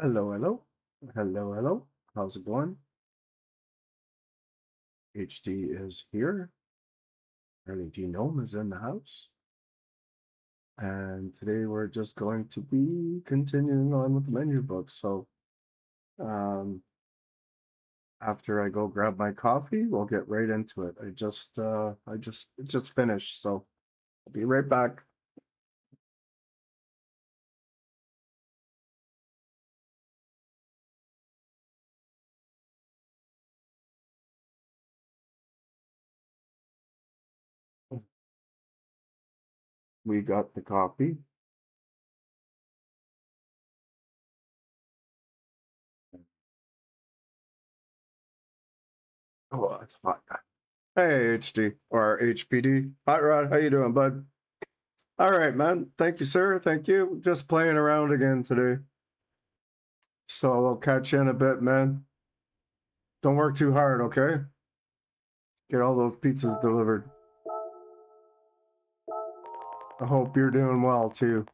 Hello, hello. Hello, hello. How's it going? HD is here. LED Gnome is in the house. And today we're just going to be continuing on with the menu book. So after I go grab my coffee, we'll get right into it. It just finished, so I'll be right back. We got the coffee. Oh, it's hot. Hey, HD or HPD. Hot Rod, how you doing, bud? All right, man. Thank you, sir. Thank you. Just playing around again today. So I'll catch you in a bit, man. Don't work too hard, okay? Get all those pizzas delivered. I hope you're doing well, too.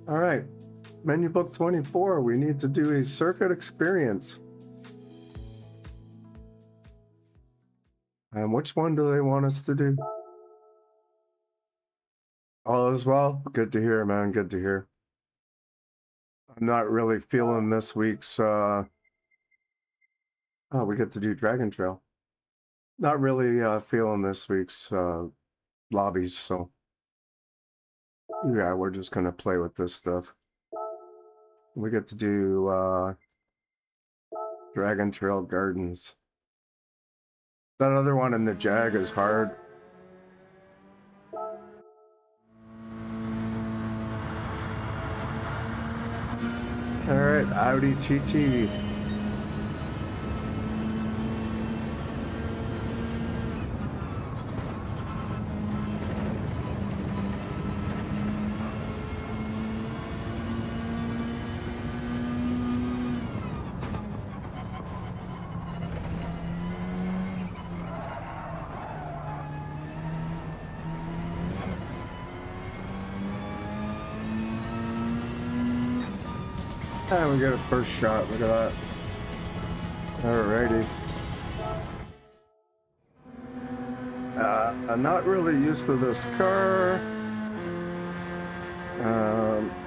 All right. Menu book 24. We need to do a circuit experience. And which one do they want us to do? All as well? Good to hear, man. Good to hear. I'm not really feeling this week's... Oh, we get to do Dragon Trail. Not really feeling this week's lobbies, so... Yeah, we're just going to play with this stuff. We get to do Dragon Trail Gardens. That other one in the Jag is hard. Alright, Audi TT. And we get a first shot, look at that. Alrighty. I'm not really used to this car.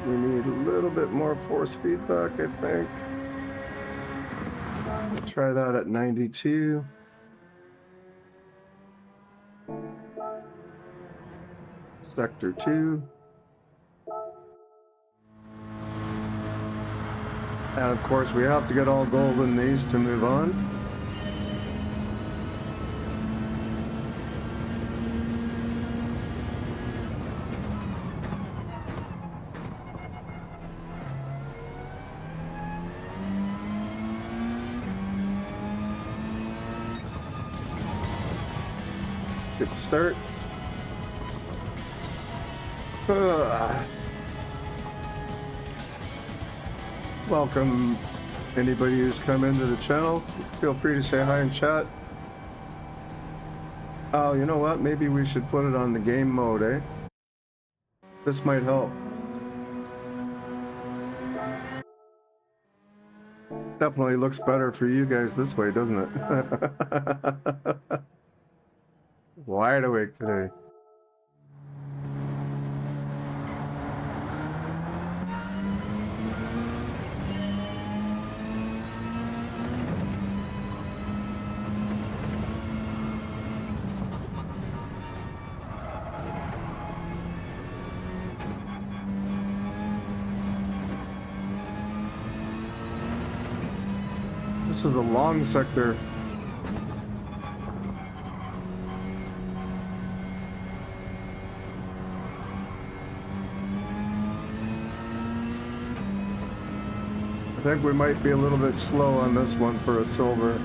We need a little bit more force feedback, I think. We'll try that at 92. Sector 2. And of course, we have to get all gold in these to move on. Good start. Welcome anybody who's come into the channel. Feel free to say hi in chat. Oh, you know what? Maybe we should put it on the game mode, eh? This might help. Definitely looks better for you guys this way, doesn't it? Wide awake today. This is a long sector. I think we might be a little bit slow on this one for a silver.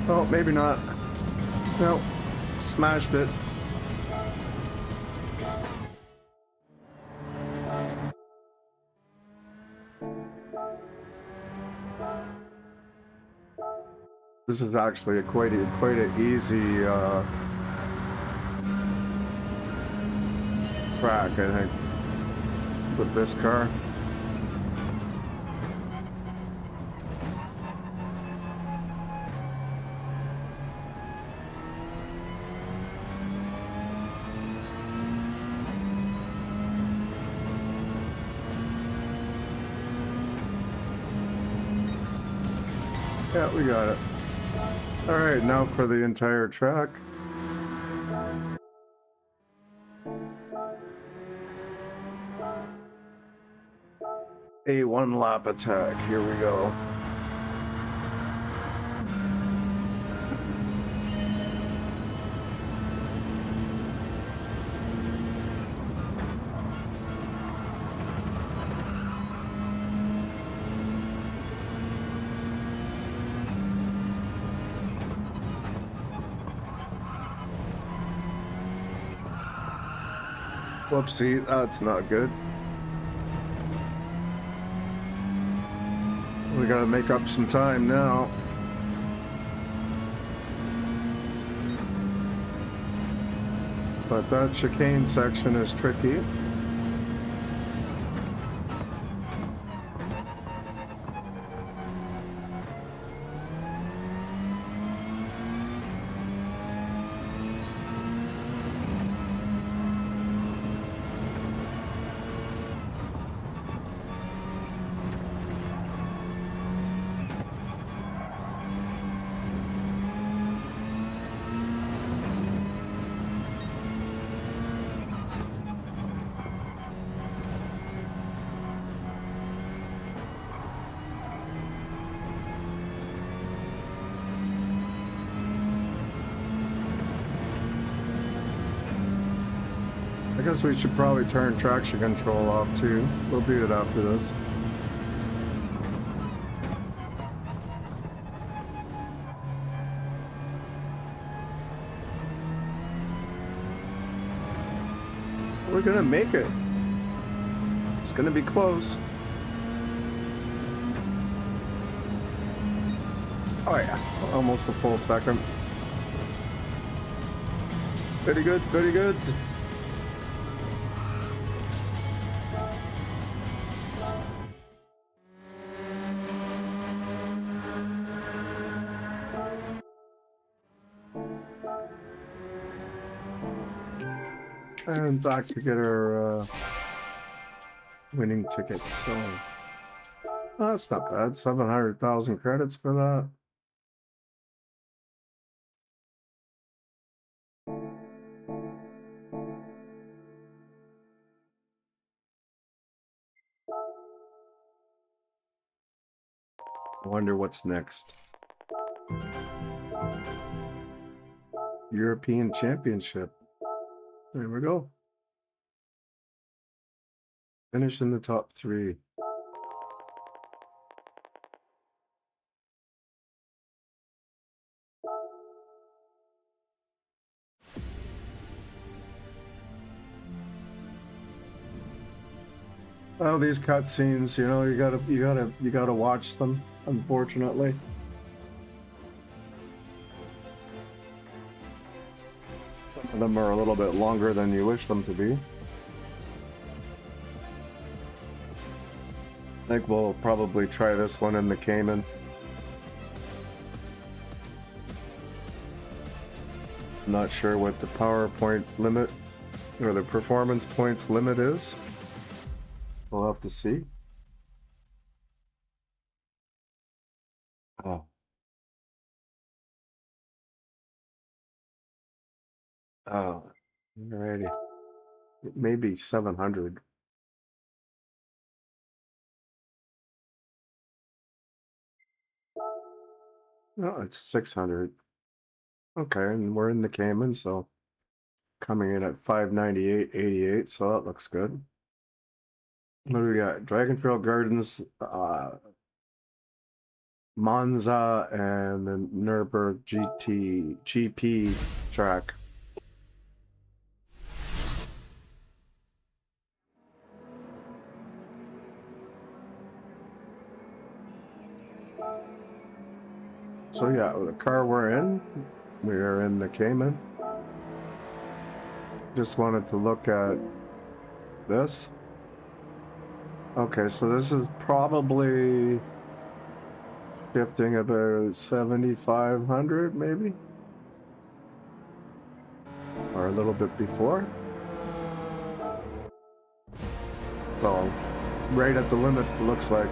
Oh, maybe not. No, smashed it. This is actually quite an easy track, I think, with this car. Yeah, we got it. All right, now for the entire track. A one-lap attack, here we go. Whoopsie, that's not good. We gotta make up some time now. But that chicane section is tricky. I guess we should probably turn traction control off too. We'll do it after this. We're gonna make it. It's gonna be close. Oh yeah, almost a full second. Very good, very good. And back to get our winning ticket. So that's not bad. 700,000 credits for that. I wonder what's next. European Championship. There we go. Finish in the top 3. Oh, these cutscenes, you know, you gotta watch them, unfortunately. Some of them are a little bit longer than you wish them to be. I think we'll probably try this one in the Cayman. I'm not sure what the PowerPoint limit or the performance points limit is. We'll have to see. Oh. Oh, alrighty. It may be 700. No, it's 600. Okay, and we're in the Cayman, so coming in at 598.88, so that looks good. What do we got? Dragontrail Gardens, Monza, and the Nürburgring GP track. So yeah, the car we're in, we are in the Cayman. Just wanted to look at this. Okay, so this is probably shifting about 7,500 maybe, or a little bit before. So right at the limit, it looks like.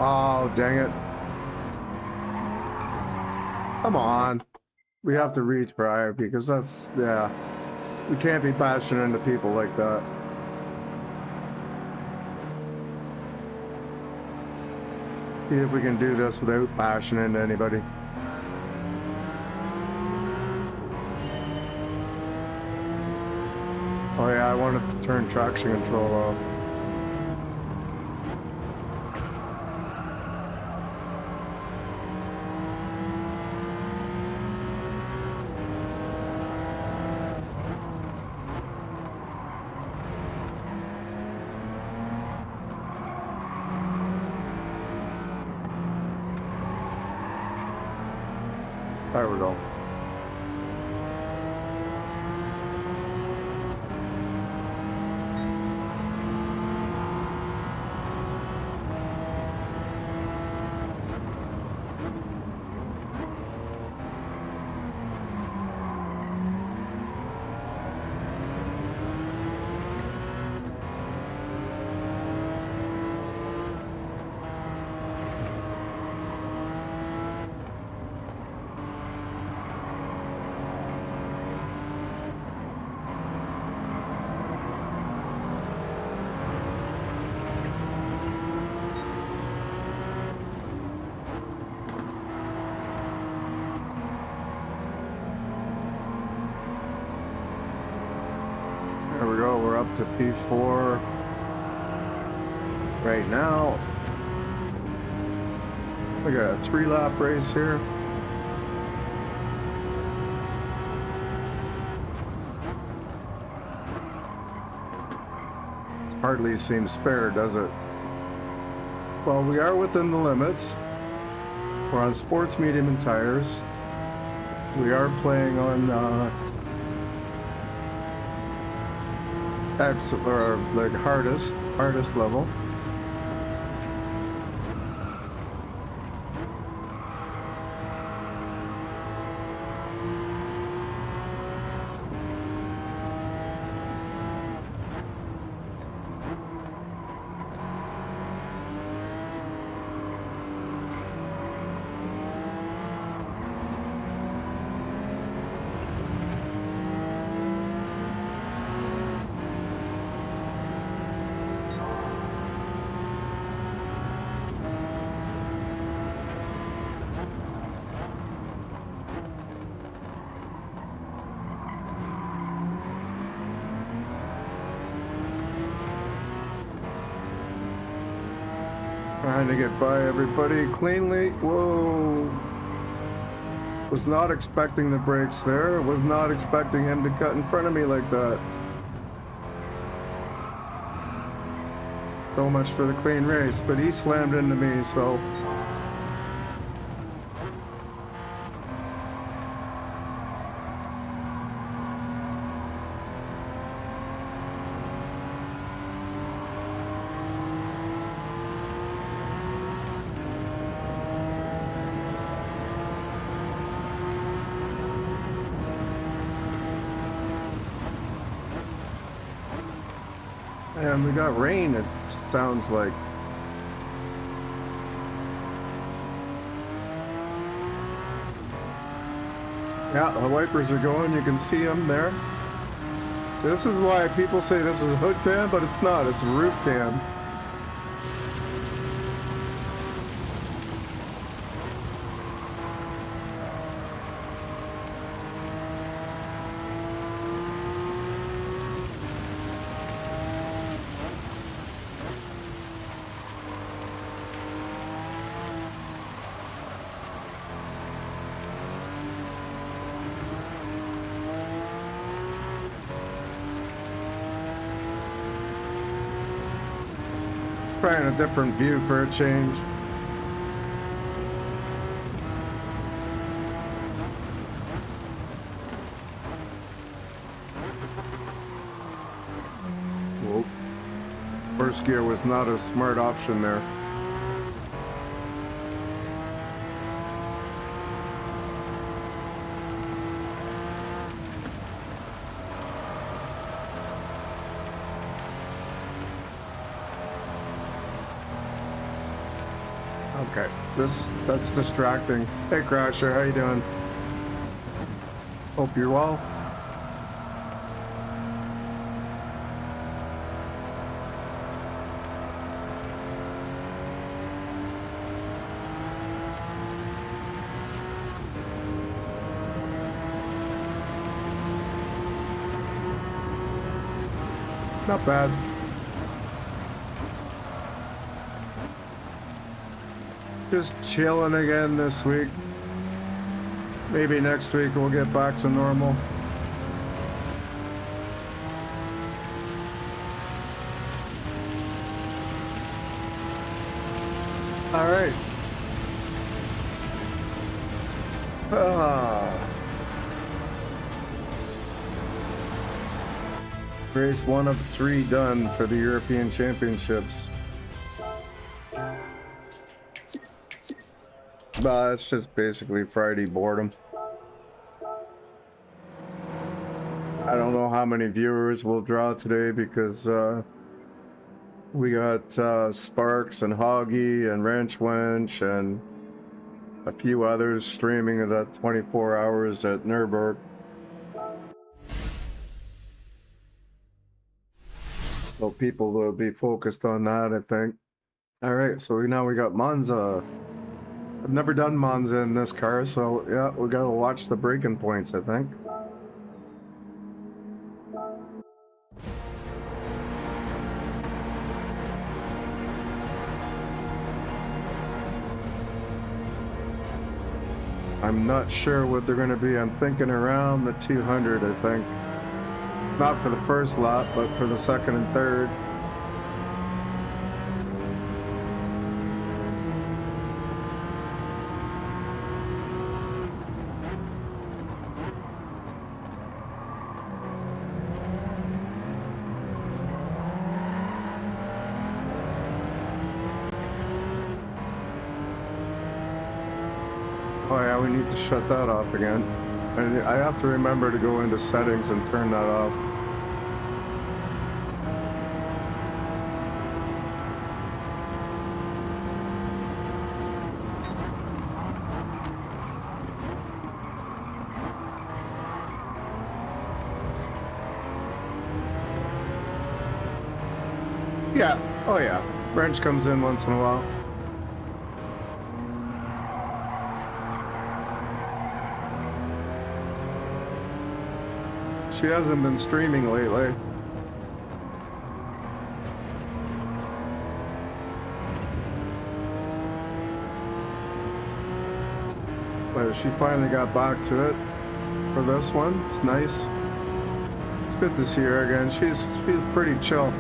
Oh, dang it. Come on. We have to retry because that's, yeah. We can't be bashing into people like that. See if we can do this without bashing into anybody. Oh yeah, I wanted to turn traction control off. There we go. There we go, we're up to P4 right now. We got a 3-lap race here. Hardly seems fair, does it? Well, we are within the limits. We're on sports medium and tires. We are playing on X, or the hardest level. Trying to get by everybody cleanly. Whoa. Was not expecting the brakes there. Was not expecting him to cut in front of me like that. So much for the clean race, but he slammed into me, so. And we got rain, it sounds like. Yeah, the wipers are going, you can see them there. So this is why people say this is a hood cam, but it's not, it's a roof cam. Trying a different view for a change. Whoa. First gear was not a smart option there. Okay, that's distracting. Hey Crasher, how you doing? Hope you're well. Not bad. Just chilling again this week. Maybe next week we'll get back to normal. All right. Race 1 of 3 done for the European Championships. It's just basically Friday boredom. I don't know how many viewers we'll draw today because we got Sparks and Hoggy and Wrench Wench and a few others streaming that 24 hours at Nürburgring. So people will be focused on that, I think. All right, so now we got Monza. I've never done Monza in this car, so yeah, we gotta watch the braking points, I think. I'm not sure what they're gonna be. I'm thinking around the 200, I think. Not for the first lap, but for the second and third. Oh yeah, we need to shut that off again. And I have to remember to go into settings and turn that off. Yeah, oh yeah. Wrench comes in once in a while. She hasn't been streaming lately. But she finally got back to it for this one. It's nice. It's good to see her again. She's pretty chill.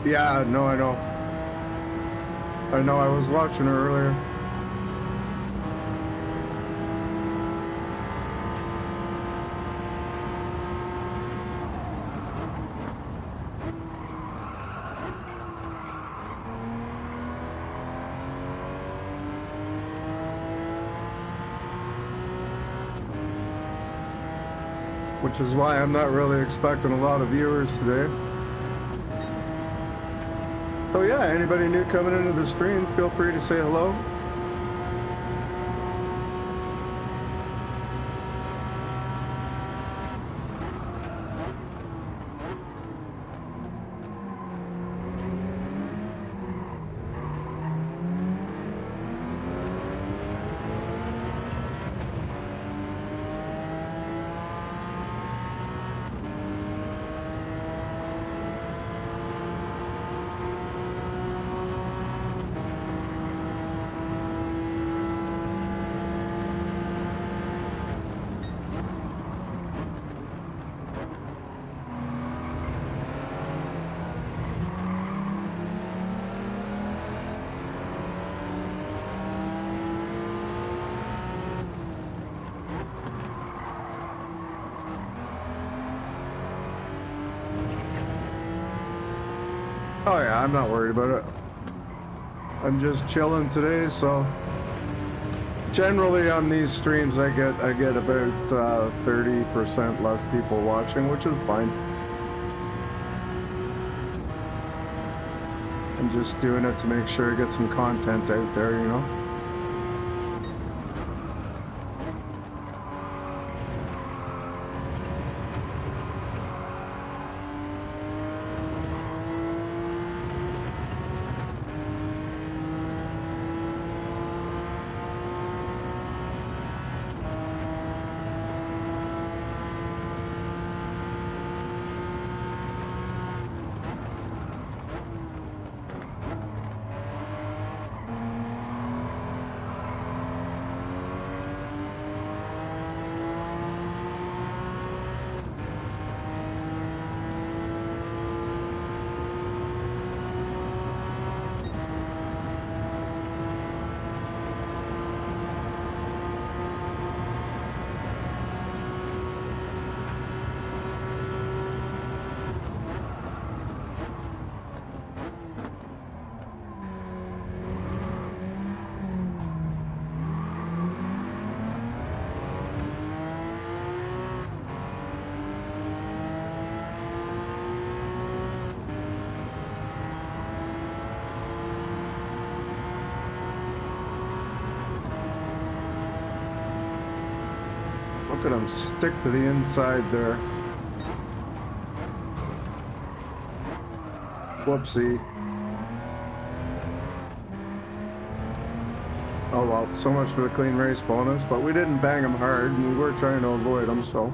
Yeah, no, I know. I was watching her earlier. Which is why I'm not really expecting a lot of viewers today. So yeah, anybody new coming into the stream, feel free to say hello. Oh yeah, I'm not worried about it. I'm just chilling today, so generally on these streams I get about 30% less people watching, which is fine. I'm just doing it to make sure I get some content out there, you know? Look at him stick to the inside there. Whoopsie. Oh well, so much for the clean race bonus, but we didn't bang him hard and we were trying to avoid him, so.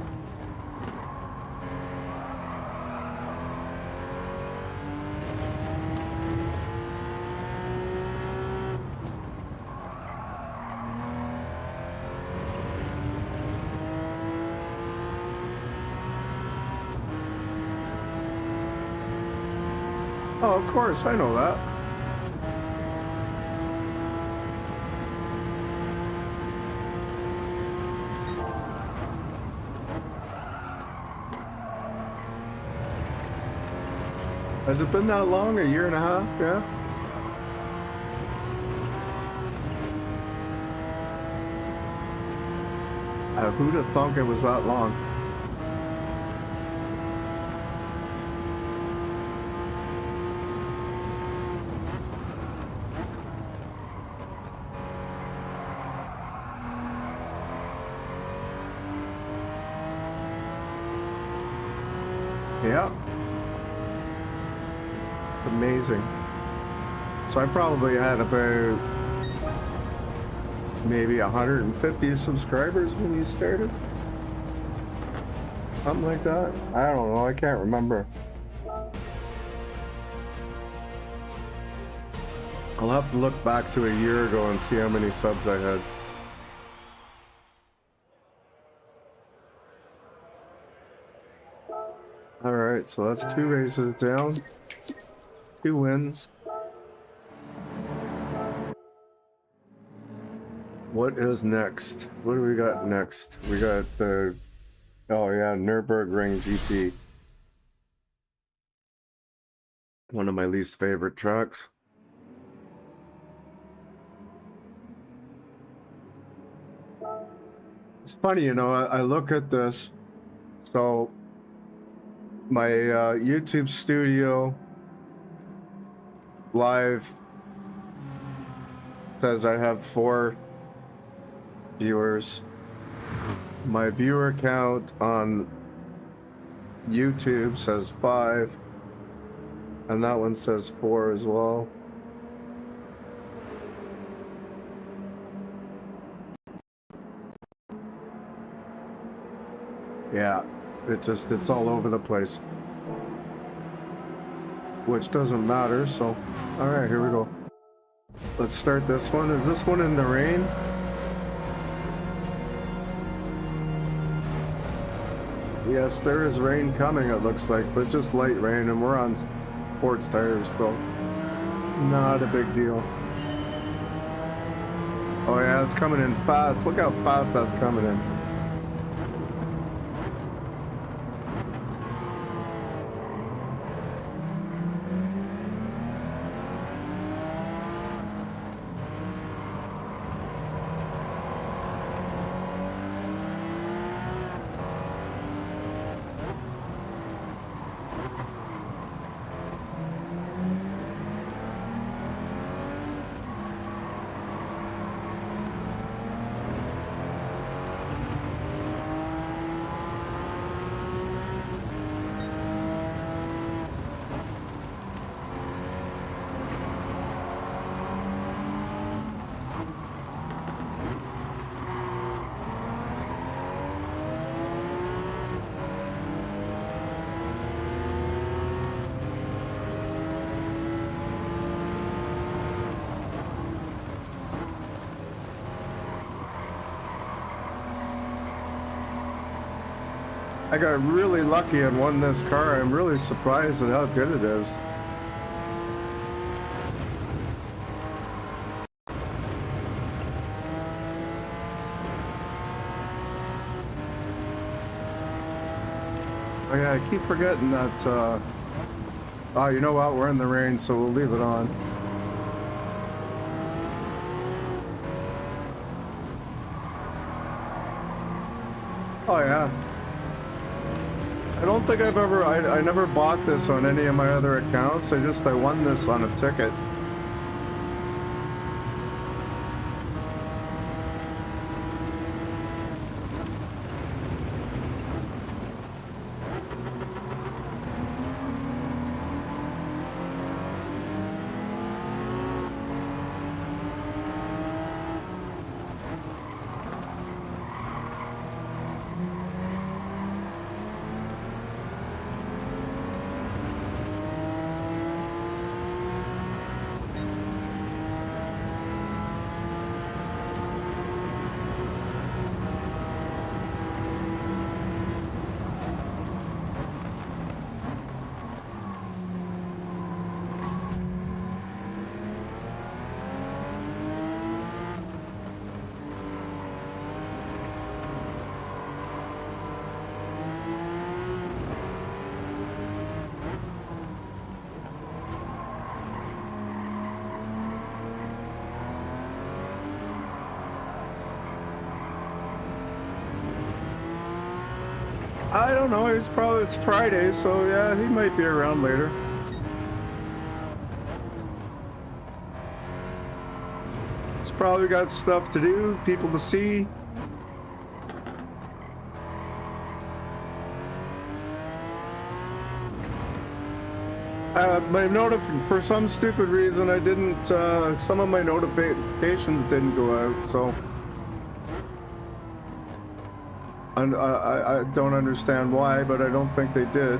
Oh, of course, I know that. Has it been that long? A year and a half? Yeah. Who'd have thunk it was that long? Yeah. Amazing. So I probably had about maybe 150 subscribers when you started. Something like that. I don't know. I can't remember. I'll have to look back to a year ago and see how many subs I had. Alright, so that's 2 races down. 2 wins. What is next? What do we got next? We got the... Oh yeah, Nürburgring GT. One of my least favorite tracks. It's funny, you know, I look at this. So, my YouTube studio live says I have 4 viewers. My viewer count on YouTube says 5, and that one says 4 as well. Yeah, it's all over the place. Which doesn't matter, so... Alright, here we go. Let's start this one. Is this one in the rain? Yes, there is rain coming, it looks like, but just light rain, and we're on sports tires, so not a big deal. Oh yeah, it's coming in fast. Look how fast that's coming in. I got really lucky and won this car. I'm really surprised at how good it is. Oh yeah, I keep forgetting that, oh, you know what? We're in the rain, so we'll leave it on. Oh yeah. I don't think I've ever, I never bought this on any of my other accounts. I won this on a ticket. I don't know. It's Friday, so yeah, he might be around later. He's probably got stuff to do, people to see. For some stupid reason, I didn't. Some of my notifications didn't go out, so. And I don't understand why, but I don't think they did.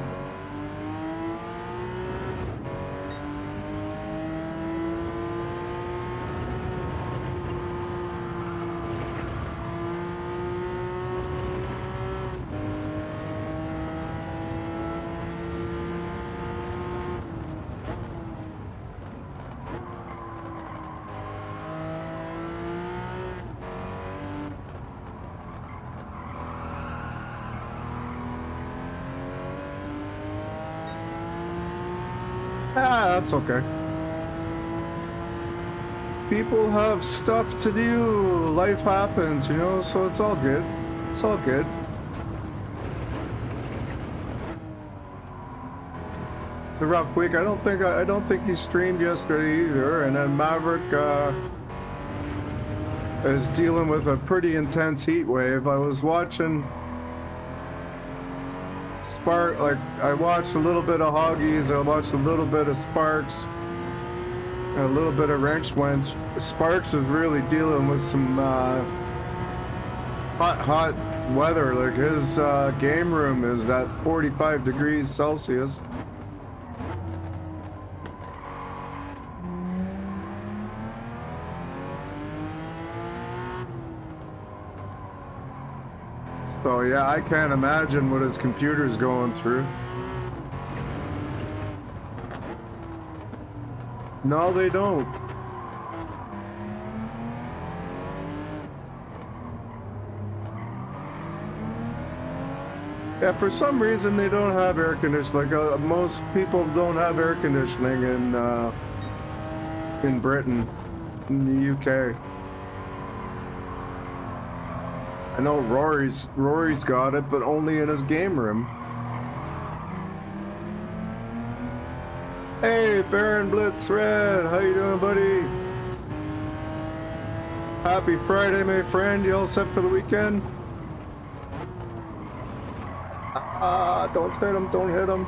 Ah, that's okay. People have stuff to do. Life happens, you know, so it's all good. It's all good. It's a rough week. I don't think he streamed yesterday either. And then Maverick is dealing with a pretty intense heat wave. I was watching I watched a little bit of Hoggies, I watched a little bit of Sparks, and a little bit of Wrench Wench. Sparks is really dealing with some hot weather. Like his game room is at 45 degrees Celsius. So yeah, I can't imagine what his computer's going through. No, they don't. Yeah, for some reason they don't have air conditioning. Like most people don't have air conditioning in Britain, in the UK. I know Rory's got it, but only in his game room. Hey, Baron Blitz Red, how you doing, buddy? Happy Friday, my friend. You all set for the weekend? Ah, don't hit him, don't hit him.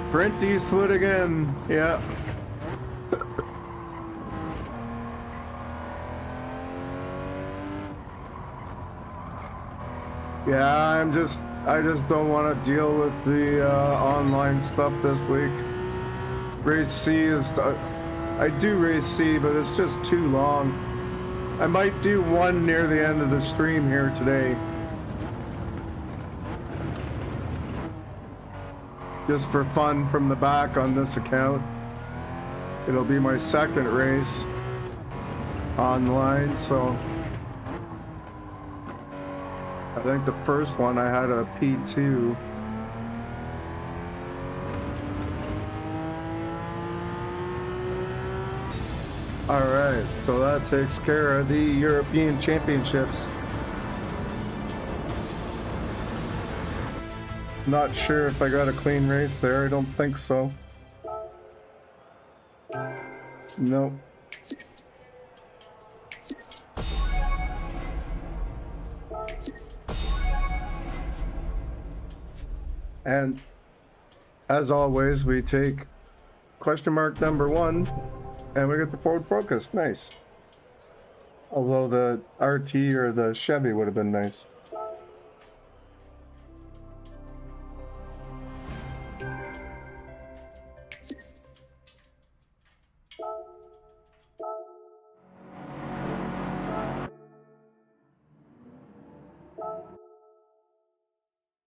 Sprint Eastwood again, yeah. Yeah, I just don't want to deal with the online stuff this week. Race C is, I do Race C, but it's just too long. I might do one near the end of the stream here today. Just for fun from the back on this account. It'll be my second race online, so I think the first one I had a P2. Alright, so that takes care of the European Championships. Not sure if I got a clean race there. I don't think so. Nope. And as always, we take question mark number 1 and we get the Ford Focus. Nice. Although the RT or the Chevy would have been nice.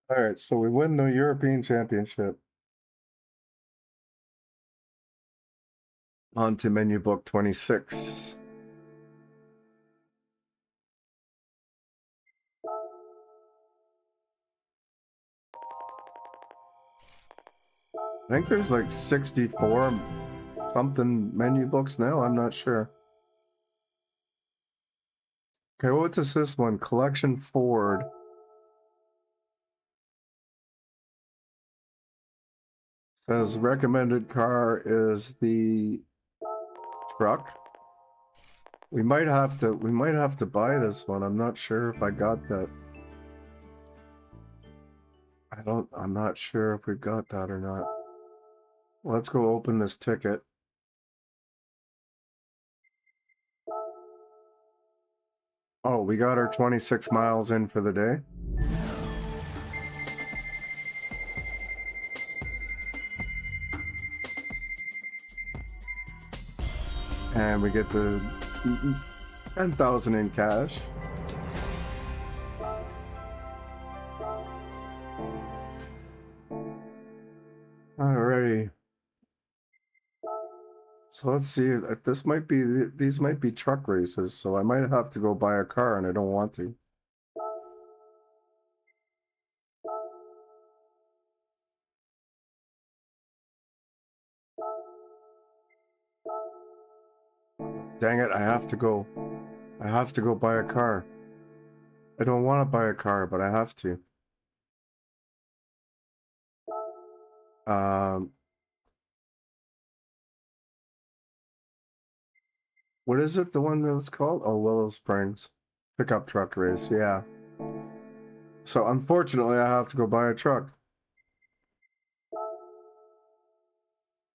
All right, so we win the European Championship. On to menu book 26. I think there's like 64 something menu books now. I'm not sure. Okay, what is this one? Collection Ford. Says recommended car is the truck. We might have to buy this one. I'm not sure if I got that. I'm not sure if we've got that or not. Let's go open this ticket. Oh, we got our 26 miles in for the day. And we get the 10,000 in cash. Alrighty. So let's see. These might be truck races, so I might have to go buy a car, and I don't want to. Dang it, I have to go buy a car. I don't want to buy a car, but I have to. What is it, the one that's called? Oh, Willow Springs. Pickup truck race, yeah. So unfortunately, I have to go buy a truck.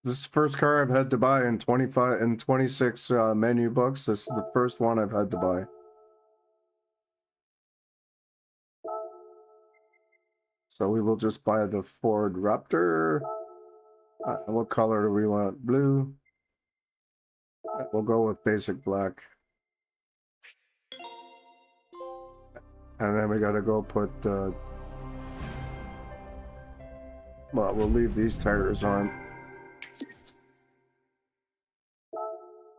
This is the first car I've had to buy in 26 menu books. This is the first one I've had to buy. So we will just buy the Ford Raptor. What color do we want? Blue. We'll go with basic black. And then we gotta go put, well, we'll leave these tires on.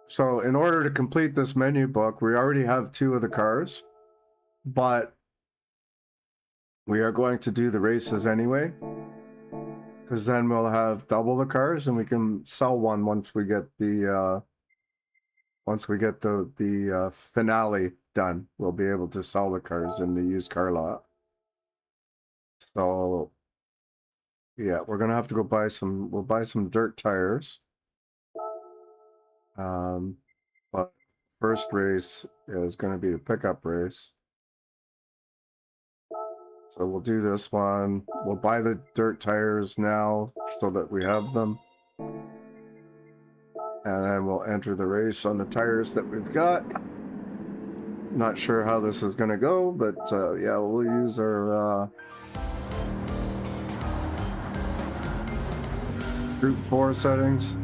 So in order to complete this menu book, we already have 2 of the cars, but we are going to do the races anyway, because then we'll have double the cars and we can sell one once we get the finale done. We'll be able to sell the cars in the used car lot. So yeah, we're gonna have to go buy some. We'll buy some dirt tires. But first race is going to be the pickup race. So we'll do this one. We'll buy the dirt tires now so that we have them. And then we'll enter the race on the tires that we've got. Not sure how this is going to go, but yeah, we'll use our Group 4 settings.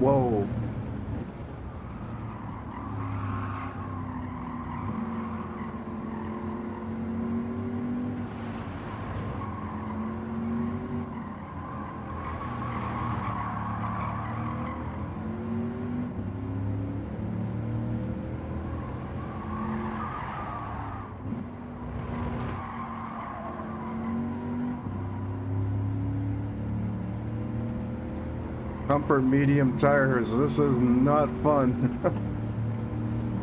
Whoa. Comfort medium tires. This is not fun.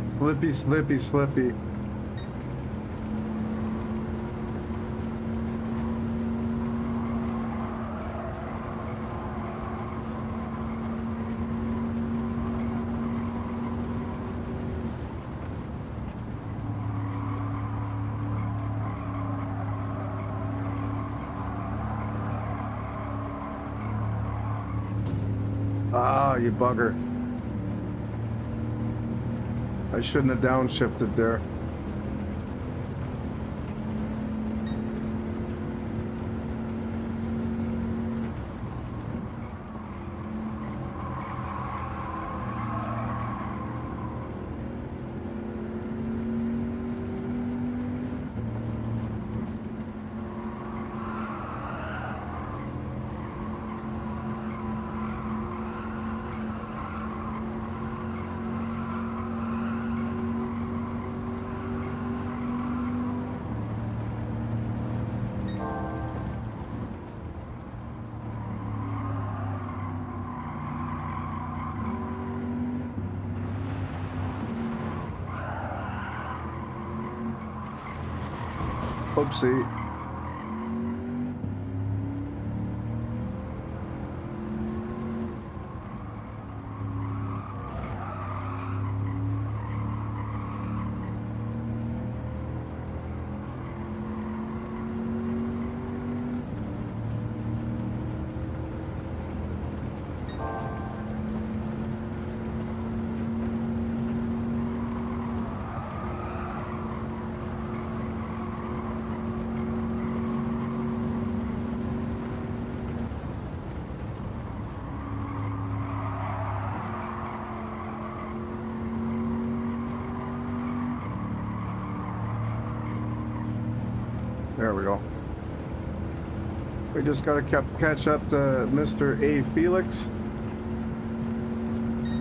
Slippy, slippy, slippy. Ah, you bugger. I shouldn't have downshifted there. Oopsie. There we go. We just gotta catch up to Mr. A. Felix.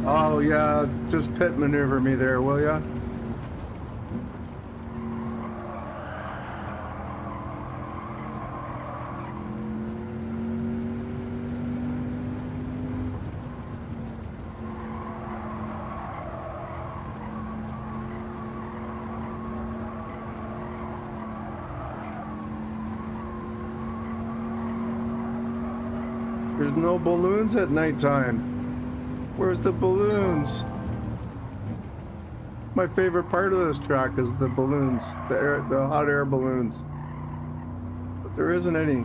Oh yeah, just pit maneuver me there, will ya? There's no balloons at nighttime. Where's the balloons? My favorite part of this track is the balloons, the hot air balloons. But there isn't any.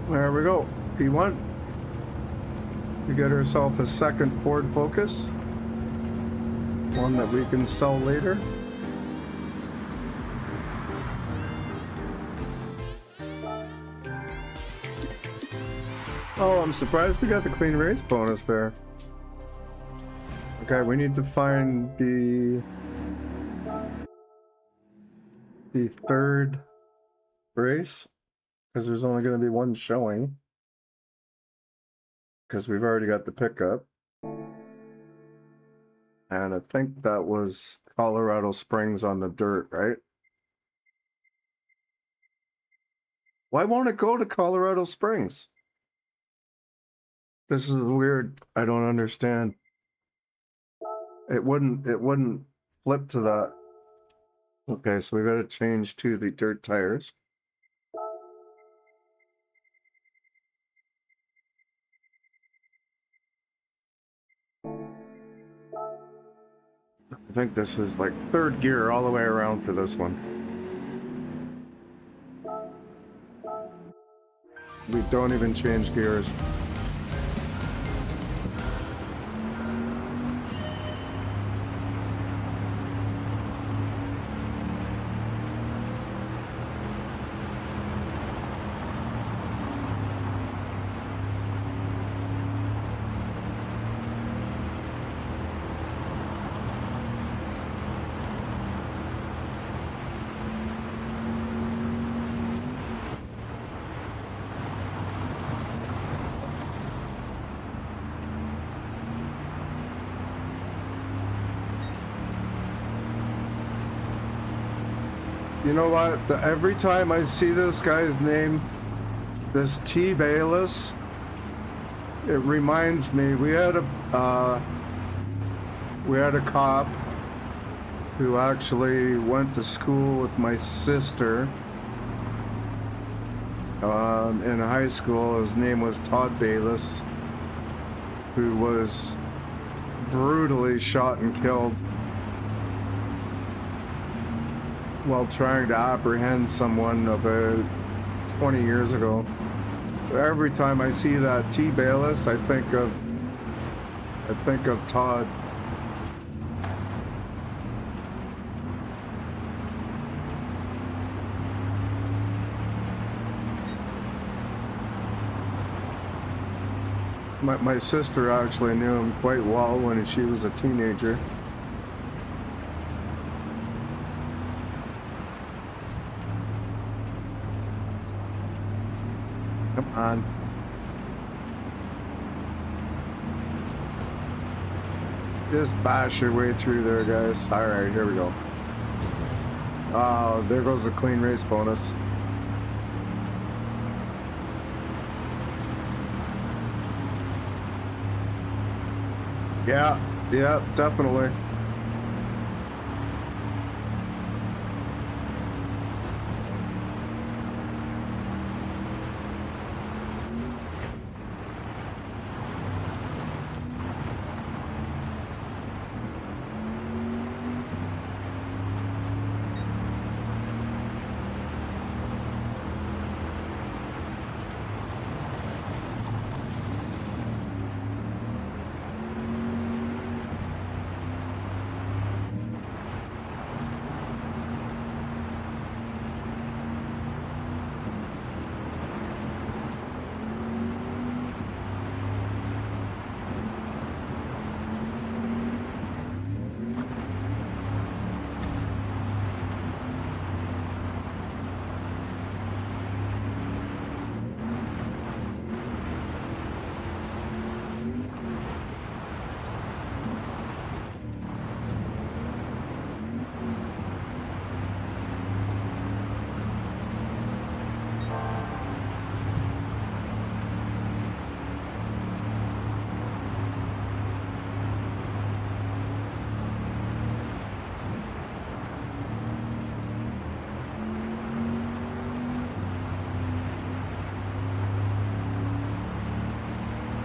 There we go. P1. We get ourselves a second Ford Focus. One that we can sell later. Oh, I'm surprised we got the clean race bonus there. Okay, we need to find the third race. Because there's only going to be one showing. Because we've already got the pickup. And I think that was Colorado Springs on the dirt, right? Why won't it go to Colorado Springs? This is weird. I don't understand. It wouldn't flip to that. Okay, so we got to change to the dirt tires. I think this is like third gear all the way around for this one. We don't even change gears. You know what? Every time I see this guy's name, this T. Bayless, it reminds me we had a cop who actually went to school with my sister in high school. His name was Todd Bayless, who was brutally shot and killed while trying to apprehend someone about 20 years ago. So every time I see that T. Bayless, I think of Todd. My sister actually knew him quite well when she was a teenager. Come on. Just bash your way through there, guys. Alright, here we go. Oh, there goes the clean race bonus. Yeah, definitely.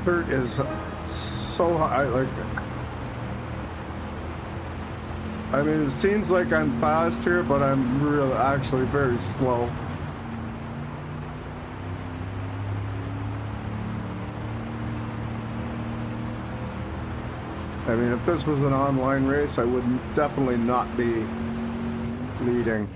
Dirt is so high, like, I mean, it seems like I'm fast here, but I'm really actually very slow. I mean, if this was an online race, I would definitely not be leading.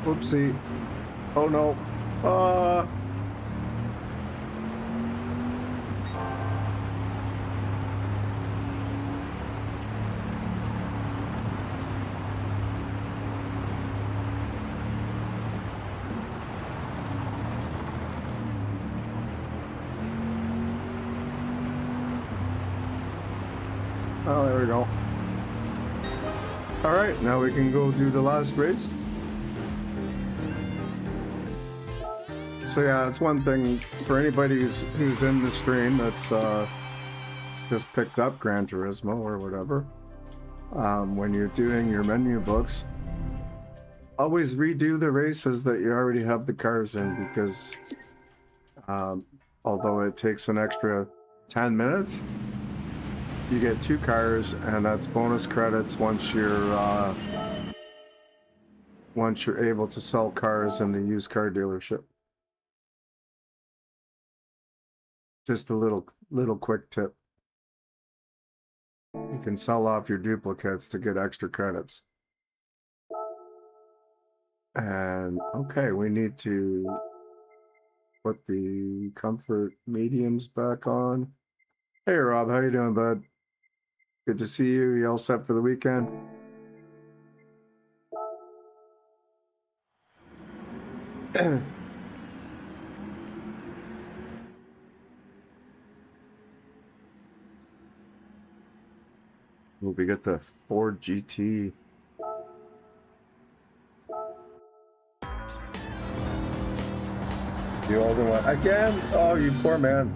Whoopsie. Oh no. Oh, there we go. All right, now we can go do the last race. So yeah, it's one thing for anybody who's in the stream that's just picked up Gran Turismo or whatever. When you're doing your menu books, always redo the races that you already have the cars in, because although it takes an extra 10 minutes, you get 2 cars, and that's bonus credits once you're able to sell cars in the used car dealership. Just a little quick tip. You can sell off your duplicates to get extra credits. And okay, we need to put the comfort mediums back on. Hey Rob, how you doing, bud? Good to see you. You all set for the weekend? Well, we got the Ford GT. other one. Again? Oh, you poor man.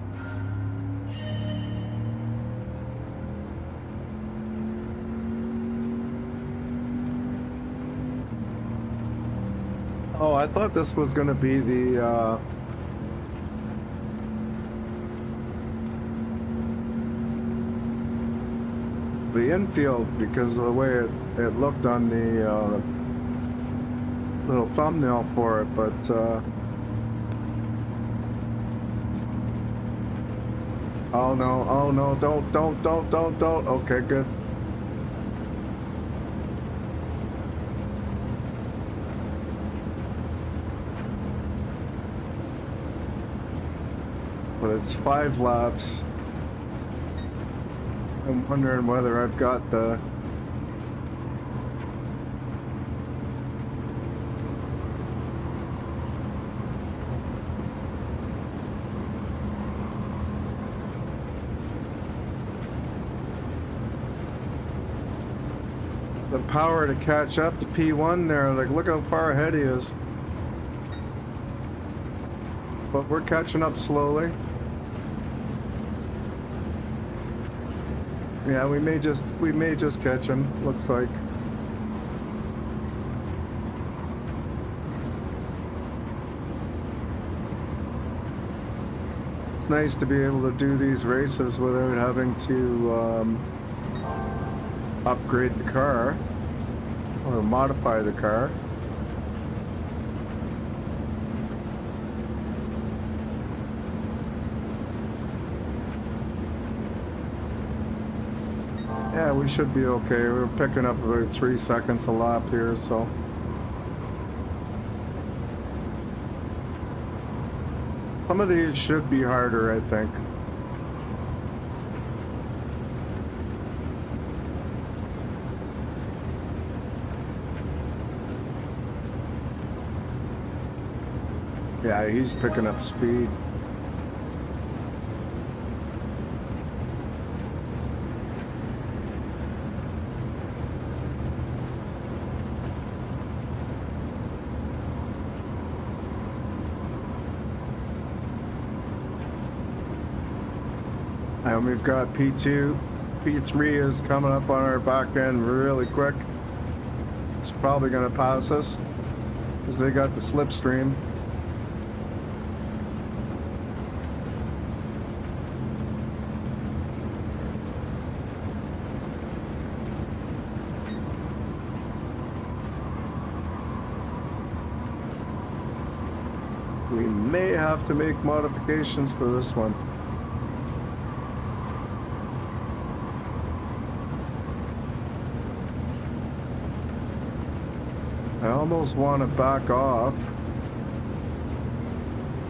Oh, I thought this was gonna be the infield because of the way it looked on the little thumbnail for it, but oh no, don't. Okay, good. But it's 5 laps. I'm wondering whether I've got the power to catch up to P1 there. Like, look how far ahead he is. But we're catching up slowly. Yeah, we may just catch him, looks like. It's nice to be able to do these races without having to upgrade the car or modify the car. Yeah, we should be okay. We're picking up about 3 seconds a lap here, so. Some of these should be harder, I think. Yeah, he's picking up speed. And we've got P2, P3 is coming up on our back end really quick. It's probably going to pass us because they got the slipstream. We may have to make modifications for this one. I almost want to back off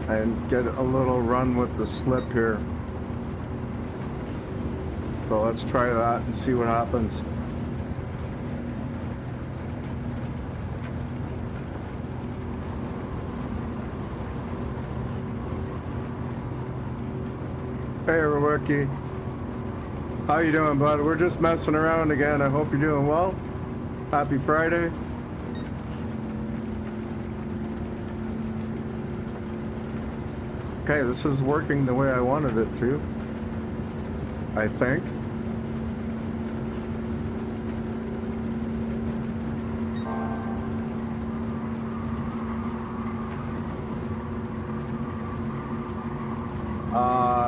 and get a little run with the slip here. So let's try that and see what happens. Hey, Rookie. How you doing, bud? We're just messing around again. I hope you're doing well. Happy Friday. Okay, this is working the way I wanted it to, I think.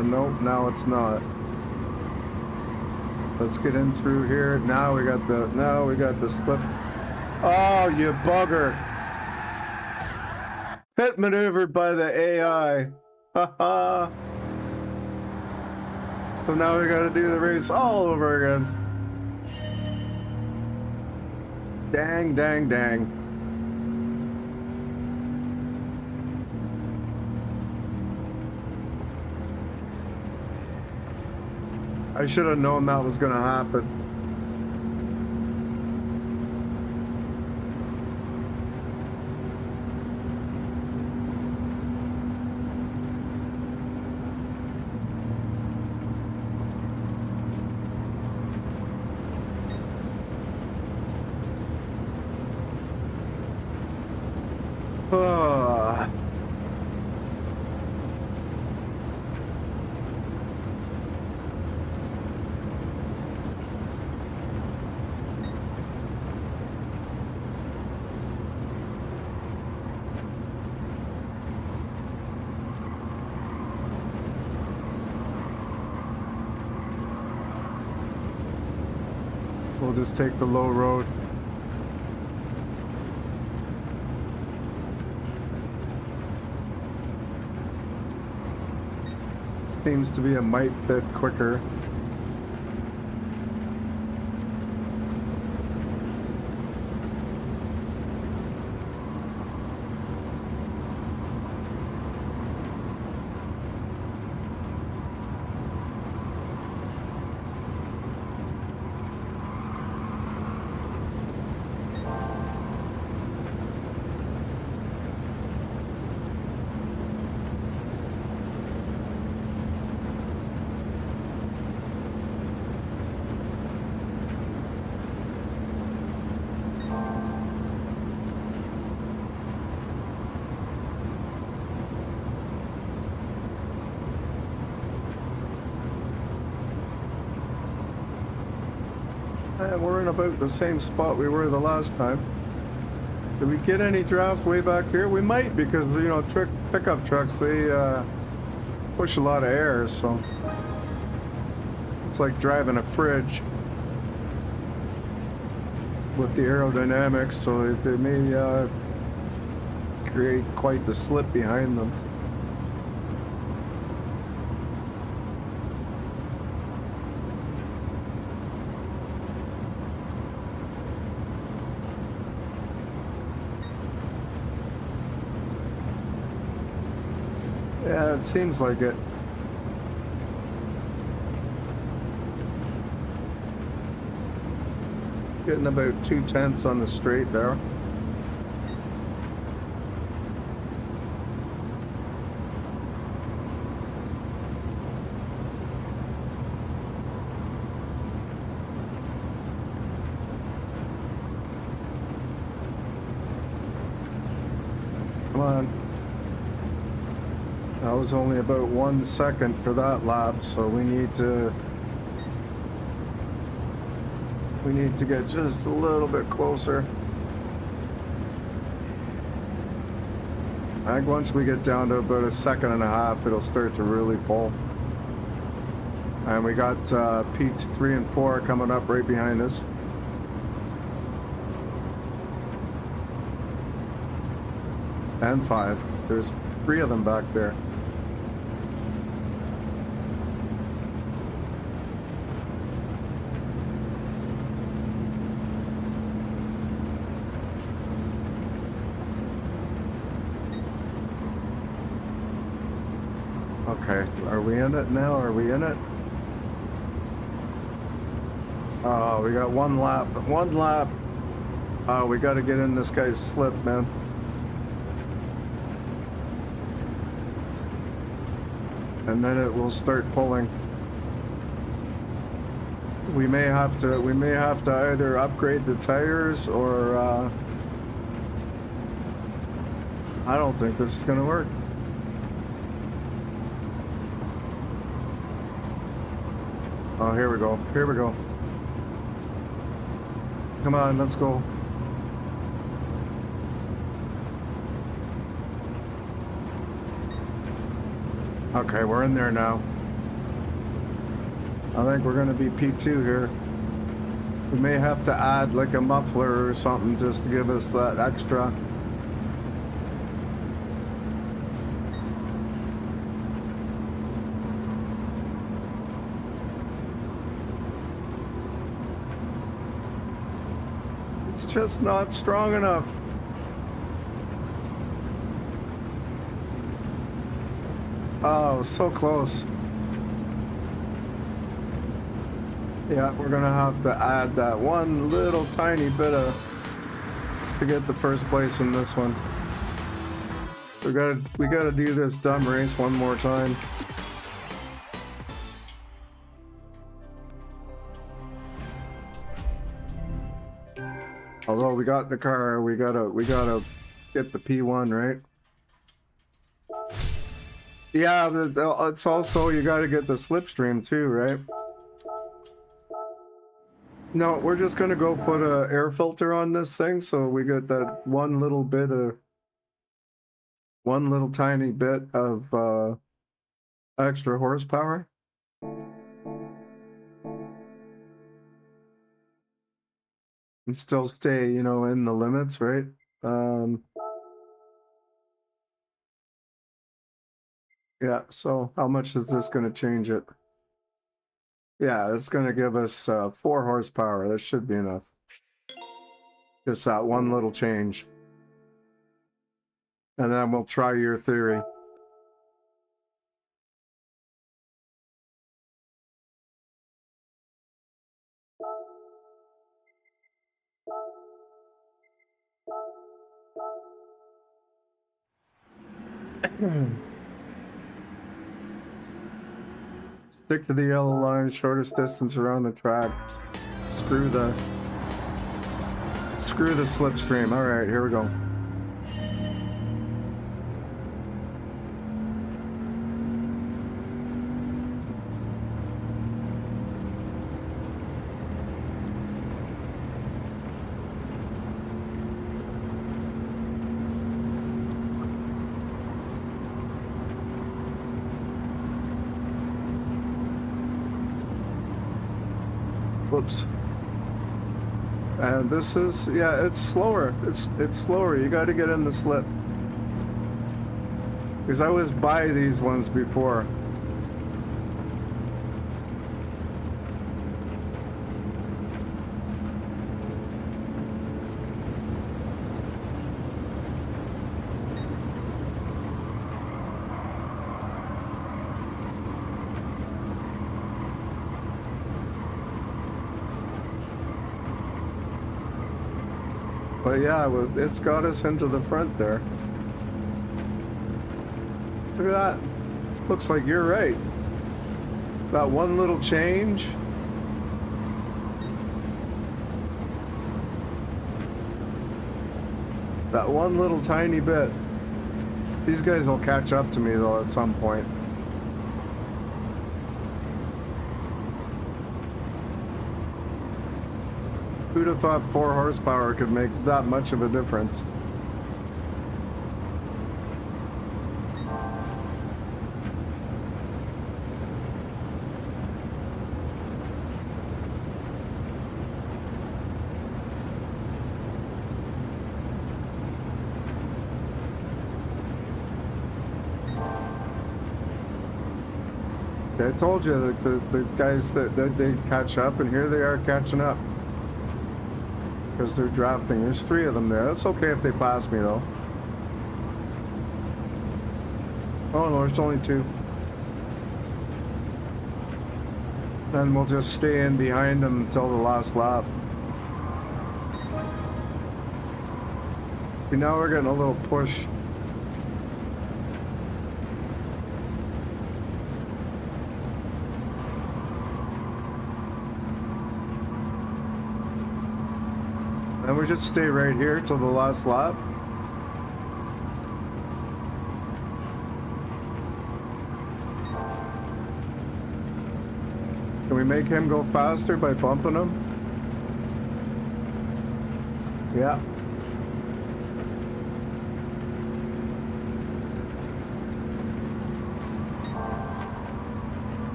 Nope, now it's not. Let's get in through here. Now we got the slip. Oh, you bugger. Pit maneuvered by the AI. Haha. So now we gotta do the race all over again. Dang, dang, dang. I should have known that was gonna happen. We'll just take the low road. Seems to be a mite bit quicker. We're in about the same spot we were the last time. Did we get any draft way back here? We might, because, you know, pickup trucks, they push a lot of air, so it's like driving a fridge with the aerodynamics, so they may create quite the slip behind them. Yeah, it seems like it. Getting about 2/10 on the straight there. Come on. That was only about 1 second for that lap, so we need to get just a little bit closer. I think once we get down to about 1.5 seconds, it'll start to really pull. And we got P3 and 4 coming up right behind us. And 5. There's 3 of them back there. Okay, are we in it now? Are we in it? Oh, we got 1 lap. 1 lap. Oh, we got to get in this guy's slip, man. And then it will start pulling. We may have to either upgrade the tires or I don't think this is gonna work. Oh, here we go. Here we go. Come on, let's go. Okay, we're in there now. I think we're gonna be P2 here. We may have to add like a muffler or something just to give us that extra. It's just not strong enough. Oh, so close. Yeah, we're gonna have to add that one little tiny bit of to get the first place in this one. We gotta do this dumb race one more time. Although we got the car, we gotta get the P1, right? Yeah, it's also, you gotta get the slipstream too, right? No, we're just gonna go put a air filter on this thing, so we get that one little tiny bit of extra horsepower. and still stay, you know, in the limits, right? Yeah, so how much is this going to change it? Yeah, it's going to give us 4 horsepower. That should be enough. Just that one little change. And then we'll try your theory. Stick to the yellow line, shortest distance around the track. Screw the slipstream. All right, here we go. Whoops. And this is, yeah, it's slower. It's slower. You got to get in the slip. Because I always buy these ones before. But yeah, it's got us into the front there. Look at that. Looks like you're right. That one little change. That one little tiny bit. These guys will catch up to me though at some point. Who'd have thought 4 horsepower could make that much of a difference? I told you that the guys that they catch up, and here they are catching up. Because they're drafting. There's 3 of them there. It's okay if they pass me though. Oh no, there's only 2. Then we'll just stay in behind them until the last lap. See, now we're getting a little push. And we just stay right here till the last lap. Can we make him go faster by bumping him? Yeah.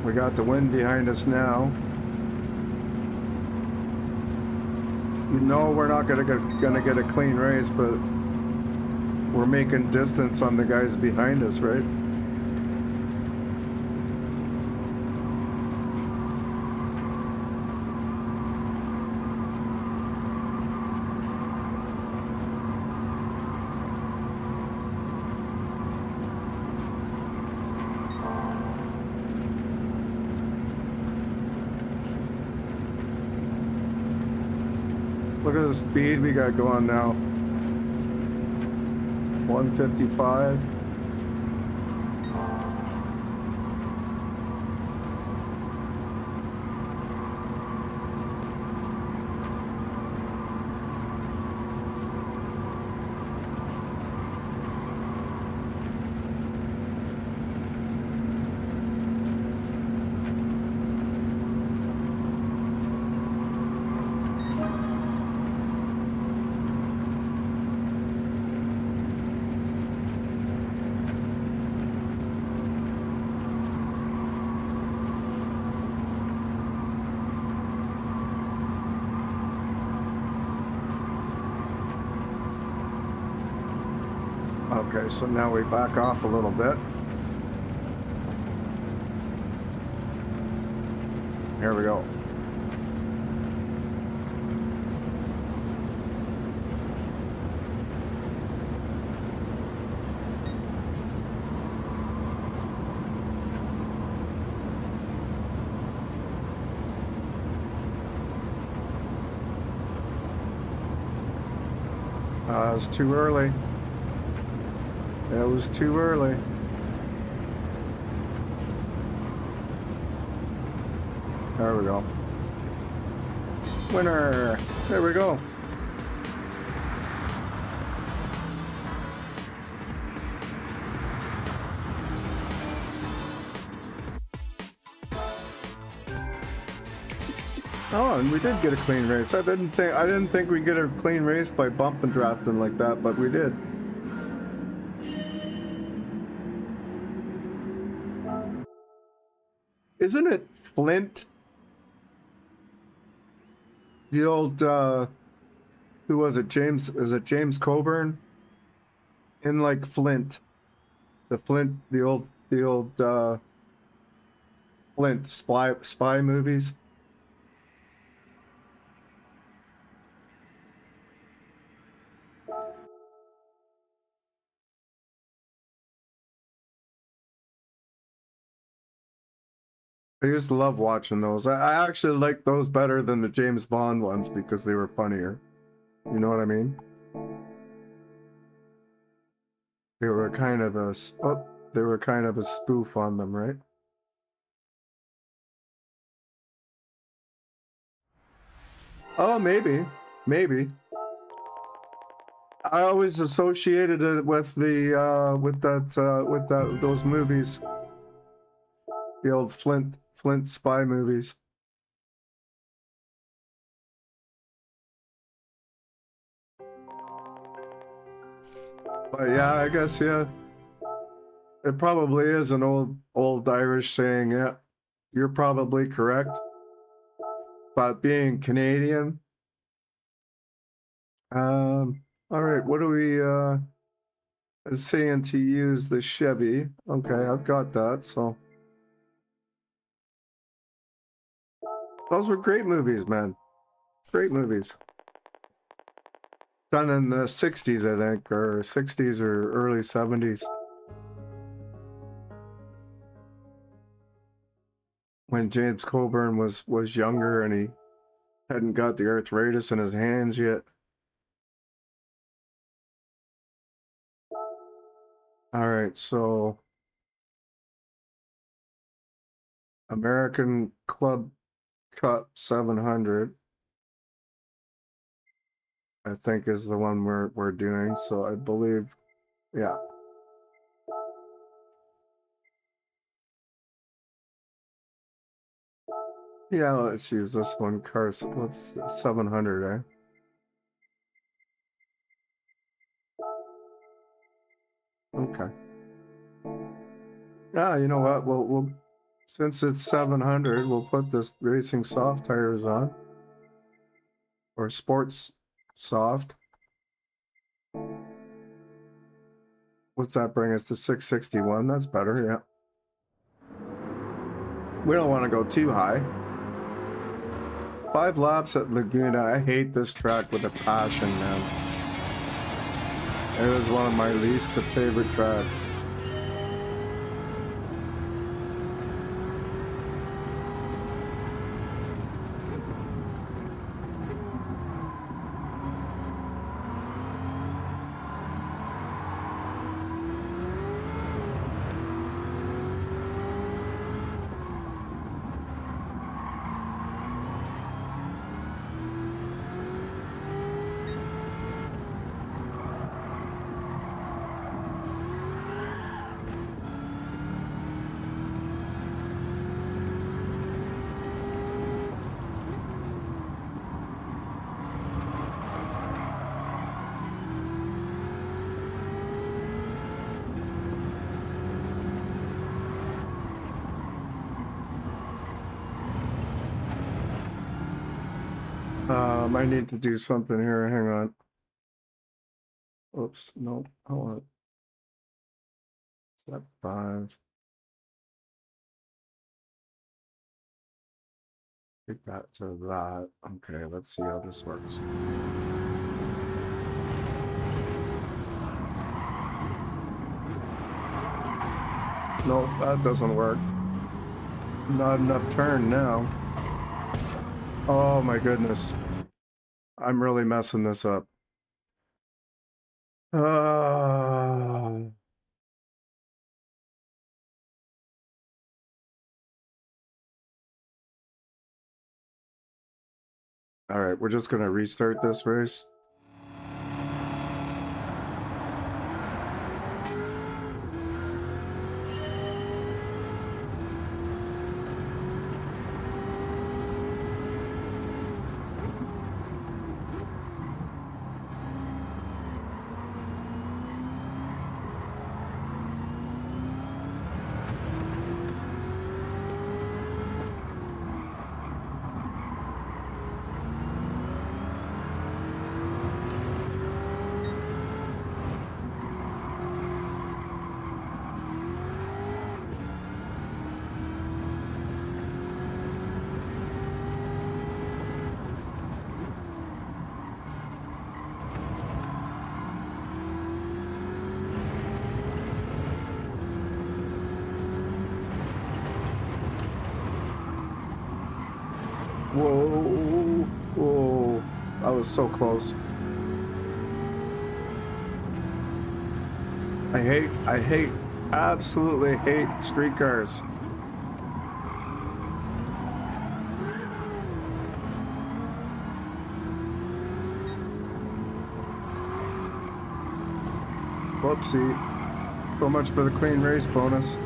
We got the wind behind us now. You know we're not gonna get a clean race, but we're making distance on the guys behind us, right? Look at the speed we got going now. 155. Okay, so now we back off a little bit. Here we go. It was too early. It was too early. There we go. Winner! There we go. Oh, and we did get a clean race. I didn't think we'd get a clean race by bump and drafting like that, but we did. Isn't it Flint? The old who was it? Is it James Coburn? In like Flint. The old Flint spy movies. I used to love watching those. I actually like those better than the James Bond ones because they were funnier. You know what I mean? They were kind of a spoof on them, right? Oh, maybe. I always associated it with the those movies. The old Flint spy movies. But yeah, I guess, yeah. It probably is an old Irish saying, yeah. You're probably correct. But being Canadian. All right, what are we saying to use the Chevy? Okay, I've got that, so. Those were great movies, man. Great movies. Done in the 60s, I think, or 60s or early 70s. When James Coburn was younger and he hadn't got the arthritis in his hands yet. All right, so American Club Cup 700, I think, is the one we're doing. So I believe, yeah. Yeah, let's use this one. Cars, let's 700, eh? Okay. Yeah, you know what? We'll since it's 700, we'll put this racing soft tires on, or sports soft. What's that bring us to 661? That's better, yeah. We don't want to go too high. 5 laps at Laguna. I hate this track with a passion, man. It was one of my least favorite tracks. I need to do something here. Hang on. Oops, no, hold on. Step 5. Take that to that. Okay, let's see how this works. Nope, that doesn't work. Not enough turn now. Oh my goodness. I'm really messing this up. All right, we're just gonna restart this race. Whoa, whoa, that was so close. Absolutely hate street cars. Whoopsie. So much for the clean race bonus.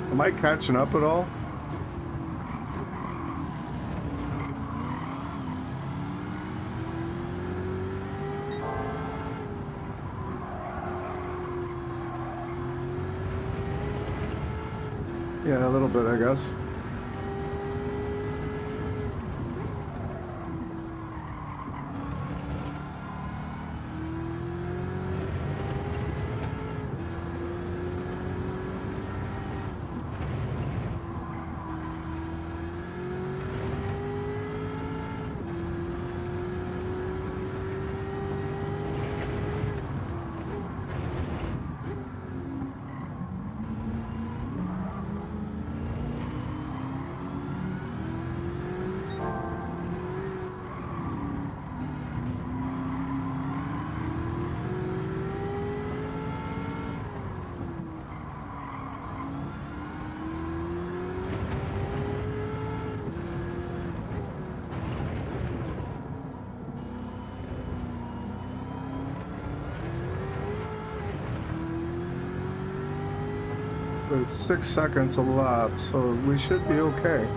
Am I catching up at all? Yeah, a little bit, I guess. It's 6 seconds a lap, so we should be okay.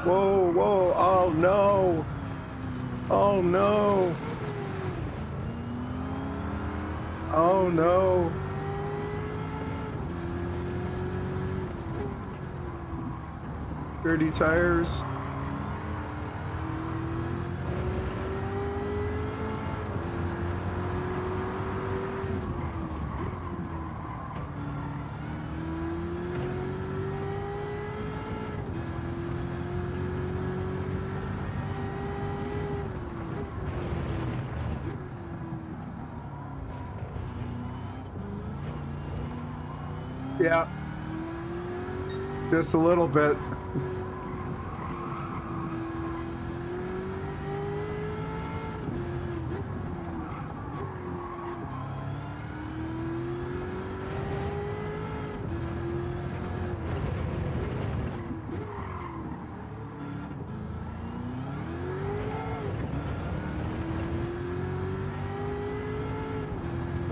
Whoa, whoa, oh no! Oh no! Oh no! Dirty tires. Yeah. Just a little bit.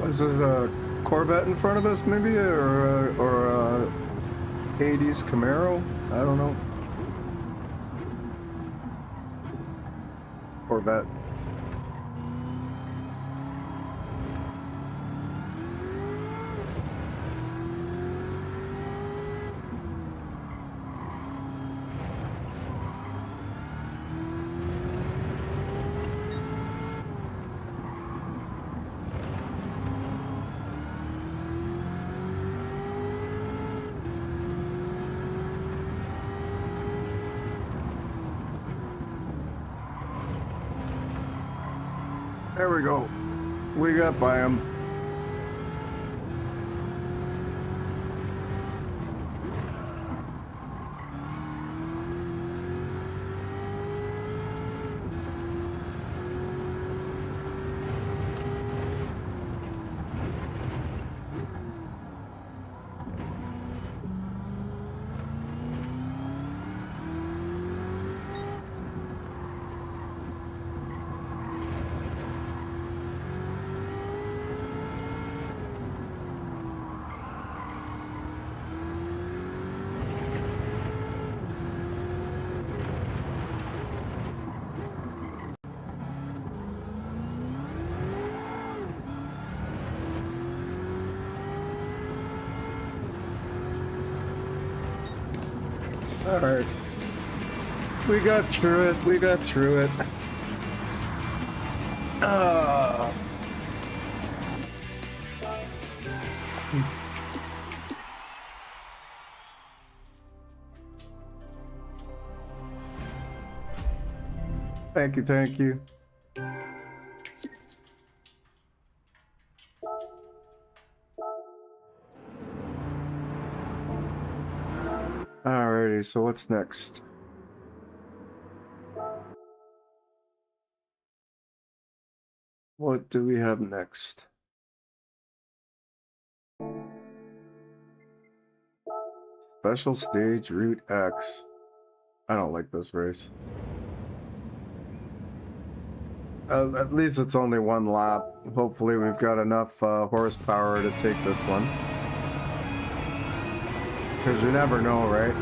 Is it a Corvette in front of us, maybe, or a 80s Camaro? I don't know. Corvette. There we go. We got by him. All right. We got through it. We got through it. Thank you, thank you. Alrighty, so what's next? What do we have next? Special Stage Route X. I don't like this race. At least it's only one lap. Hopefully we've got enough horsepower to take this one. Because you never know, right?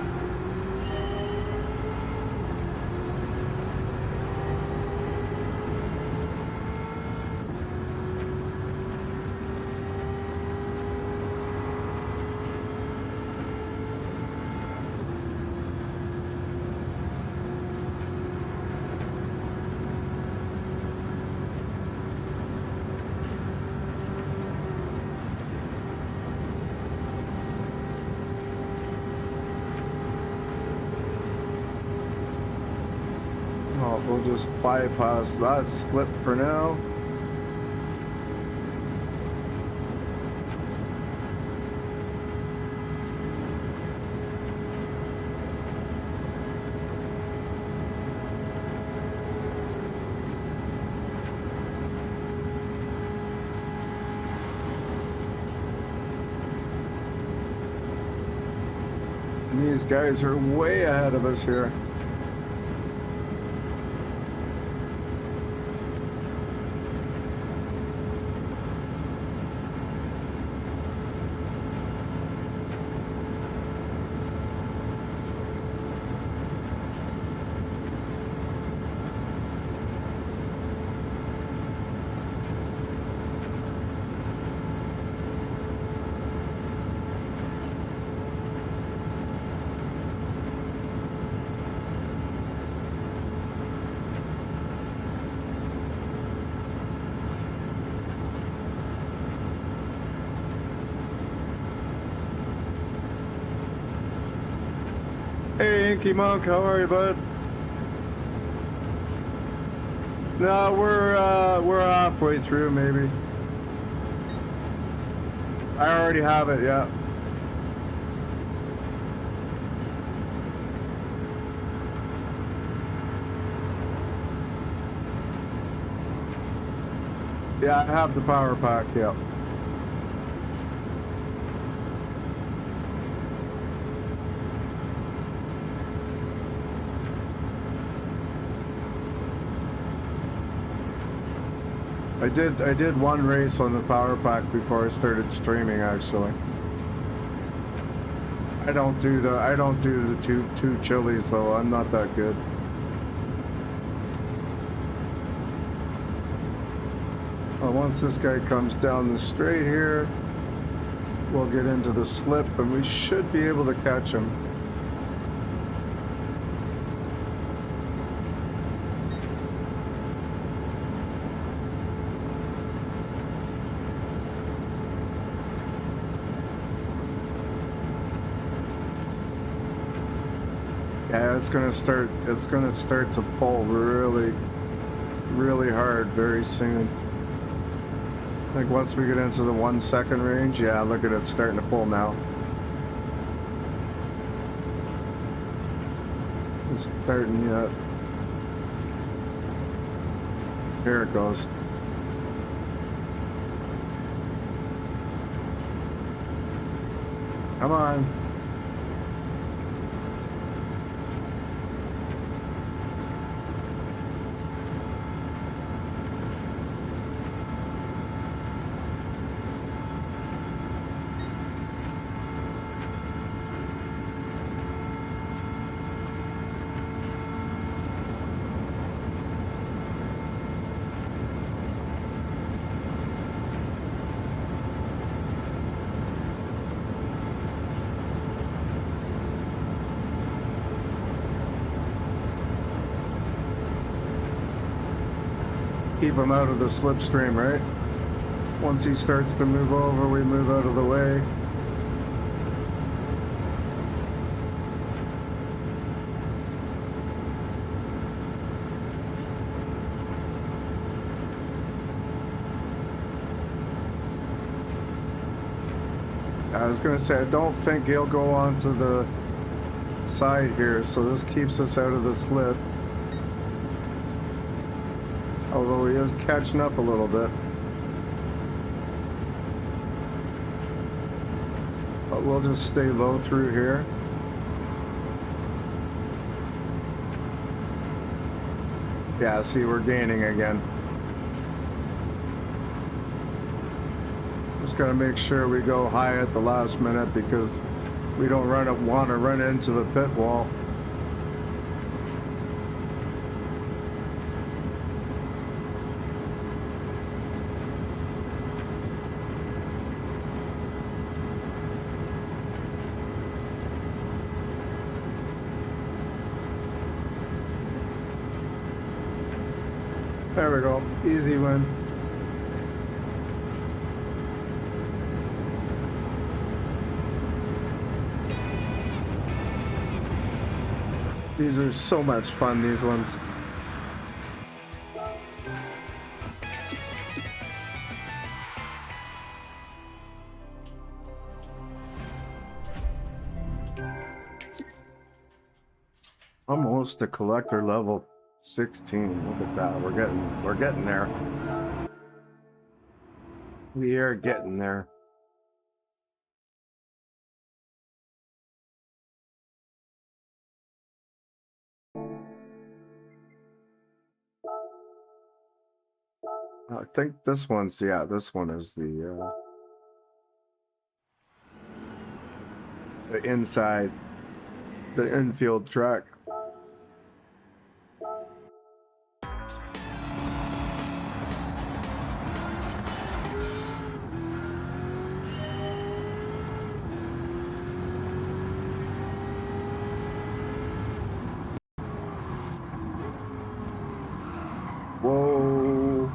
We'll just bypass that slip for now. And these guys are way ahead of us here. Inky Monk, how are you, bud? No, we're halfway through, maybe. I already have it, yeah. Yeah, I have the power pack, yeah. I did one race on the power pack before I started streaming, actually. I don't do the two chilies though. I'm not that good. Well, once this guy comes down the straight here, we'll get into the slip and we should be able to catch him. Yeah, it's gonna start to pull really hard very soon. Like once we get into the 1 second range, yeah, look at it starting to pull now. It's starting yet. Here it goes. Come on. Keep him out of the slipstream, right? Once he starts to move over, we move out of the way. I was gonna say, I don't think he'll go onto the side here, so this keeps us out of the slip. Although he is catching up a little bit. But we'll just stay low through here. Yeah, see, we're gaining again. Just gotta make sure we go high at the last minute because we don't want to run into the pit wall. There we go. Easy win. These are so much fun, these ones. Almost a collector level 16. Look at that. We're getting there. We are getting there. I think this one's, yeah, this one is the inside, the infield track. Whoa.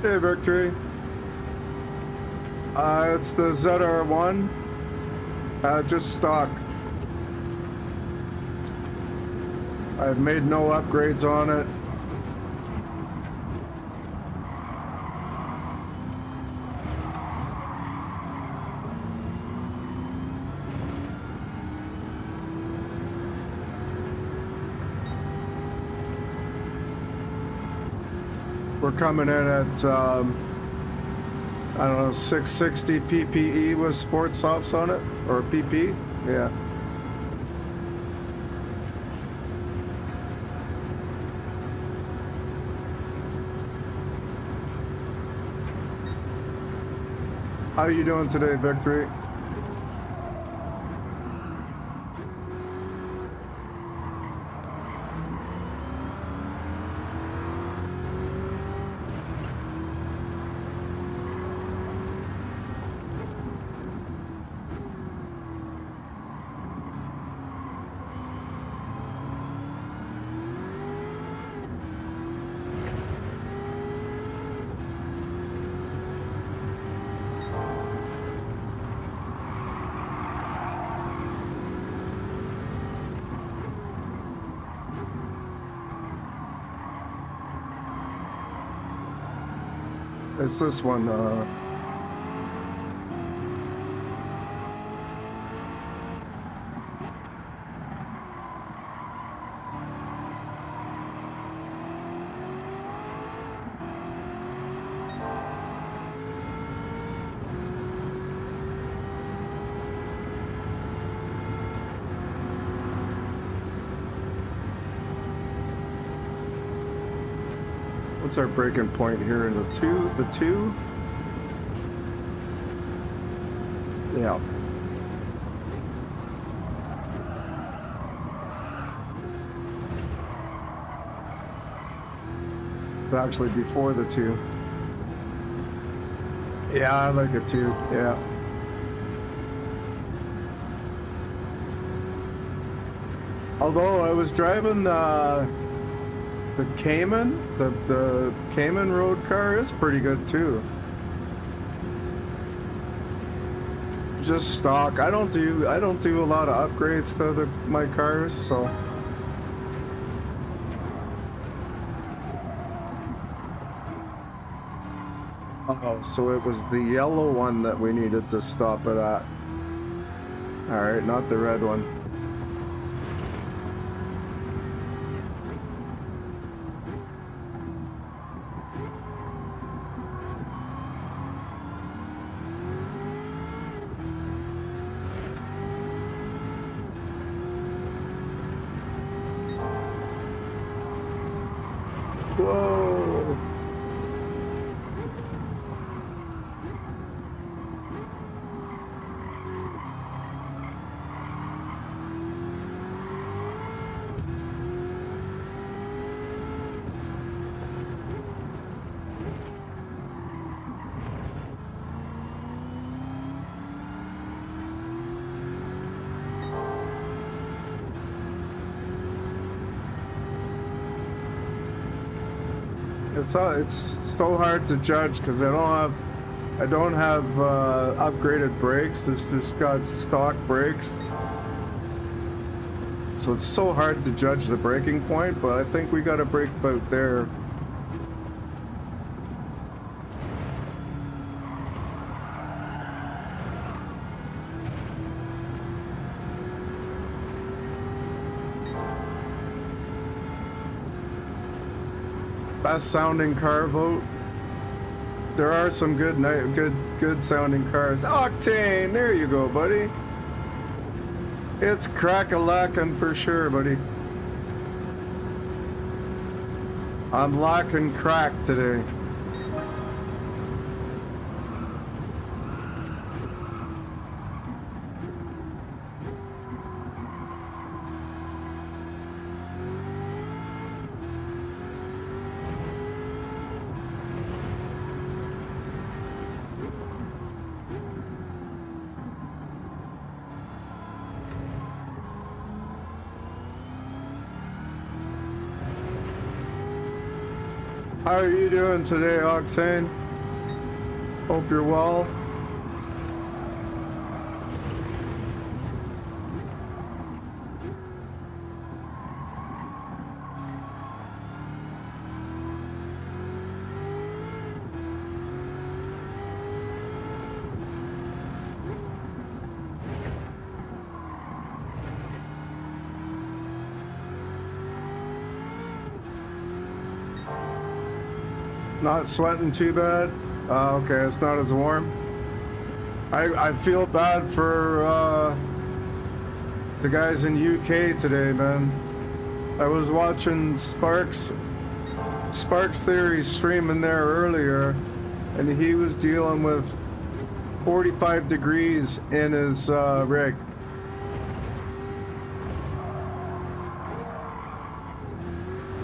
Hey, Victory. It's the ZR1. Just stock. I've made no upgrades on it. We're coming in at, I don't know, 660 PPE with sports softs on it, or PP, yeah. How are you doing today, Victory? It's this one, what's our breaking point here? The two? Yeah. It's actually before the 2. Yeah, I like it too, yeah. Although I was driving the Cayman, the Cayman road car is pretty good too. Just stock. I don't do a lot of upgrades to my cars, so. Oh, so it was the yellow one that we needed to stop it at. All right, not the red one. Whoa. It's so hard to judge because I don't have upgraded brakes. It's just got stock brakes, so it's so hard to judge the braking point. But I think we got a brake about there. Best sounding car vote. There are some good sounding cars. Octane, there you go, buddy. It's crack-a-lackin' for sure, buddy. I'm lacking crack today. How are you doing today, Octane? Hope you're well. Not sweating too bad? Okay, it's not as warm. I feel bad for the guys in UK today, man. I was watching Sparks Theory streaming there earlier, and he was dealing with 45 degrees in his rig.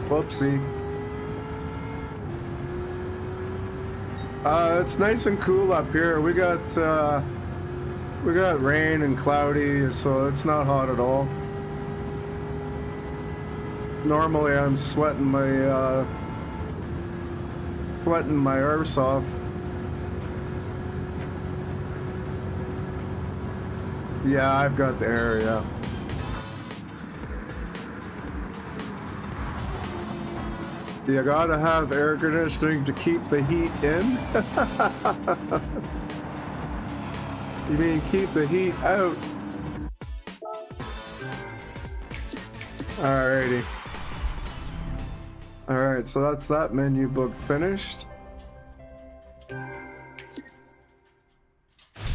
Whoopsie. It's nice and cool up here. We got rain and cloudy, so it's not hot at all. Normally I'm sweating my arse off. Yeah, I've got the air, yeah. You gotta have air conditioning to keep the heat in? You mean keep the heat out? Alrighty. Alright, so that's that menu book finished.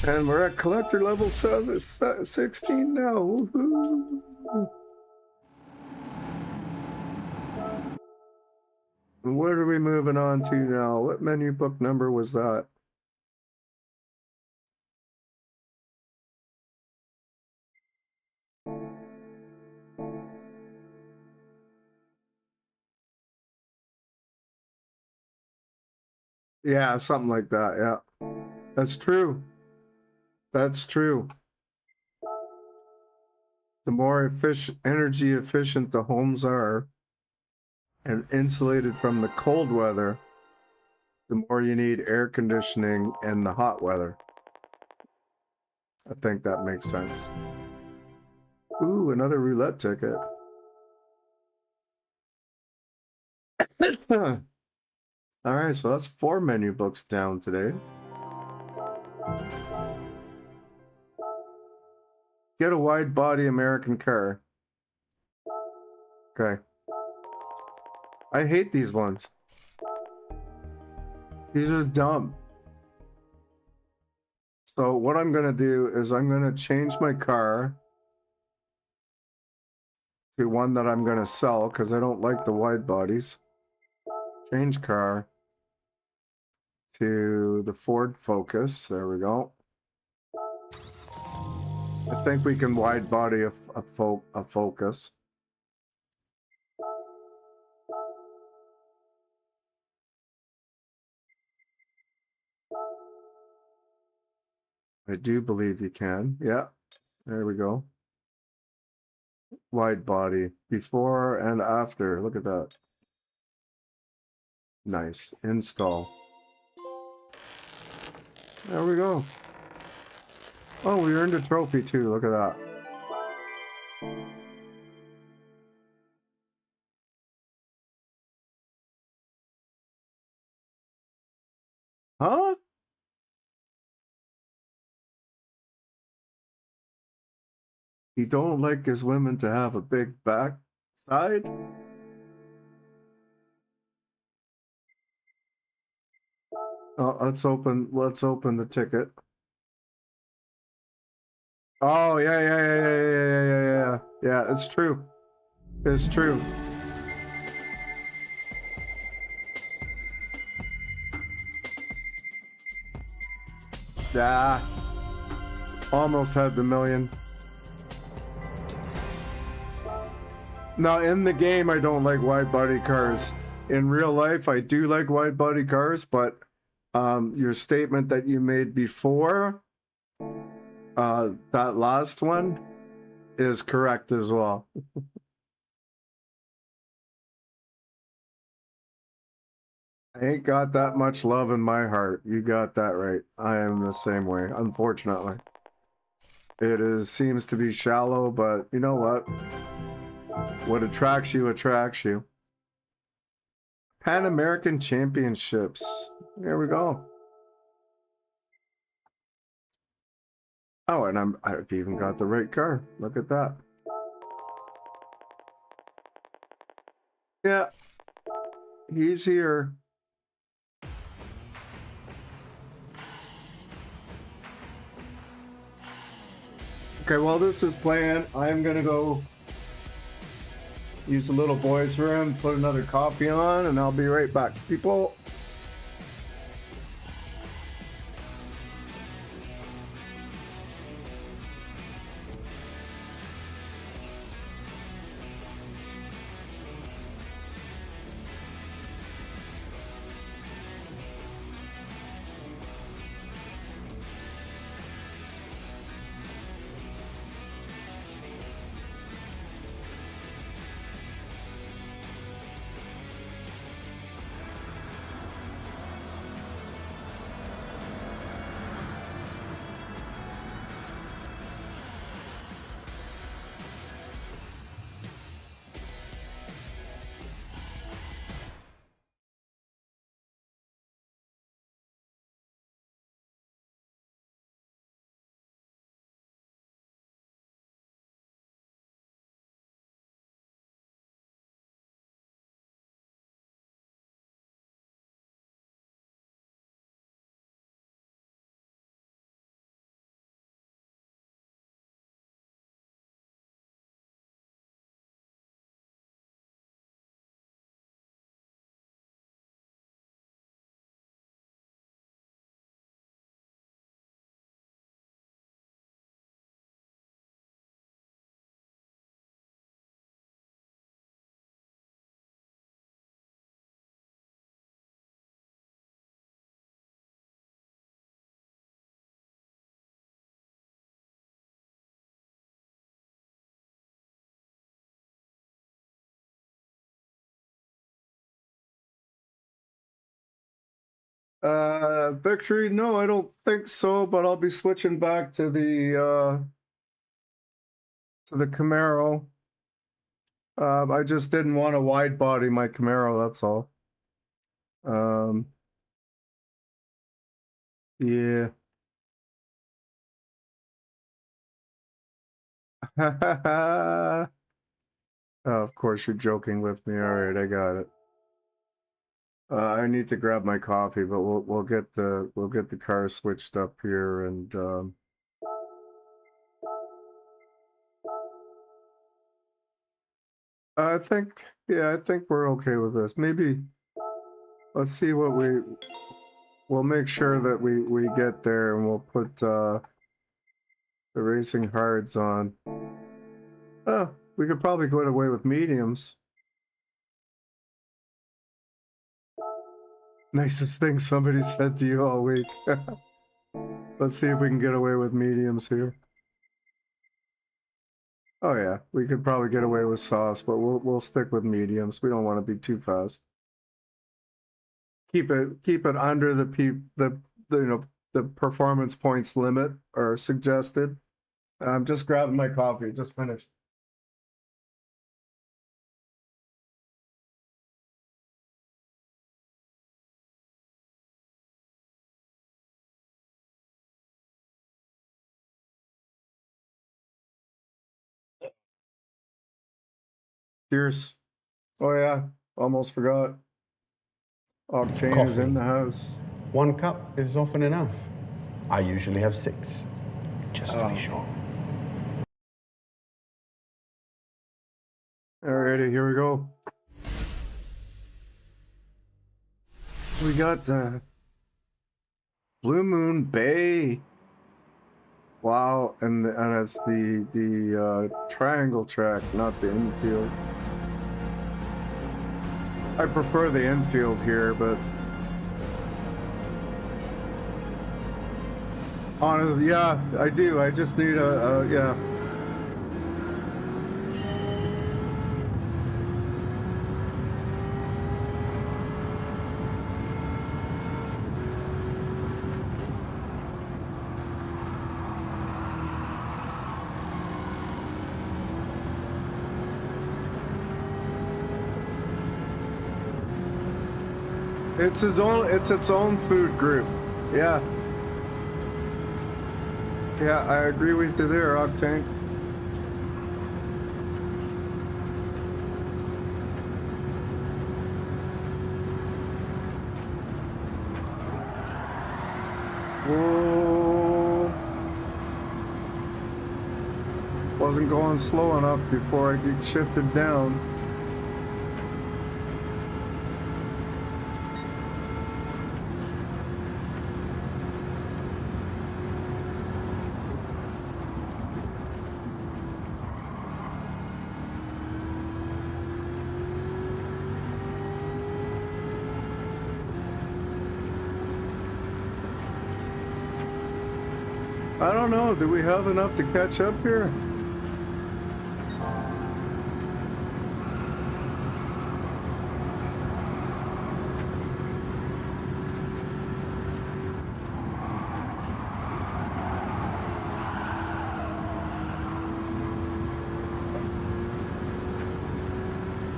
And we're at collector level 16 now. Woohoo! What are we moving on to now? What menu book number was that? Yeah, something like that, yeah. That's true. That's true. The more energy efficient the homes are and insulated from the cold weather, the more you need air conditioning in the hot weather. I think that makes sense. Ooh, another roulette ticket. All right, so that's 4 menu books down today. Get a wide body American car. Okay. I hate these ones. These are dumb. So what I'm gonna do is I'm gonna change my car to one that I'm gonna sell because I don't like the wide bodies. Change car to the Ford Focus. There we go. I think we can wide body a Focus. I do believe you can. Yeah, there we go. Wide body before and after. Look at that. Nice. Install. There we go. Oh, we earned a trophy too. Look at that. Huh? He don't like his women to have a big back side? Oh, let's open the ticket. Oh, yeah. Yeah, it's true. It's true. Yeah. Almost had the million. Now, in the game, I don't like wide body cars. In real life, I do like wide body cars, but your statement that you made before, that last one, is correct as well. I ain't got that much love in my heart. You got that right. I am the same way, unfortunately. It seems to be shallow, but you know what? What attracts you attracts you. Pan American Championships. There we go. Oh, and I've even got the right car. Look at that. Yeah. He's here. Okay, while this is playing, I'm gonna go use the little boy's room, put another coffee on, and I'll be right back, people. Victory? No, I don't think so, but I'll be switching back to the Camaro. I just didn't want to wide body my Camaro, that's all. Yeah. Oh, of course you're joking with me. All right, I got it. I need to grab my coffee, but we'll get the car switched up here, and I think we're okay with this. Maybe let's see what we'll make sure that we get there, and we'll put the racing hards on. Oh, we could probably get away with mediums. Nicest thing somebody said to you all week. Let's see if we can get away with mediums here. Oh yeah, we could probably get away with sauce, but we'll stick with mediums. We don't want to be too fast. Keep it under the performance points limit or suggested. I'm just grabbing my coffee. Just finished. Cheers. Oh yeah, almost forgot. Octane is in the house. 1 cup is often enough. I usually have 6, just to be sure. Alrighty, here we go. We got Blue Moon Bay. Wow, and it's the triangle track, not the infield. I prefer the infield here, but honestly, yeah, I do. I just need yeah. It's its own food group. Yeah. Yeah, I agree with you there, Octane. Whoa. Wasn't going slow enough before I get shifted down. I don't know, do we have enough to catch up here?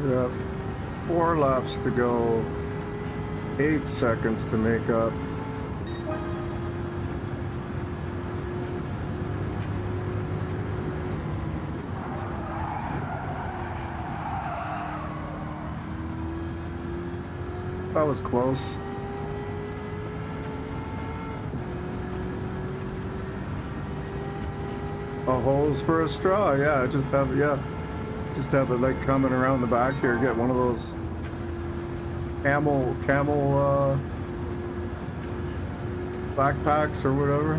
We have 4 laps to go, 8 seconds to make up. That was close. A hose for a straw, yeah, just have it like coming around the back here, get one of those camel backpacks or whatever.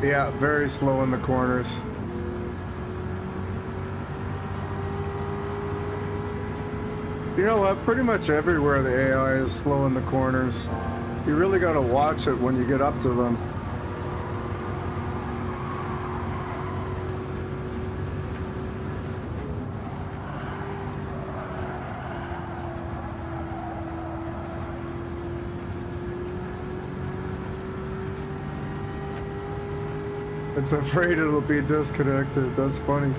Yeah, very slow in the corners. You know what? Pretty much everywhere the AI is slow in the corners. You really got to watch it when you get up to them. It's afraid it'll be disconnected. That's funny.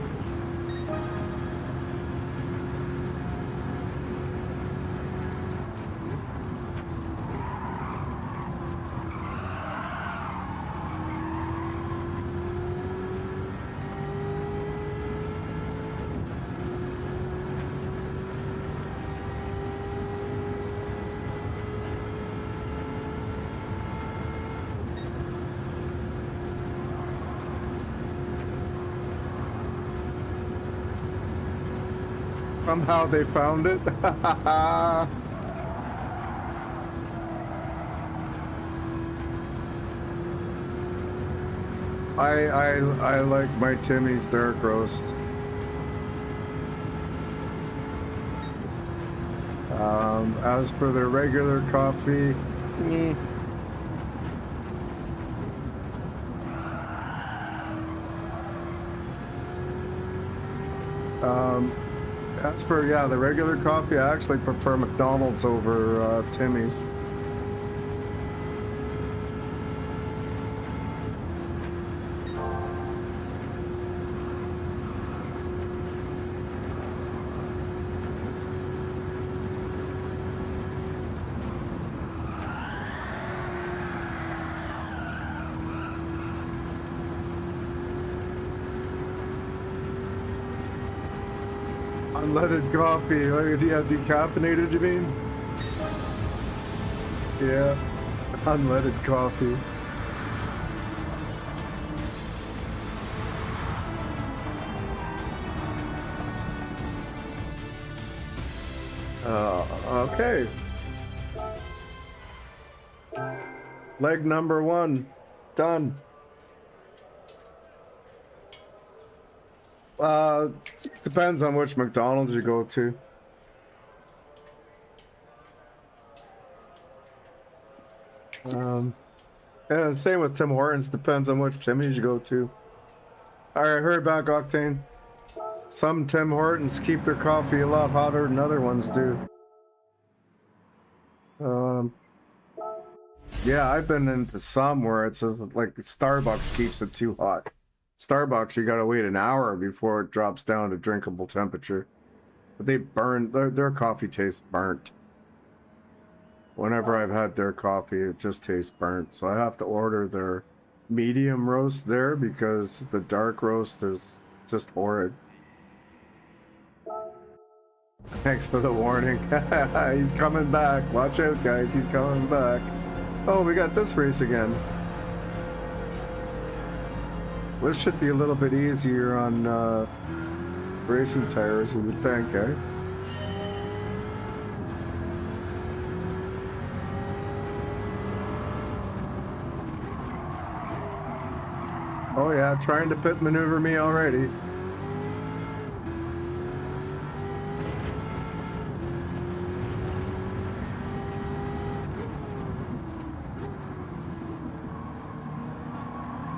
Somehow they found it. I like my Timmy's dark roast. As for the regular coffee, as for, yeah, the regular coffee, I actually prefer McDonald's over Timmy's. Unleaded coffee. Yeah, decaffeinated, you mean? Yeah, unleaded coffee. Okay. Leg number 1, done. Depends on which McDonald's you go to. Yeah, same with Tim Hortons. Depends on which Timmy's you go to. All right, hurry back, Octane. Some Tim Hortons keep their coffee a lot hotter than other ones do. Yeah, I've been into some where it says like Starbucks keeps it too hot. Starbucks, you gotta wait an hour before it drops down to drinkable temperature. But they burn, their coffee tastes burnt. Whenever I've had their coffee, it just tastes burnt. So I have to order their medium roast there because the dark roast is just horrid. Thanks for the warning. He's coming back. Watch out, guys. He's coming back. Oh, we got this race again. This should be a little bit easier on racing tires, you would think, eh? Oh yeah, trying to pit maneuver me already.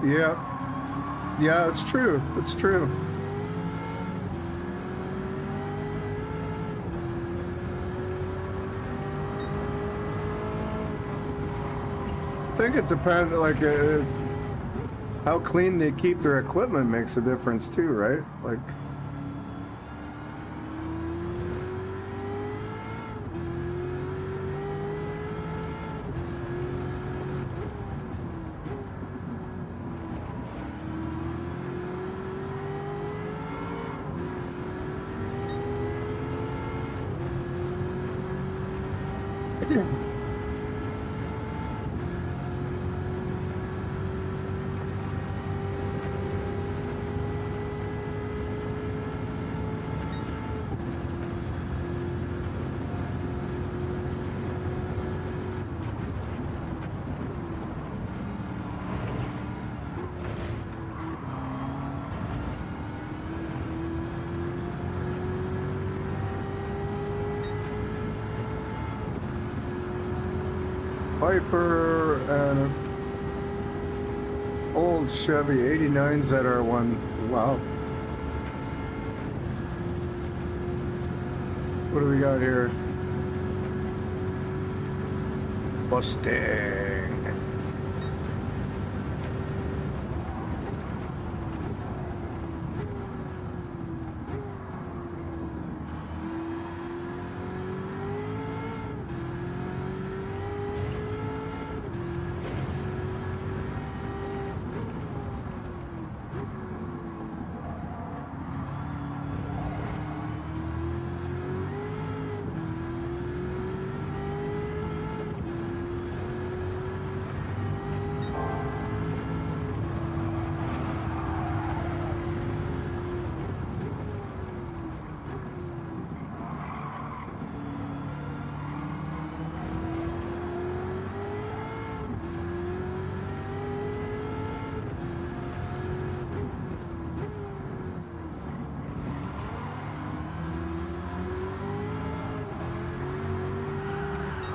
Yeah. Yeah, it's true. It's true. I think it depends, like, how clean they keep their equipment makes a difference too, right? Like, Viper and an old Chevy 89 ZR1. Wow. What do we got here? Mustang.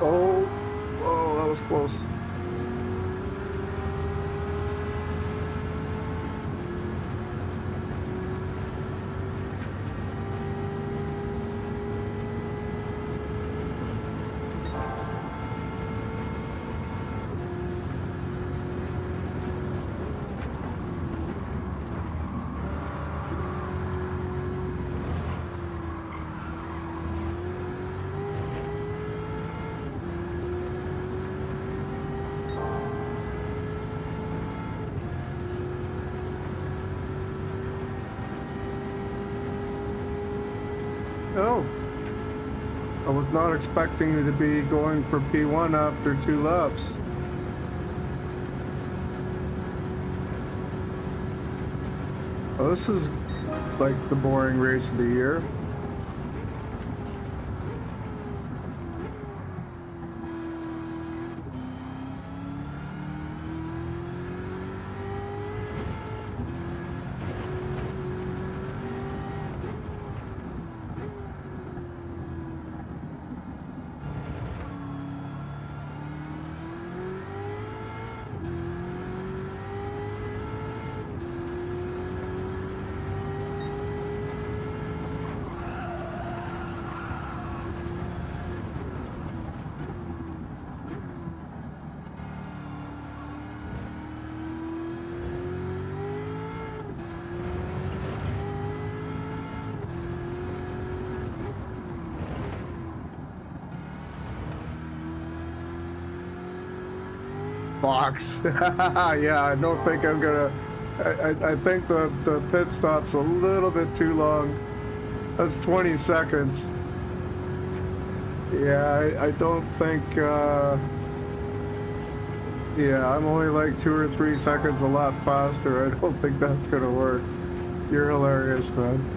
Oh, whoa, that was close. Oh, I was not expecting you to be going for P1 after 2 laps. Oh, this is like the boring race of the year. box. Yeah, I don't think I'm gonna. I think the pit stop's a little bit too long. That's 20 seconds. Yeah, I don't think. Yeah, I'm only like 2 or 3 seconds a lot faster. I don't think that's gonna work. You're hilarious, man.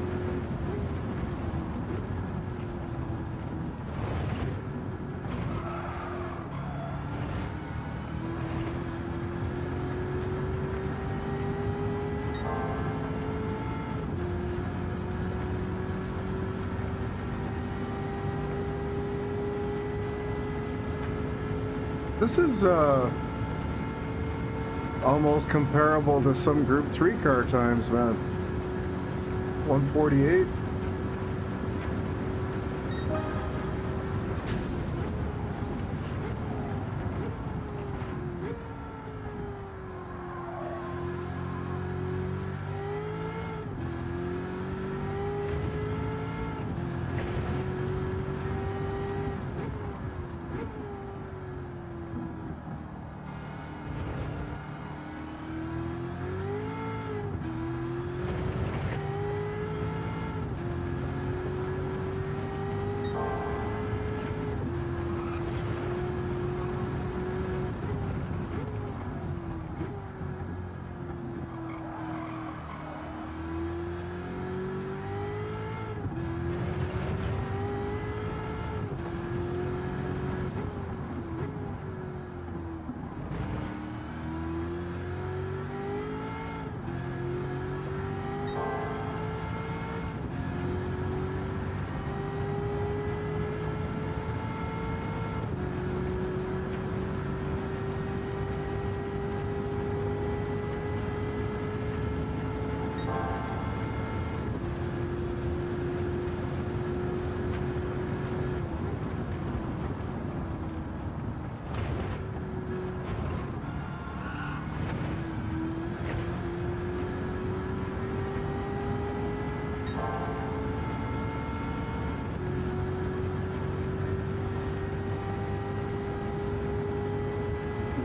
This is almost comparable to some Group 3 car times, man. 148.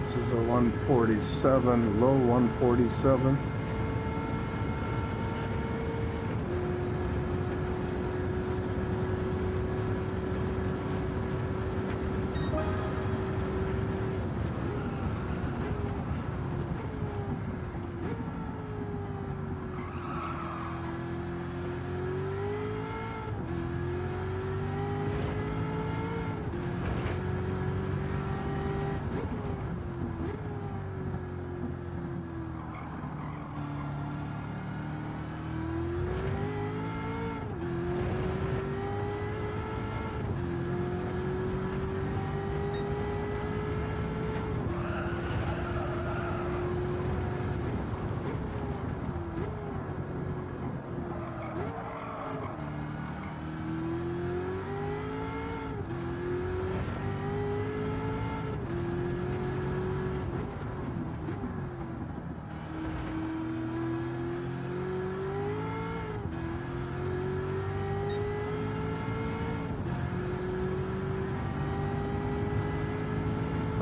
This is a 147, low 147.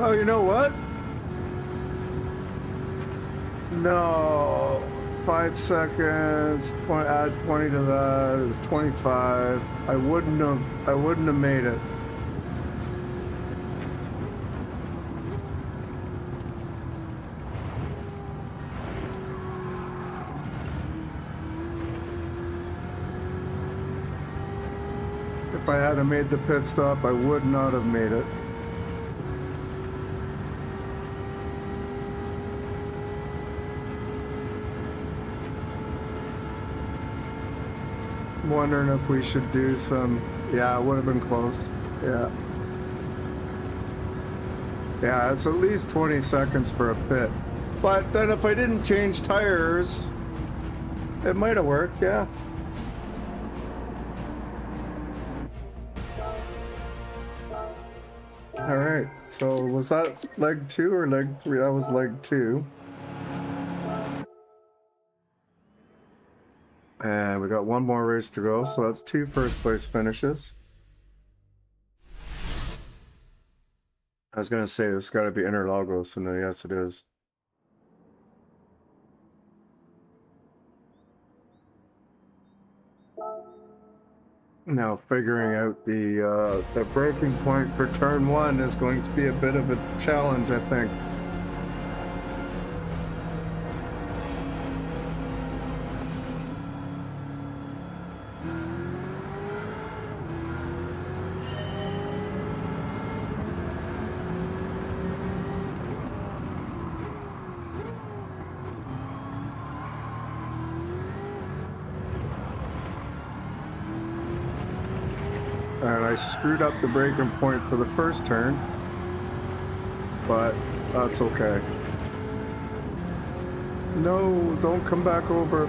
Oh, you know what? No, 5 seconds. 20, add 20 to that is 25. I wouldn't have made it. If I hadn't made the pit stop, I would not have made it. Wondering if we should do some. Yeah, it would have been close. Yeah, it's at least 20 seconds for a pit, but then if I didn't change tires, it might have worked. Yeah. All right, so was that leg 2 or leg 3? That was leg 2. And we got one more race to go, so that's 2 first place finishes. I was gonna say it's gotta be Interlagos, and yes it is. Now figuring out the breaking point for turn 1 is going to be a bit of a challenge, I think. And I screwed up the breaking point for the first turn, but that's okay. No, don't come back over.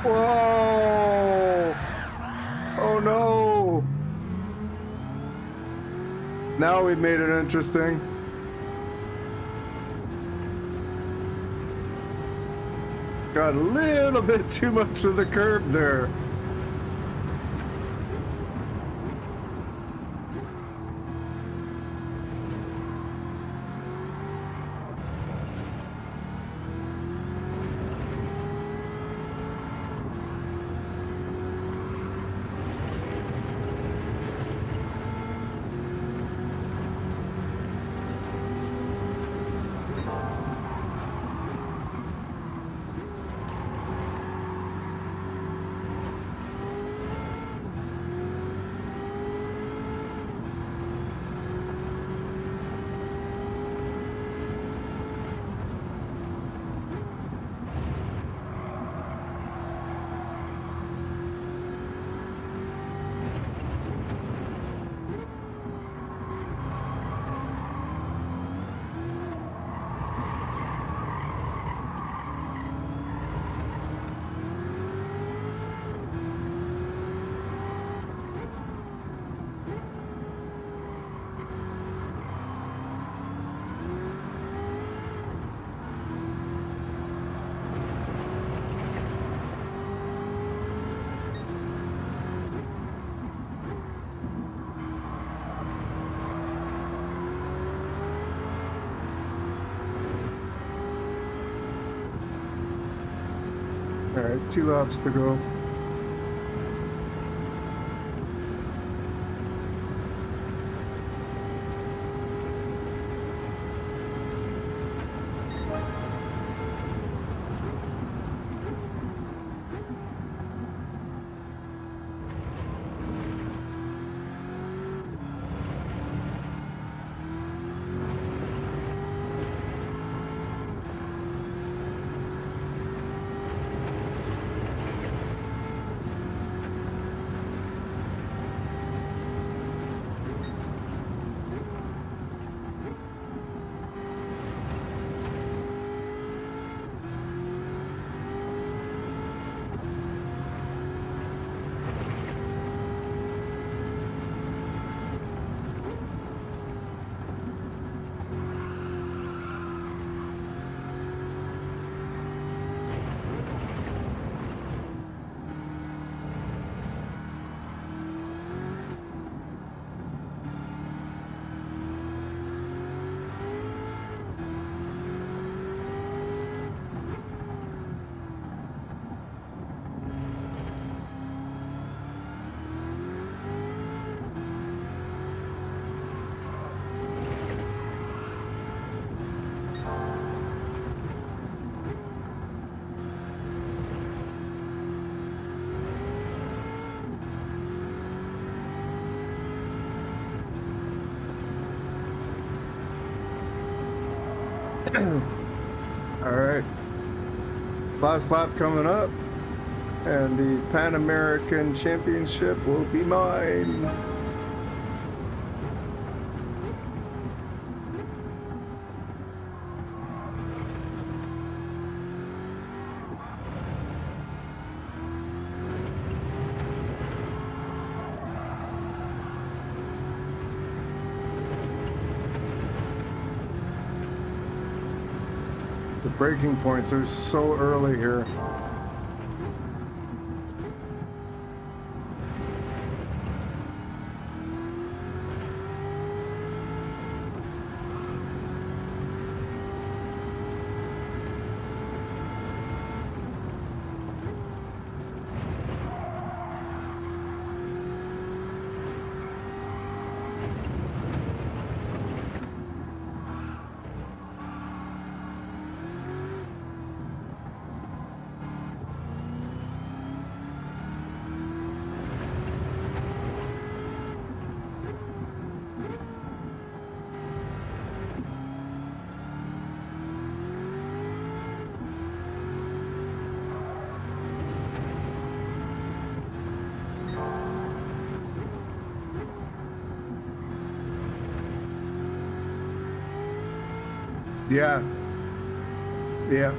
Whoa! Oh no! Now we've made it interesting. Got a little bit too much of the curb there. All right, 2 laps to go. All right, last lap coming up, and the Pan American Championship will be mine. The breaking points are so early here. Yeah. Yeah.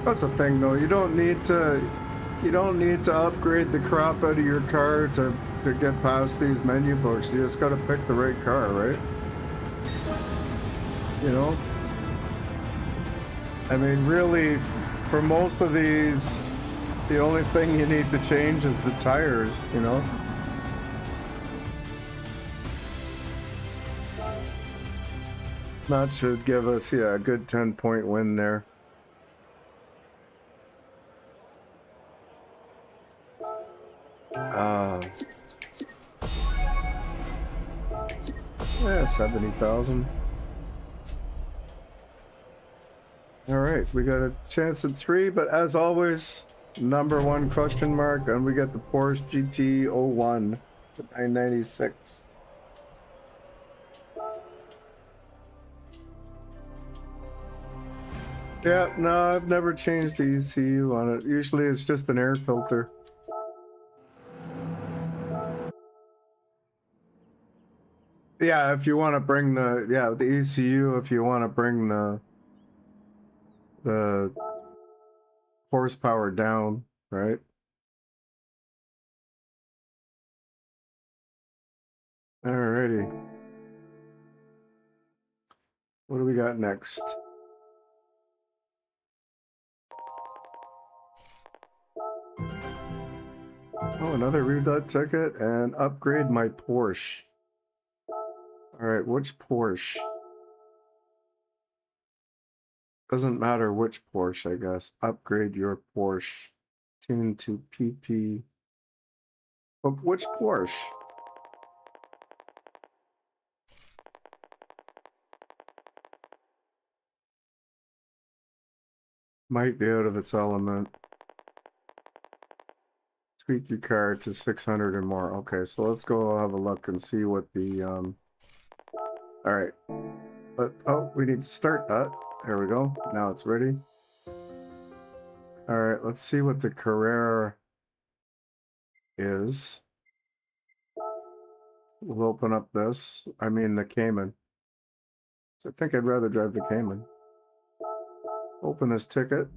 That's the thing though, you don't need to upgrade the crap out of your car to get past these menu books. You just gotta pick the right car, right? You know? I mean, really, for most of these, the only thing you need to change is the tires, you know? That should give us, yeah, a good 10-point win there. Yeah, 70,000. All right, we got a chance at 3, but as always, #1 question mark, and we get the Porsche GT01 to 996. Yeah, no, I've never changed the ECU on it. Usually it's just an air filter. Yeah, if you want to bring the ECU, if you want to bring the horsepower down, right? Alrighty. What do we got next? Oh, another read ticket and upgrade my Porsche. Alright, which Porsche? Doesn't matter which Porsche, I guess. Upgrade your Porsche. Tune to PP. But which Porsche? Might be out of its element. Tweak your car to 600 and more. Okay, so let's go have a look and see what the all right. Oh, we need to start that. There we go. Now it's ready. All right, let's see what the Carrera is. We'll open up this. I mean the Cayman. So I think I'd rather drive the Cayman. Open this ticket.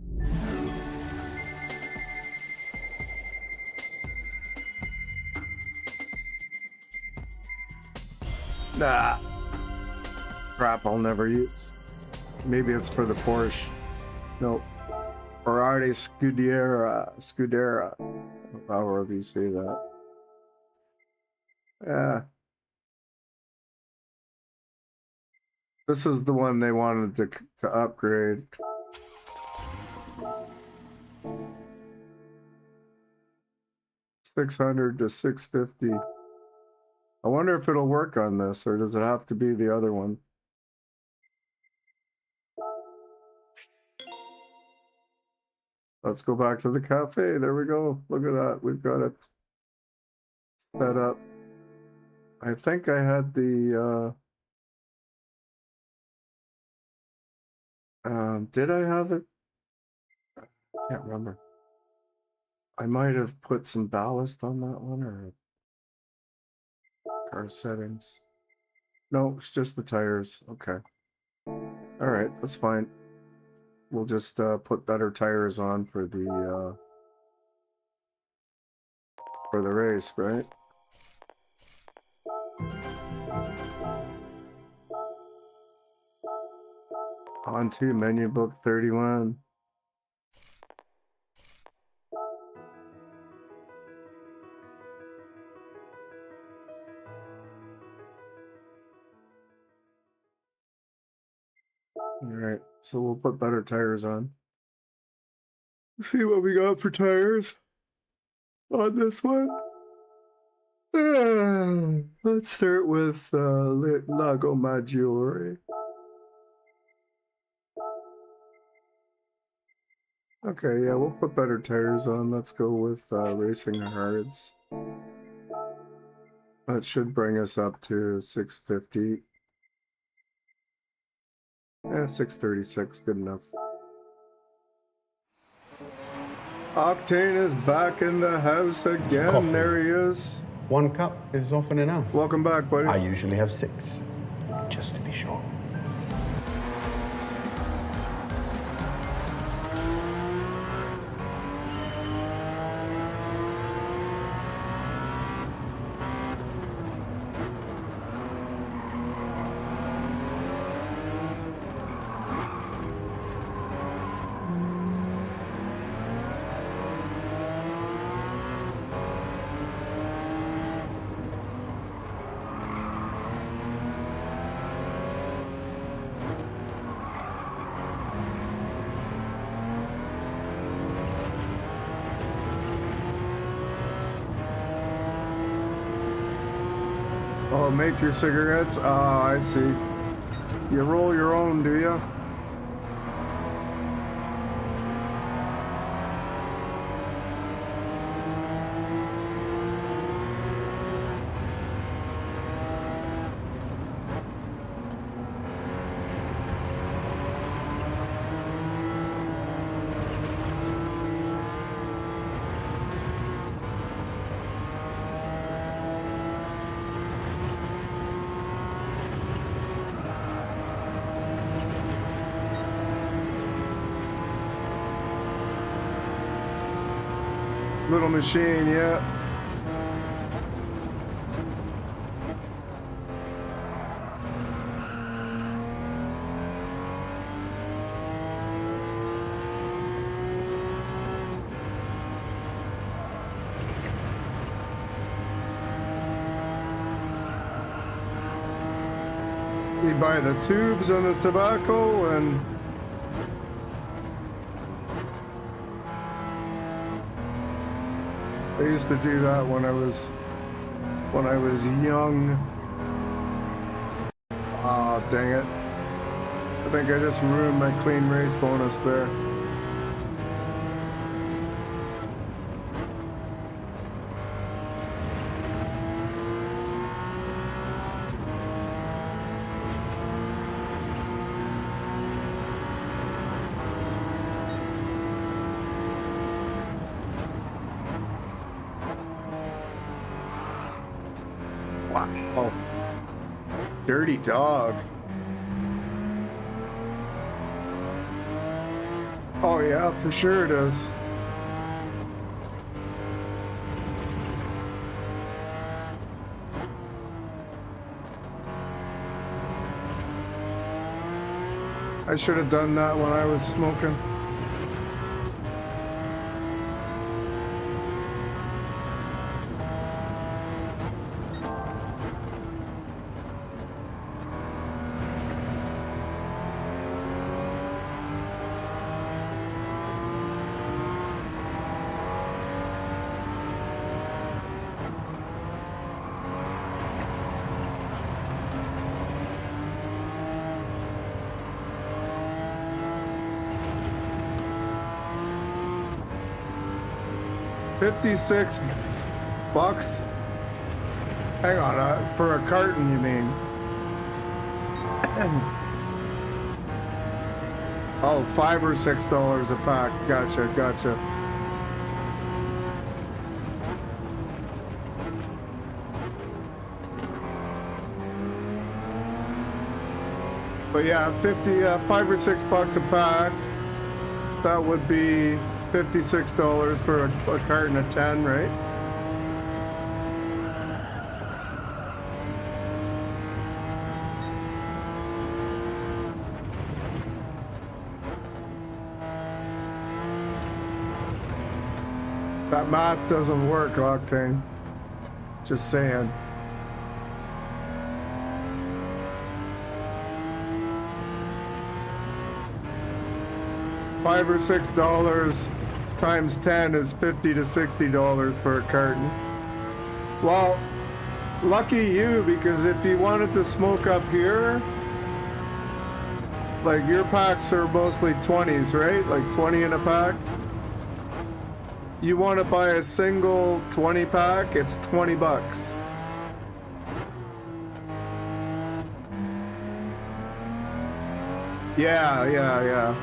Nah. Crap I'll never use. Maybe it's for the Porsche. Nope. Ferrari Scudera. However you say that. Yeah. This is the one they wanted to upgrade. $600 to $650. I wonder if it'll work on this, or does it have to be the other one? Let's go back to the cafe. There we go. Look at that. We've got it set up. I think I had the did I have it? I can't remember. I might have put some ballast on that one, or car settings. No, it's just the tires. Okay. All right, that's fine. We'll just put better tires on for the race, right? On to menu book 31. All right, so we'll put better tires on. See what we got for tires on this one. Let's start with Lago Maggiore. Okay, yeah, we'll put better tires on. Let's go with Racing Hards. That should bring us up to 650. Yeah, 636, good enough. Octane is back in the house again. Coffee. There he is. 1 cup is often enough. Welcome back, buddy. I usually have 6, just to be sure. Oh, make your cigarettes? Ah, I see. You roll your own, do you? Little machine, yeah. You buy the tubes and the tobacco and used to do that when I was young. Ah, dang it. I think I just ruined my clean race bonus there. Wow. Dirty dog. Oh yeah, for sure it is. I should have done that when I was smoking. $56. Hang on, for a carton, you mean? Oh, $5 or $6 a pack. Gotcha, gotcha. But yeah, $5 or $6 a pack. That would be $56 for a carton of 10, right? That math doesn't work, Octane. Just saying. $5 or $6 times 10 is $50 to $60 for a carton. Well, lucky you, because if you wanted to smoke up here, like your packs are mostly 20s, right? Like 20 in a pack. You want to buy a single 20 pack, it's $20. Yeah.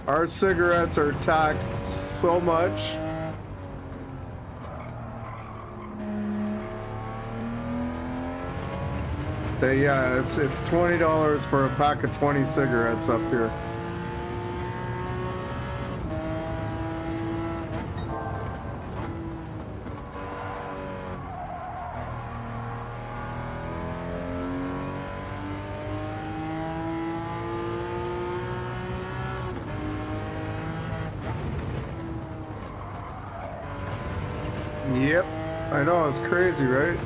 Our cigarettes are taxed so much. Yeah, it's $20 for a pack of 20 cigarettes up here. Yep, I know, it's crazy, right?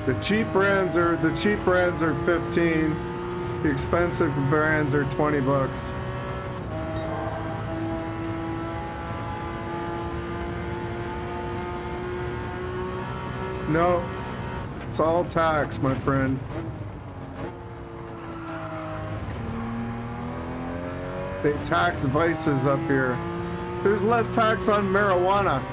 The cheap brands are 15. The expensive brands are $20. No, it's all tax, my friend. They tax vices up here. There's less tax on marijuana.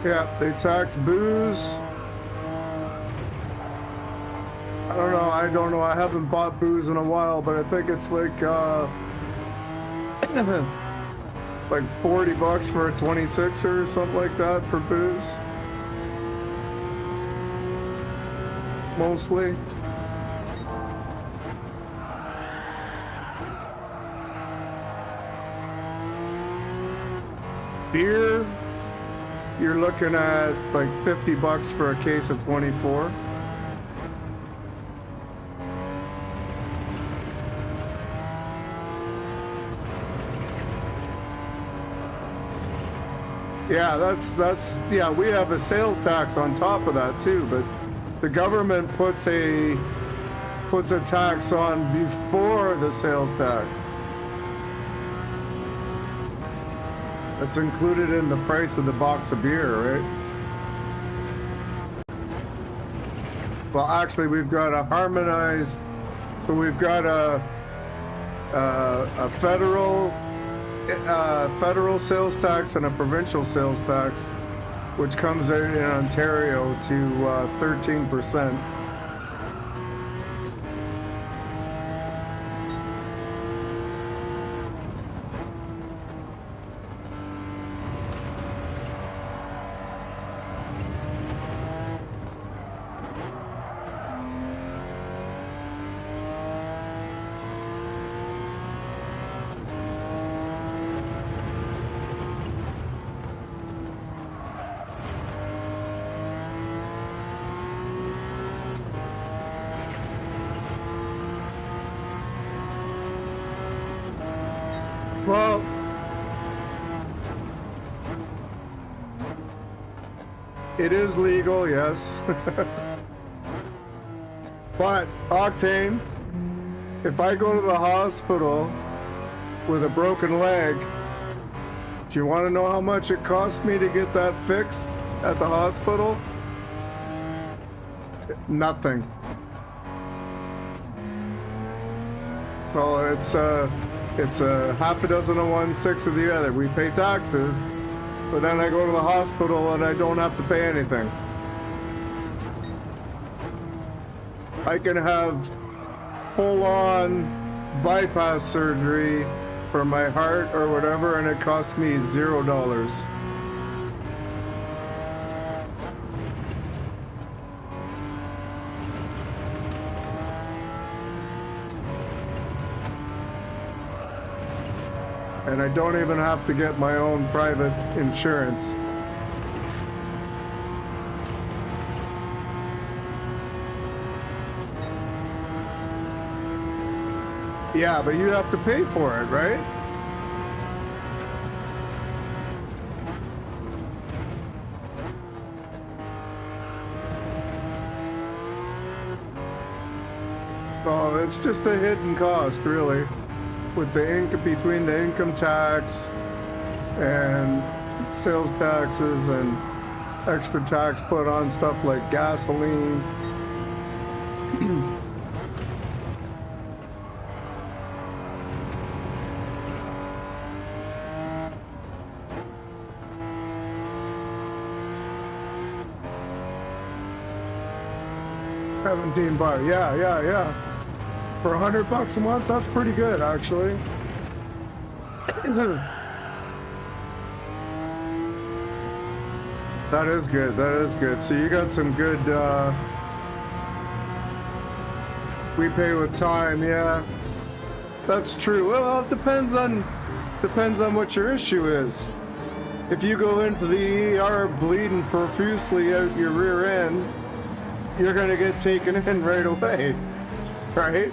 Yeah, they tax booze. I don't know. I haven't bought booze in a while, but I think it's like like $40 for a 26er or something like that for booze. Mostly. Beer, you're looking at like $50 for a case of 24. Yeah, yeah, we have a sales tax on top of that too, but the government puts a tax on before the sales tax. It's included in the price of the box of beer, right? Well, actually, we've got a harmonized, so we've got a federal sales tax and a provincial sales tax, which comes out in Ontario to 13%. Well, it is legal, yes. But, Octane, if I go to the hospital with a broken leg, do you want to know how much it costs me to get that fixed at the hospital? Nothing. So it's a half a dozen of one, six of the other. We pay taxes, but then I go to the hospital and I don't have to pay anything. I can have full-on bypass surgery for my heart or whatever, and it costs me $0. And I don't even have to get my own private insurance. Yeah, but you have to pay for it, right? So it's just a hidden cost, really. With the income, between the income tax and sales taxes and extra tax put on stuff like gasoline. $17, yeah. For $100 a month, that's pretty good, actually. That is good. So you got some good, we pay with time, yeah. That's true. Well, it depends on what your issue is. If you go into the ER bleeding profusely out your rear end, you're gonna get taken in right away, right?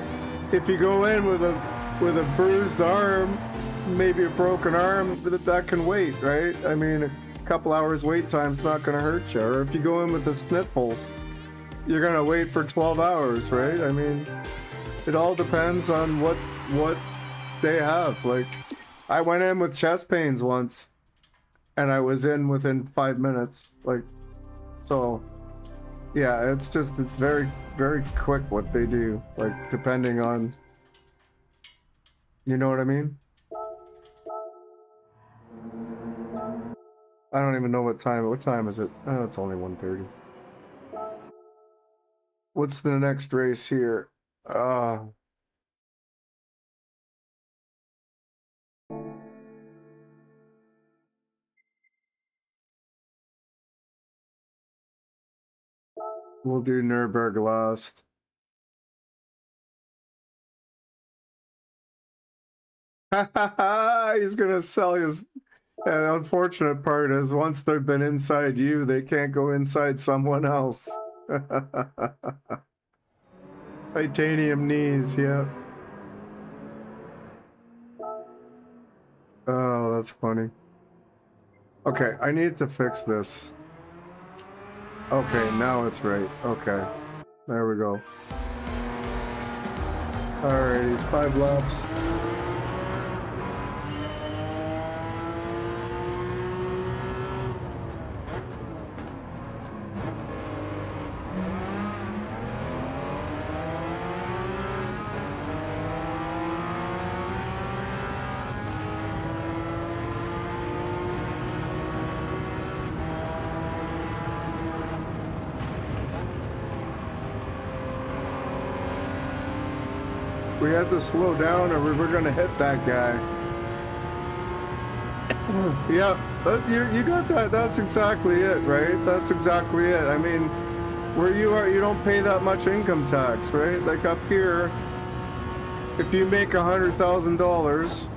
If you go in with a bruised arm, maybe a broken arm, that can wait, right? I mean, a couple hours wait time's not gonna hurt you. Or if you go in with the sniffles, you're gonna wait for 12 hours, right? I mean, it all depends on what they have. Like, I went in with chest pains once, and I was in within 5 minutes. Like, so, yeah, it's very, very quick what they do. Like, depending on, you know what I mean? I don't even know what time. What time is it? Oh, it's only 1:30. What's the next race here? We'll do Nürburgring last. He's gonna sell his. And the unfortunate part is, once they've been inside you, they can't go inside someone else. Titanium knees, yeah. Oh, that's funny. Okay, I need to fix this. Okay, now it's right. Okay, there we go. Alrighty, 5 laps. We had to slow down or we were gonna hit that guy. Yeah, you got that. That's exactly it, right? That's exactly it. I mean, where you are, you don't pay that much income tax, right? Like up here, if you make $100,000,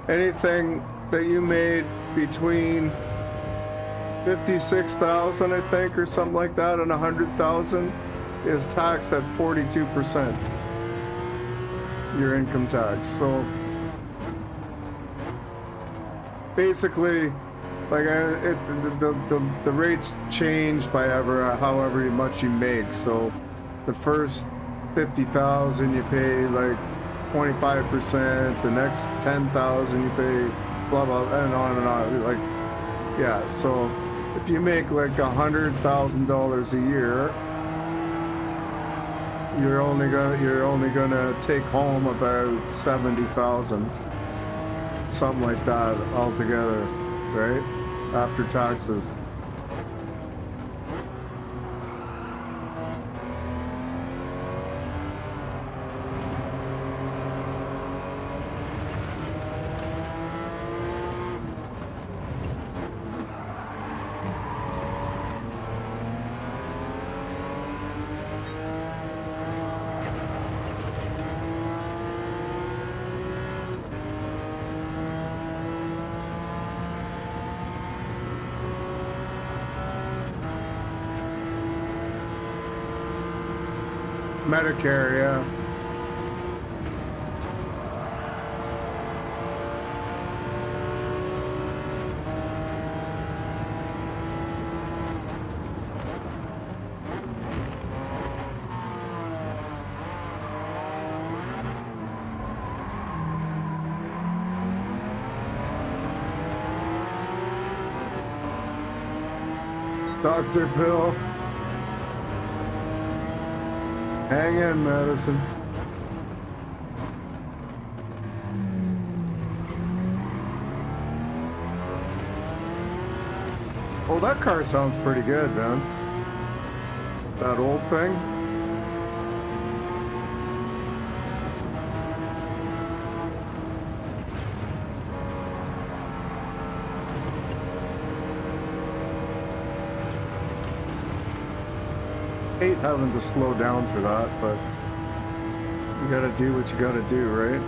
anything that you made between 56,000, I think, or something like that, and 100,000 is taxed at 42%. Your income tax. So basically, like the rates change by however much you make. So the first 50,000 you pay like 25%. The next 10,000 you pay blah blah and on. Like, yeah. So if you make like $100,000 a year, you're only gonna take home about 70,000, something like that altogether, right? After taxes. Medicare, yeah. Dr. Bill. Hang in, Madison. Oh, that car sounds pretty good, man. That old thing. Hate having to slow down for that, but you gotta do what you gotta do, right?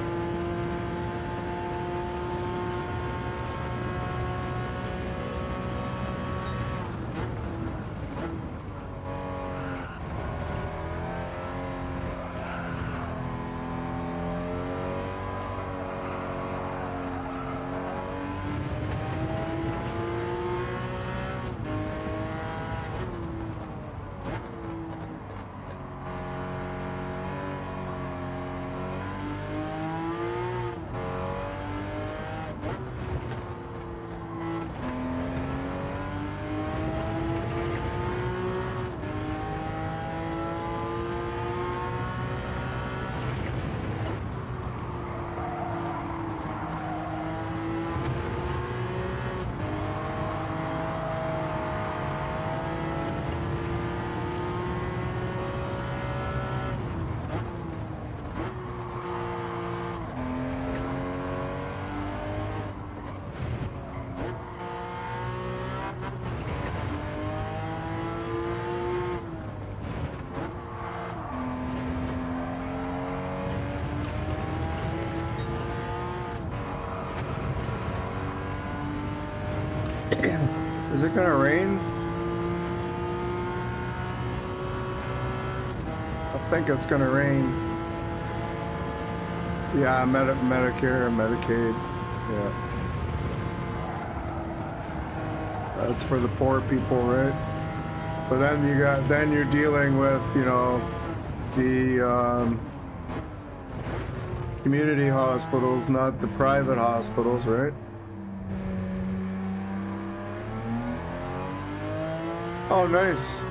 Is it gonna rain? I think it's gonna rain. Yeah, Medicare, Medicaid. Yeah. That's for the poor people, right? But then you're dealing with, you know, the community hospitals, not the private hospitals, right? Oh, nice.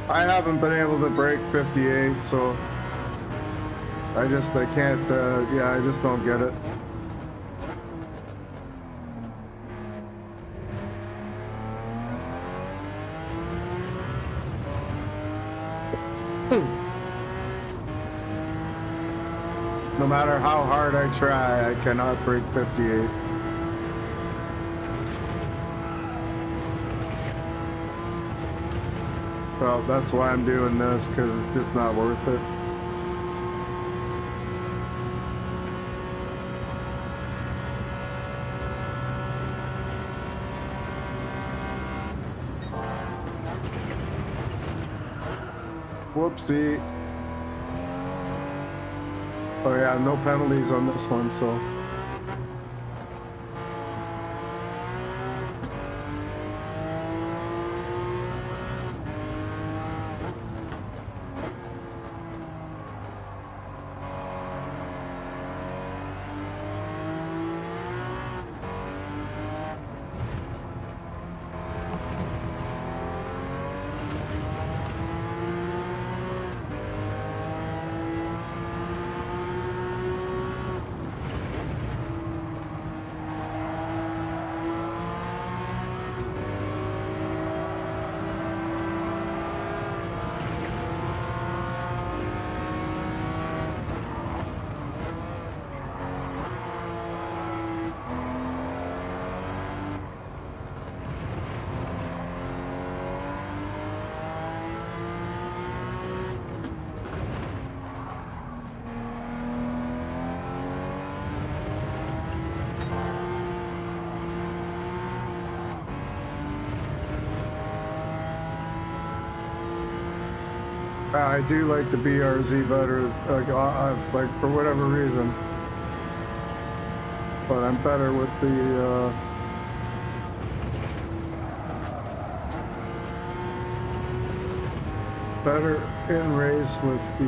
I haven't been able to break 58, so I can't, yeah, I just don't get it. No matter how hard I try, I cannot break 58. So that's why I'm doing this, because it's just not worth it. Whoopsie. Oh yeah, no penalties on this one, so. I do like the BRZ better, like for whatever reason. But I'm better with the, better in race with the,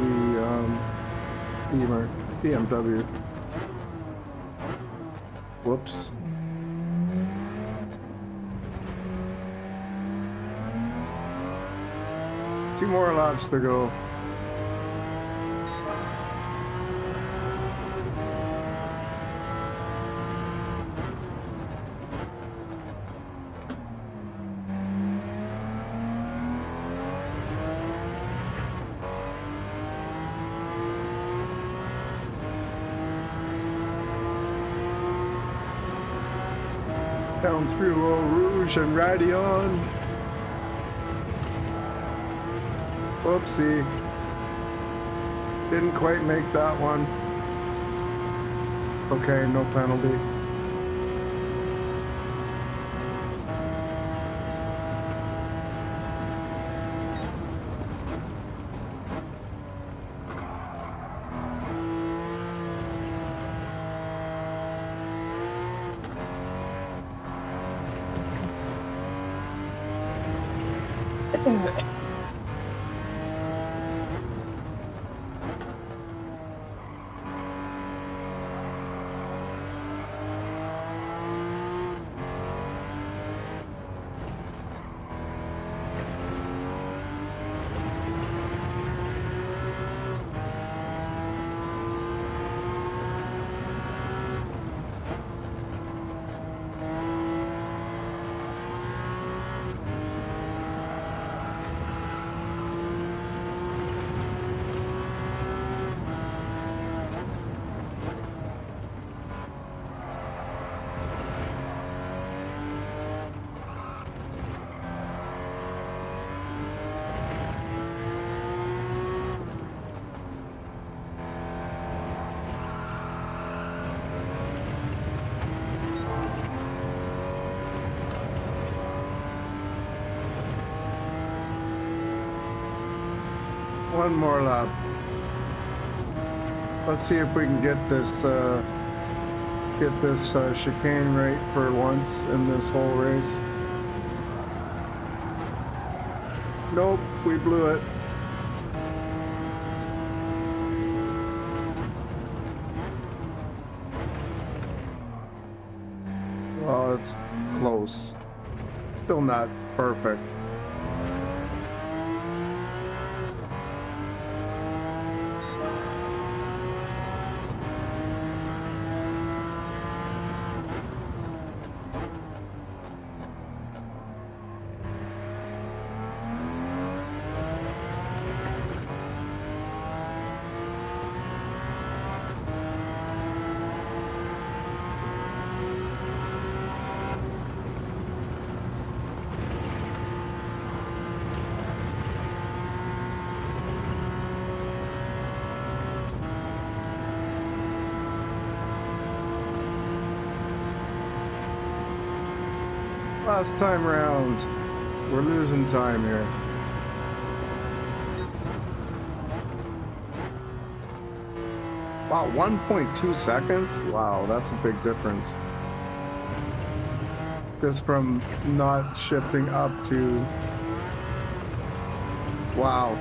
BMW. Whoops. Two more laps to go. Down through Eau Rouge and Radion. Whoopsie. Didn't quite make that one. Okay, no penalty. One more lap. Let's see if we can get this chicane right for once in this whole race. Nope, we blew it. Well, it's close. Still not perfect. Last time around, we're losing time here. Wow, 1.2 seconds? Wow, that's a big difference. Just from not shifting up to... Wow.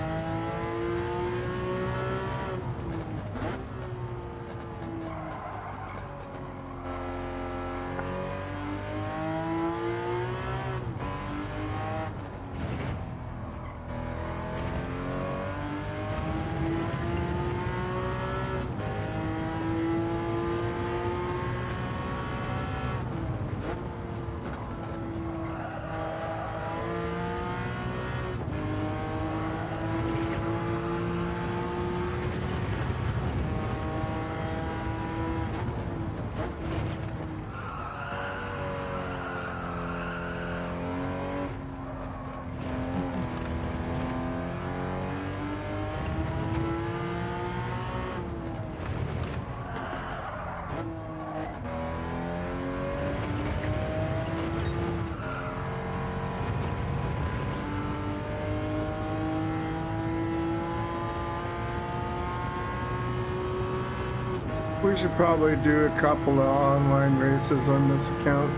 We should probably do a couple of online races on this account.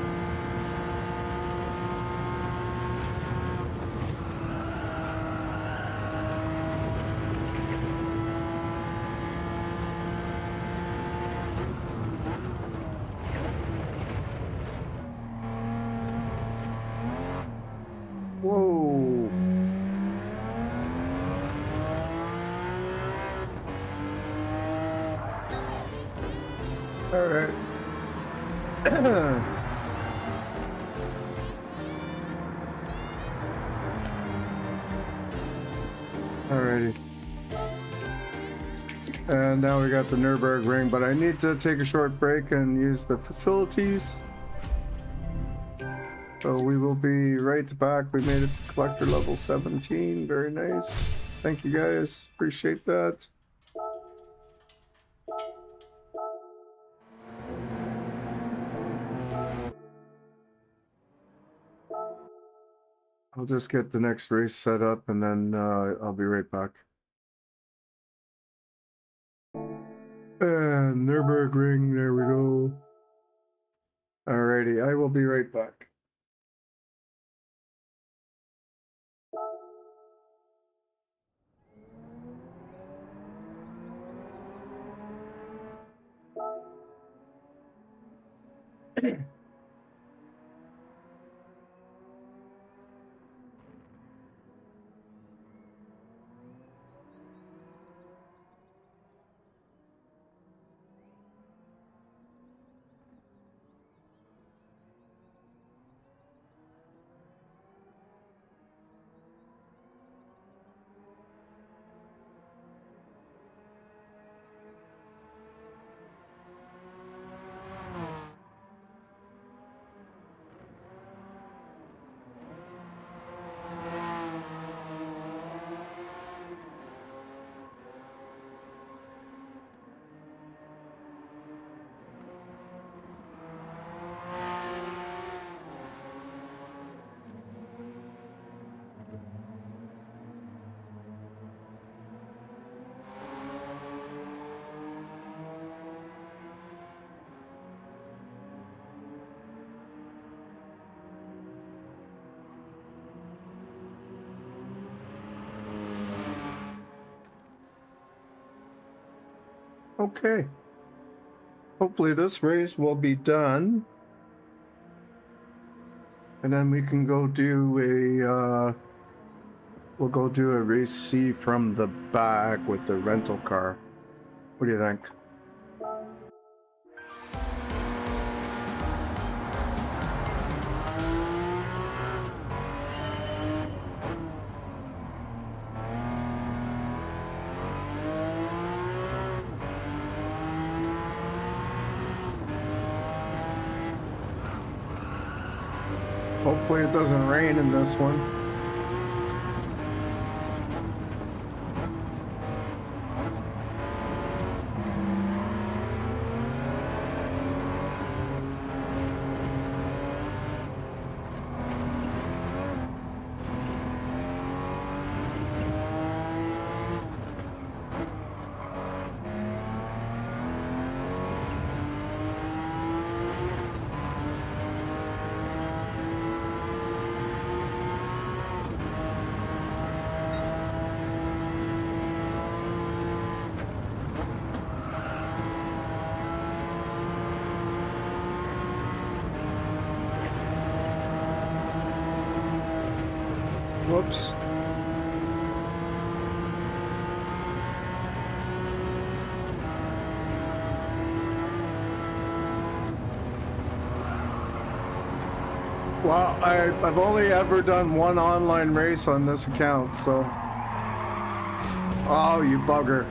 Whoa. All right. Alrighty. And now we got the Nürburgring, but I need to take a short break and use the facilities. So we will be right back. We made it to collector level 17. Very nice. Thank you guys. Appreciate that. I'll just get the next race set up and then I'll be right back. And Nürburgring, there we go. Alrighty, I will be right back. Okay. Hopefully this race will be done. And then we can go do a, we'll go do a race C from the back with the rental car. What do you think? Hopefully it doesn't rain in this one. Whoops. Well, I've only ever done one online race on this account, so... Oh, you bugger.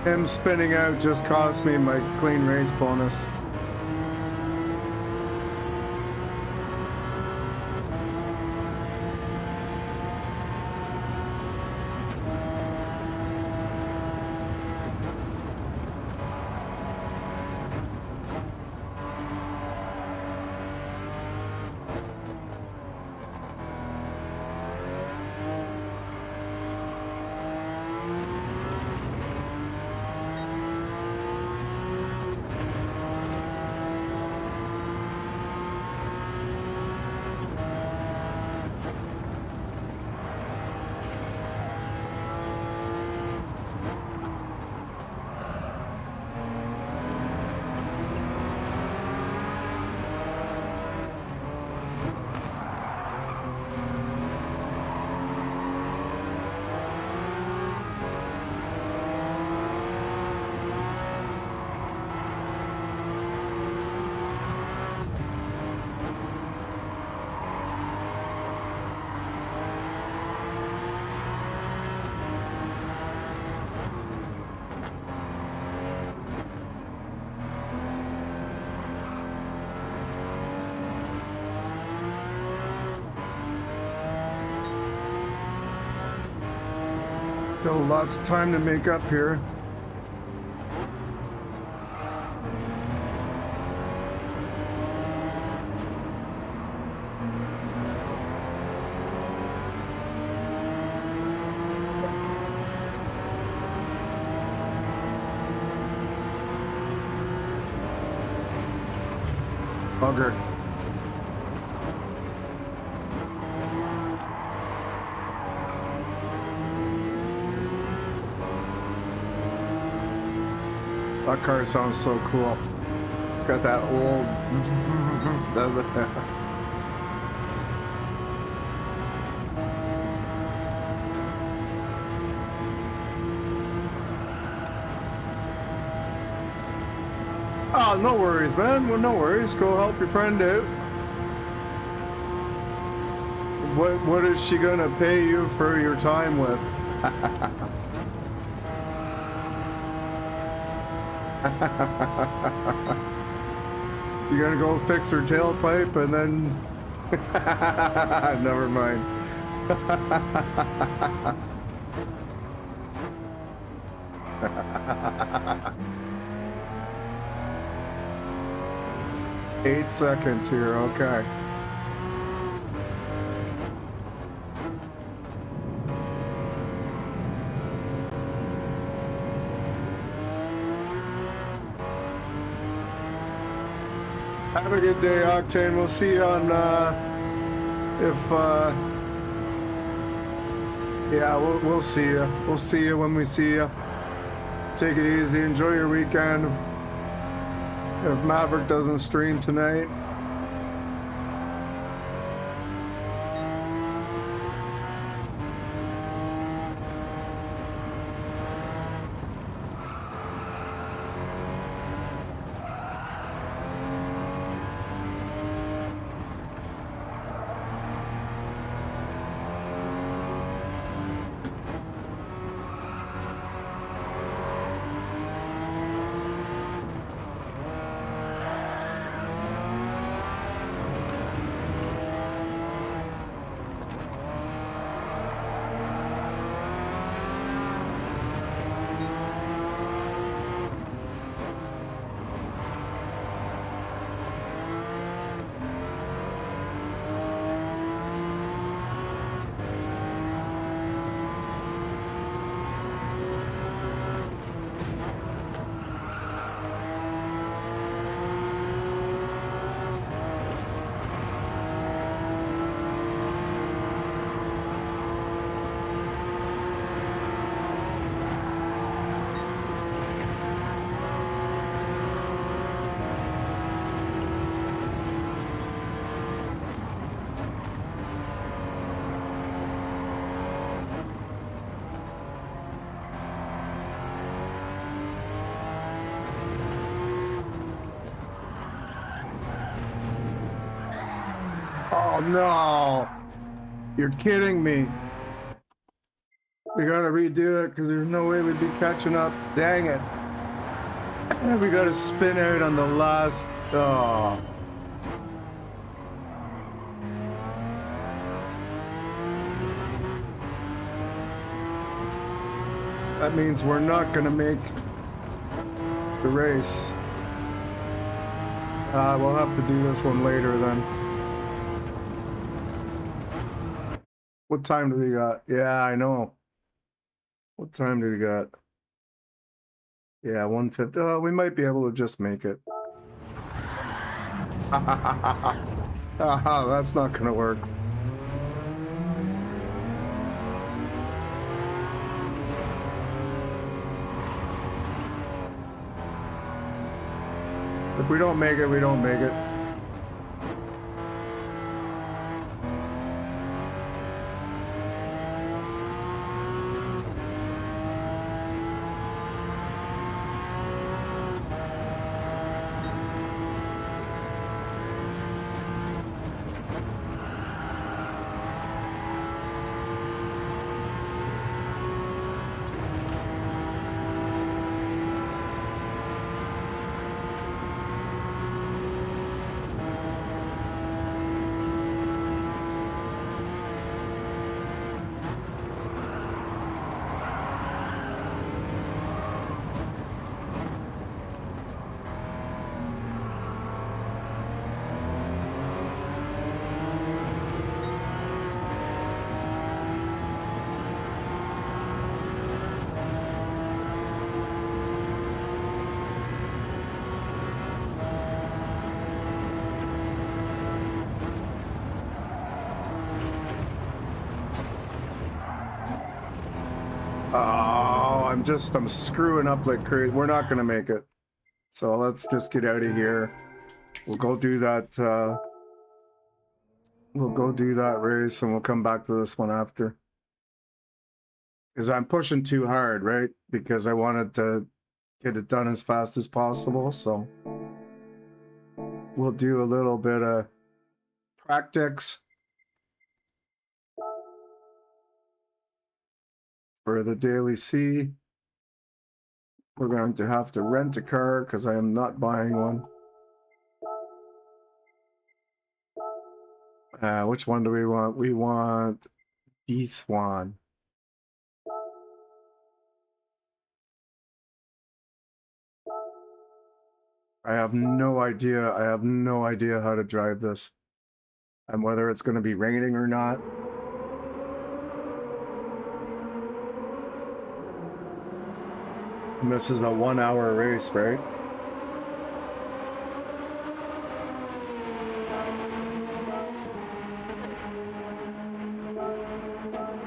Him spinning out just cost me my clean race bonus. Still lots of time to make up here. Bugger. That car sounds so cool. It's got that old... Oh, no worries, man. Well, no worries. Go help your friend out. What is she gonna pay you for your time with? You're gonna go fix her tailpipe and then... Never mind. 8 seconds here, okay. Have a good day, Octane. We'll see you on, yeah, we'll see you. We'll see you when we see you. take it easy. Enjoy your weekend. If Maverick doesn't stream tonight. Oh no, you're kidding me. We gotta redo it because there's no way we'd be catching up. Dang it. And we gotta spin out on the last. Oh. That means we're not gonna make the race. We'll have to do this one later then. What time do we got? Yeah, I know. What time do we got? Yeah, 1:50. Oh, we might be able to just make it. That's not gonna work. If we don't make it, we don't make it. Oh, I'm screwing up like crazy. We're not gonna make it. So let's just get out of here. We'll go do that, race and we'll come back to this one after. Because I'm pushing too hard, right? Because I wanted to get it done as fast as possible, so we'll do a little bit of practice for the Daily C. We're going to have to rent a car because I am not buying one. Which one do we want? We want this one. I have no idea. I have no idea how to drive this and whether it's going to be raining or not. And this is a 1 hour race, right?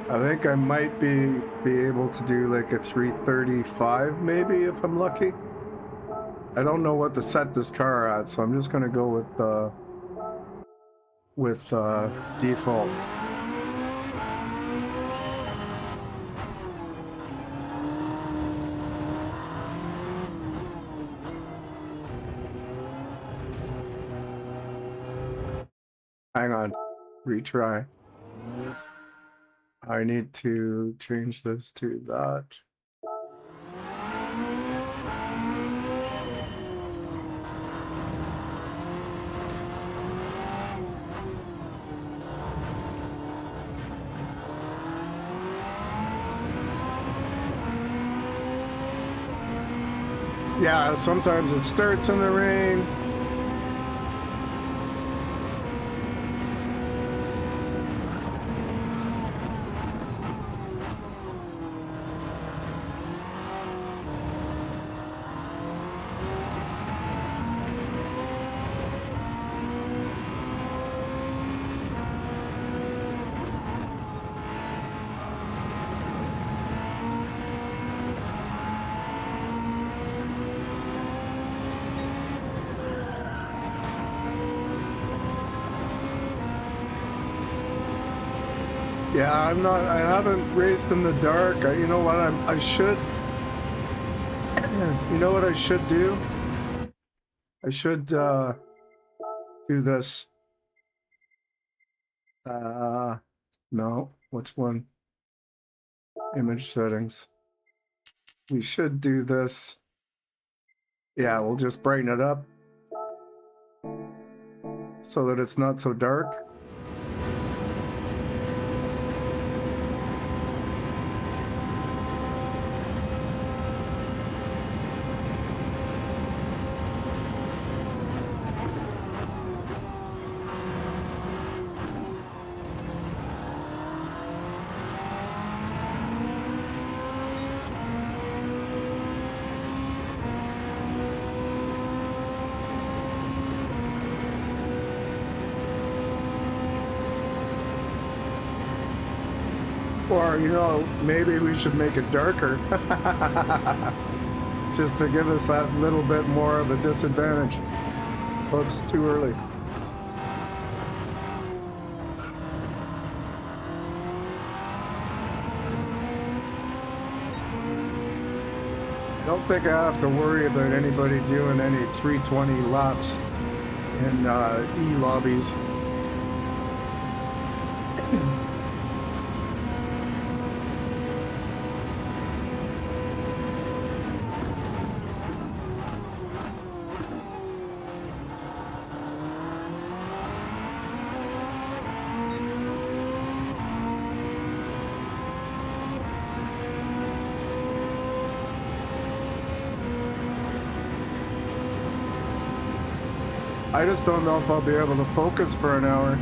I think I might be able to do like a 335 maybe if I'm lucky. I don't know what to set this car at, so I'm just gonna go with default. Hang on, retry. I need to change this to that. Yeah, sometimes it starts in the rain. Yeah, I haven't raced in the dark. You know what, I should, you know what I should do? I should, do this. No, which one? Image settings. We should do this. Yeah, we'll just brighten it up so that it's not so dark. Or, you know, maybe we should make it darker. Just to give us that little bit more of a disadvantage. Oops, too early. I don't think I have to worry about anybody doing any 320 laps in E-lobbies. I just don't know if I'll be able to focus for an hour.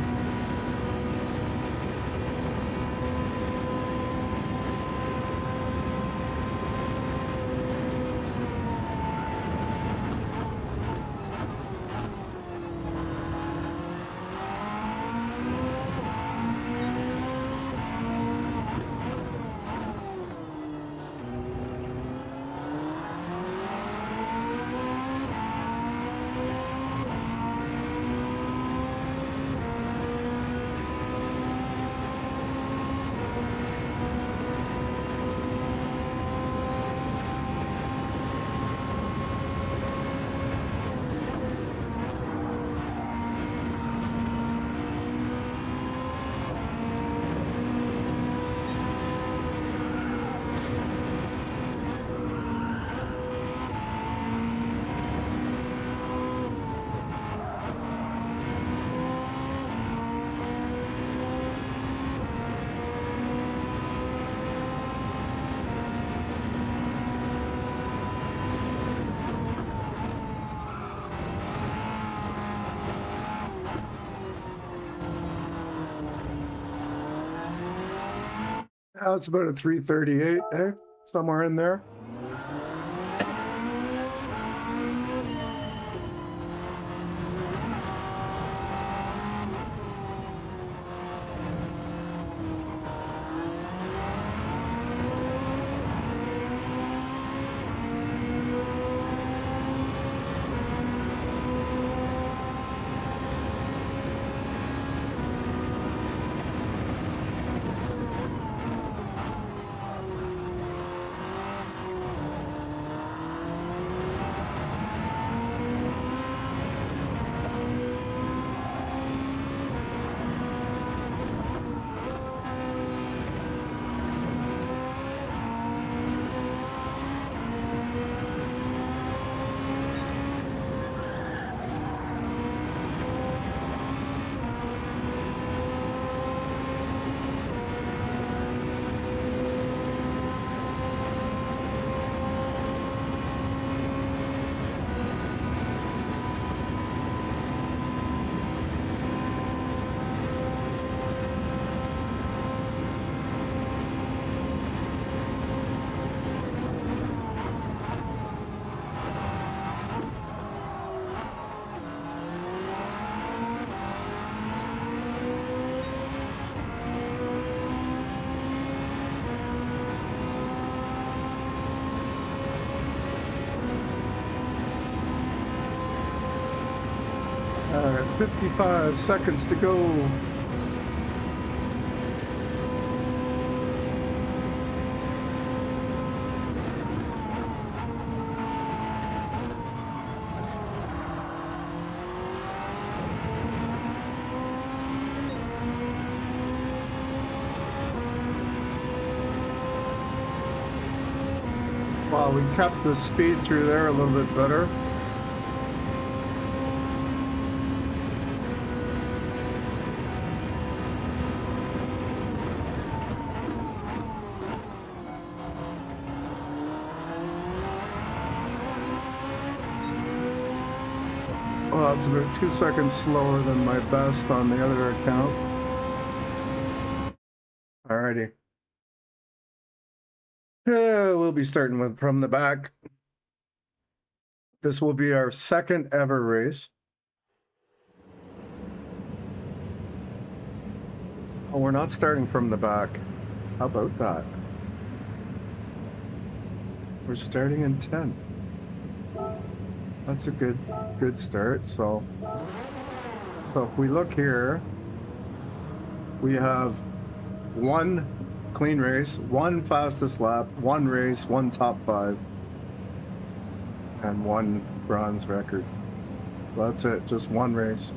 Now it's about a 338, eh? Somewhere in there. Alright, 55 seconds to go. Well, we kept the speed through there a little bit better. Well, it's about 2 seconds slower than my best on the other account. Alrighty. We'll be starting with from the back. This will be our second ever race. Oh, we're not starting from the back. How about that? We're starting in 10th. That's a good start. So if we look here, we have one clean race, one fastest lap, one race, one top 5, and one bronze record. That's it, just one race.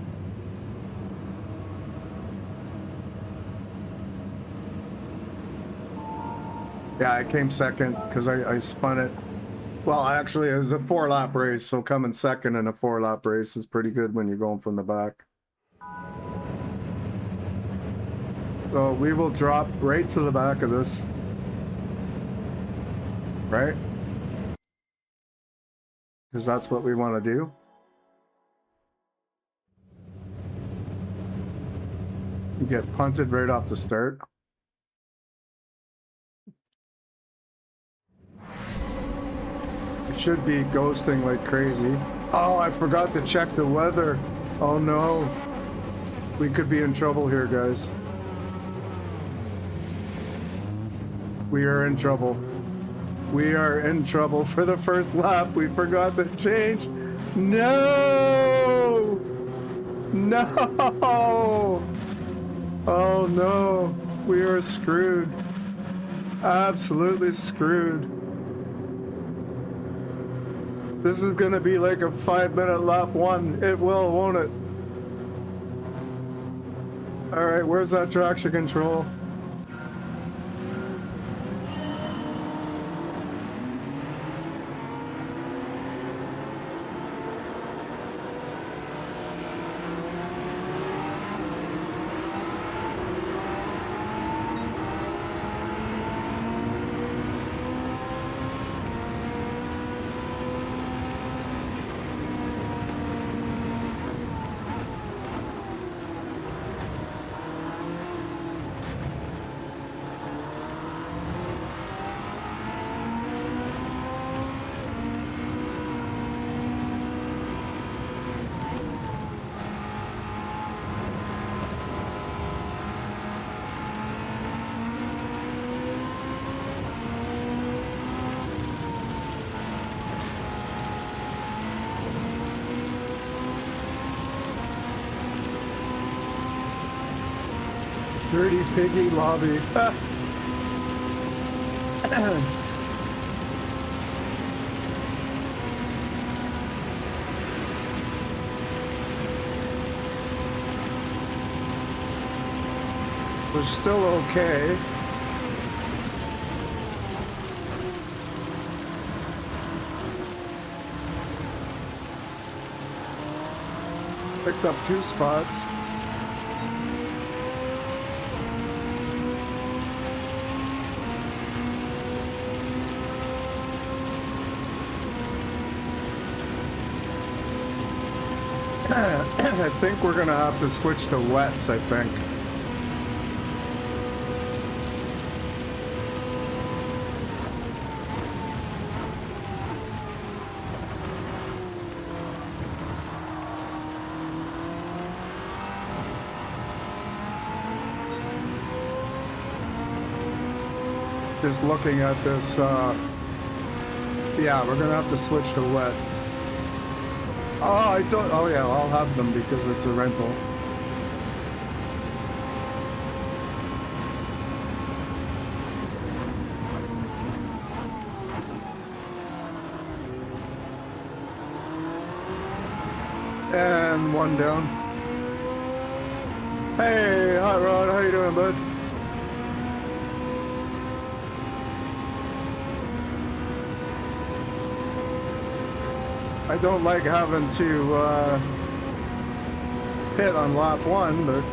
Yeah, I came second because I spun it. Well, actually, it was a 4-lap race, so coming second in a 4-lap race is pretty good when you're going from the back. So we will drop right to the back of this, right? Because that's what we want to do. You get punted right off the start. It should be ghosting like crazy. Oh, I forgot to check the weather. Oh no. We could be in trouble here, guys. We are in trouble. We are in trouble for the first lap. We forgot to change. No! No! Oh no. We are screwed. Absolutely screwed. This is gonna be like a 5-minute lap one. It will, won't it? Alright, where's that traction control? Dirty piggy lobby. We're still okay. Picked up 2 spots. I think we're gonna have to switch to wets, I think. Just looking at this, yeah, we're gonna have to switch to wets. Oh, I don't. Oh yeah, I'll have them because it's a rental. And one down. Hey, Hot Rod, how you doing, bud? I don't like having to pit on lap one, but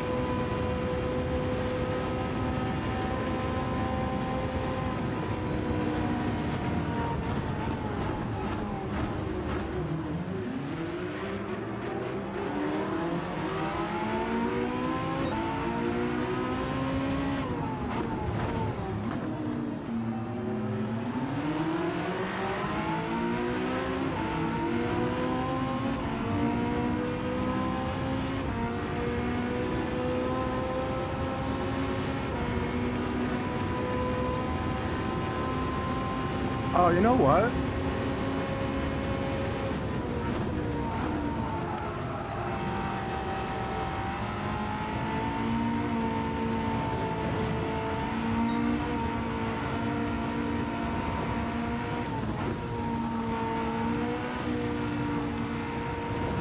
oh, you know what?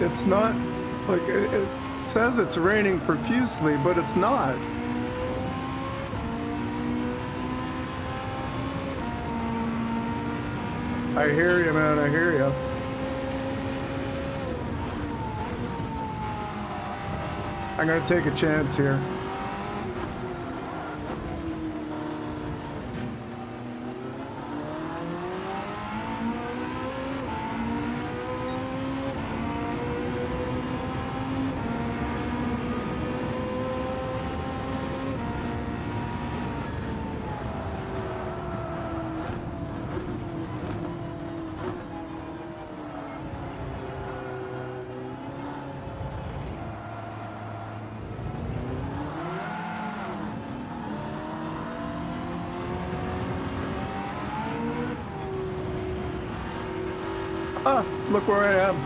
It's not, like, it says it's raining profusely, but it's not. I hear you, man, I hear you. I'm gonna take a chance here. Ah, look where I am.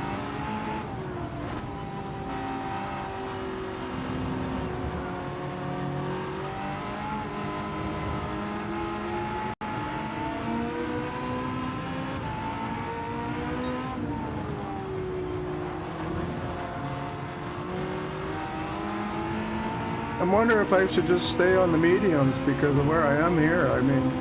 I'm wondering if I should just stay on the mediums because of where I am here. I mean,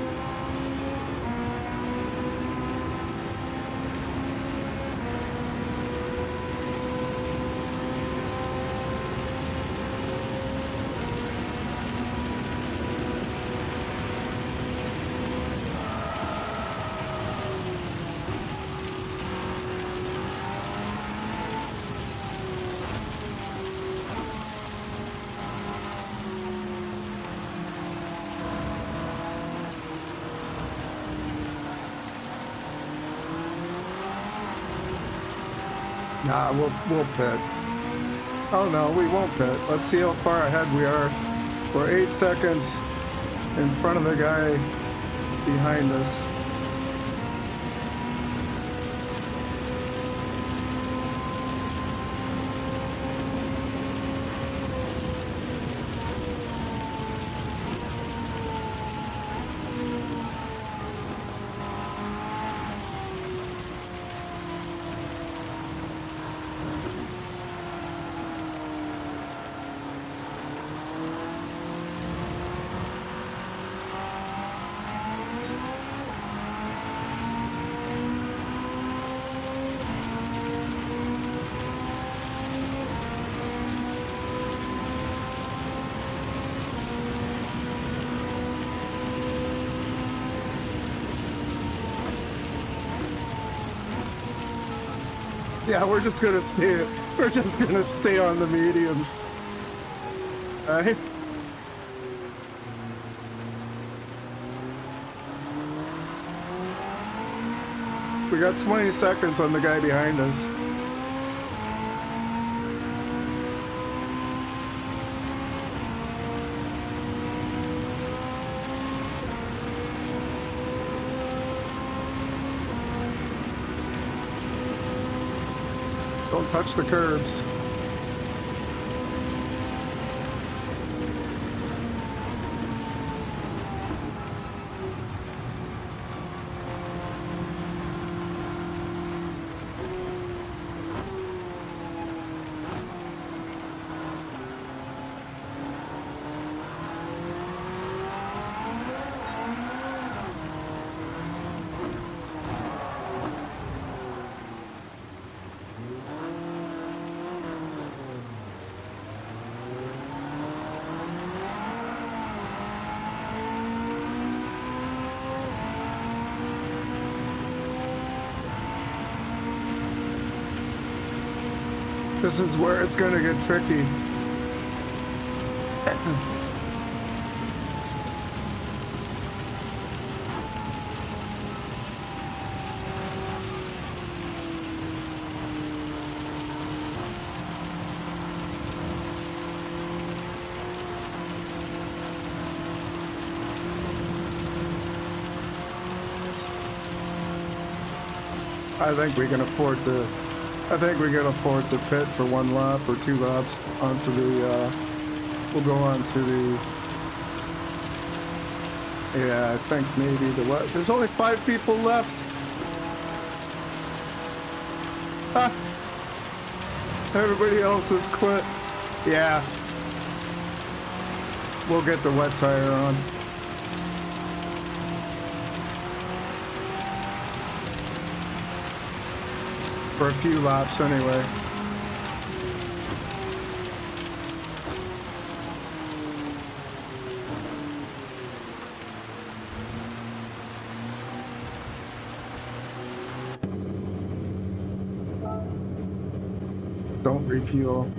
nah, we'll pit. Oh no, we won't pit. Let's see how far ahead we are. We're 8 seconds in front of the guy behind us. Yeah, we're just gonna stay. We're just gonna stay on the mediums. All right. We got 20 seconds on the guy behind us. Don't touch the curbs. This is where it's gonna get tricky. I think we can afford to. I think we can afford to pit for 1 lap or 2 laps onto the. We'll go on to the. Yeah, I think maybe the what? There's only 5 people left. Ah. Everybody else has quit. Yeah. We'll get the wet tire on. For a few laps anyway. Don't refuel.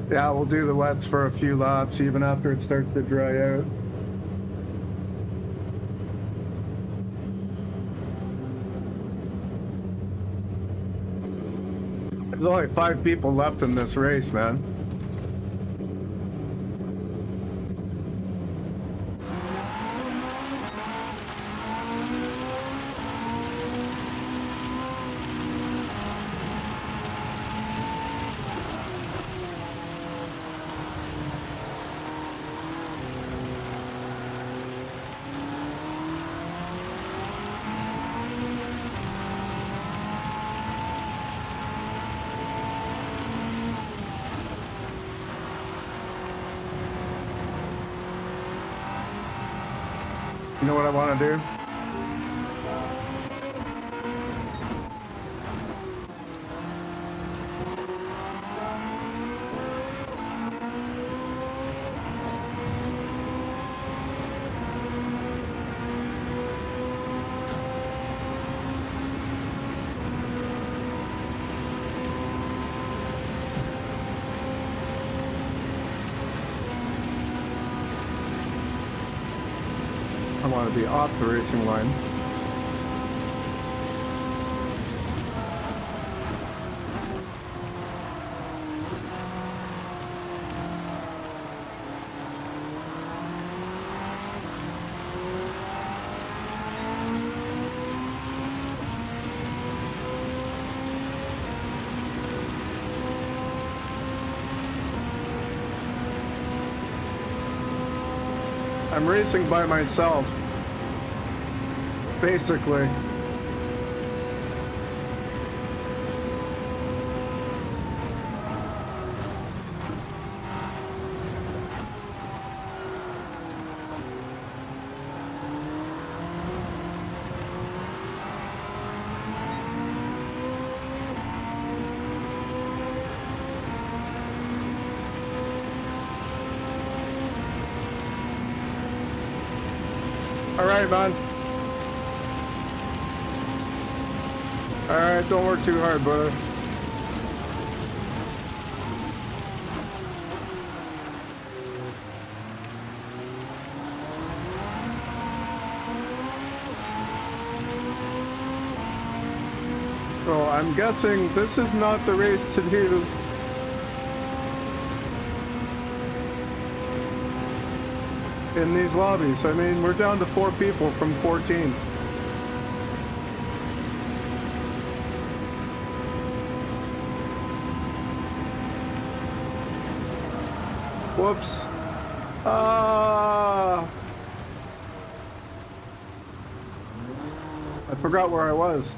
Yeah, we'll do the wets for a few laps, even after it starts to dry out. There's only 5 people left in this race, man. You know what I want to do? I want to be off the racing line. I'm racing by myself, basically. All right, man. All right, don't work too hard, brother. So I'm guessing this is not the race to do. in these lobbies. I mean, we're down to 4 people from 14. Whoops. I forgot where I was.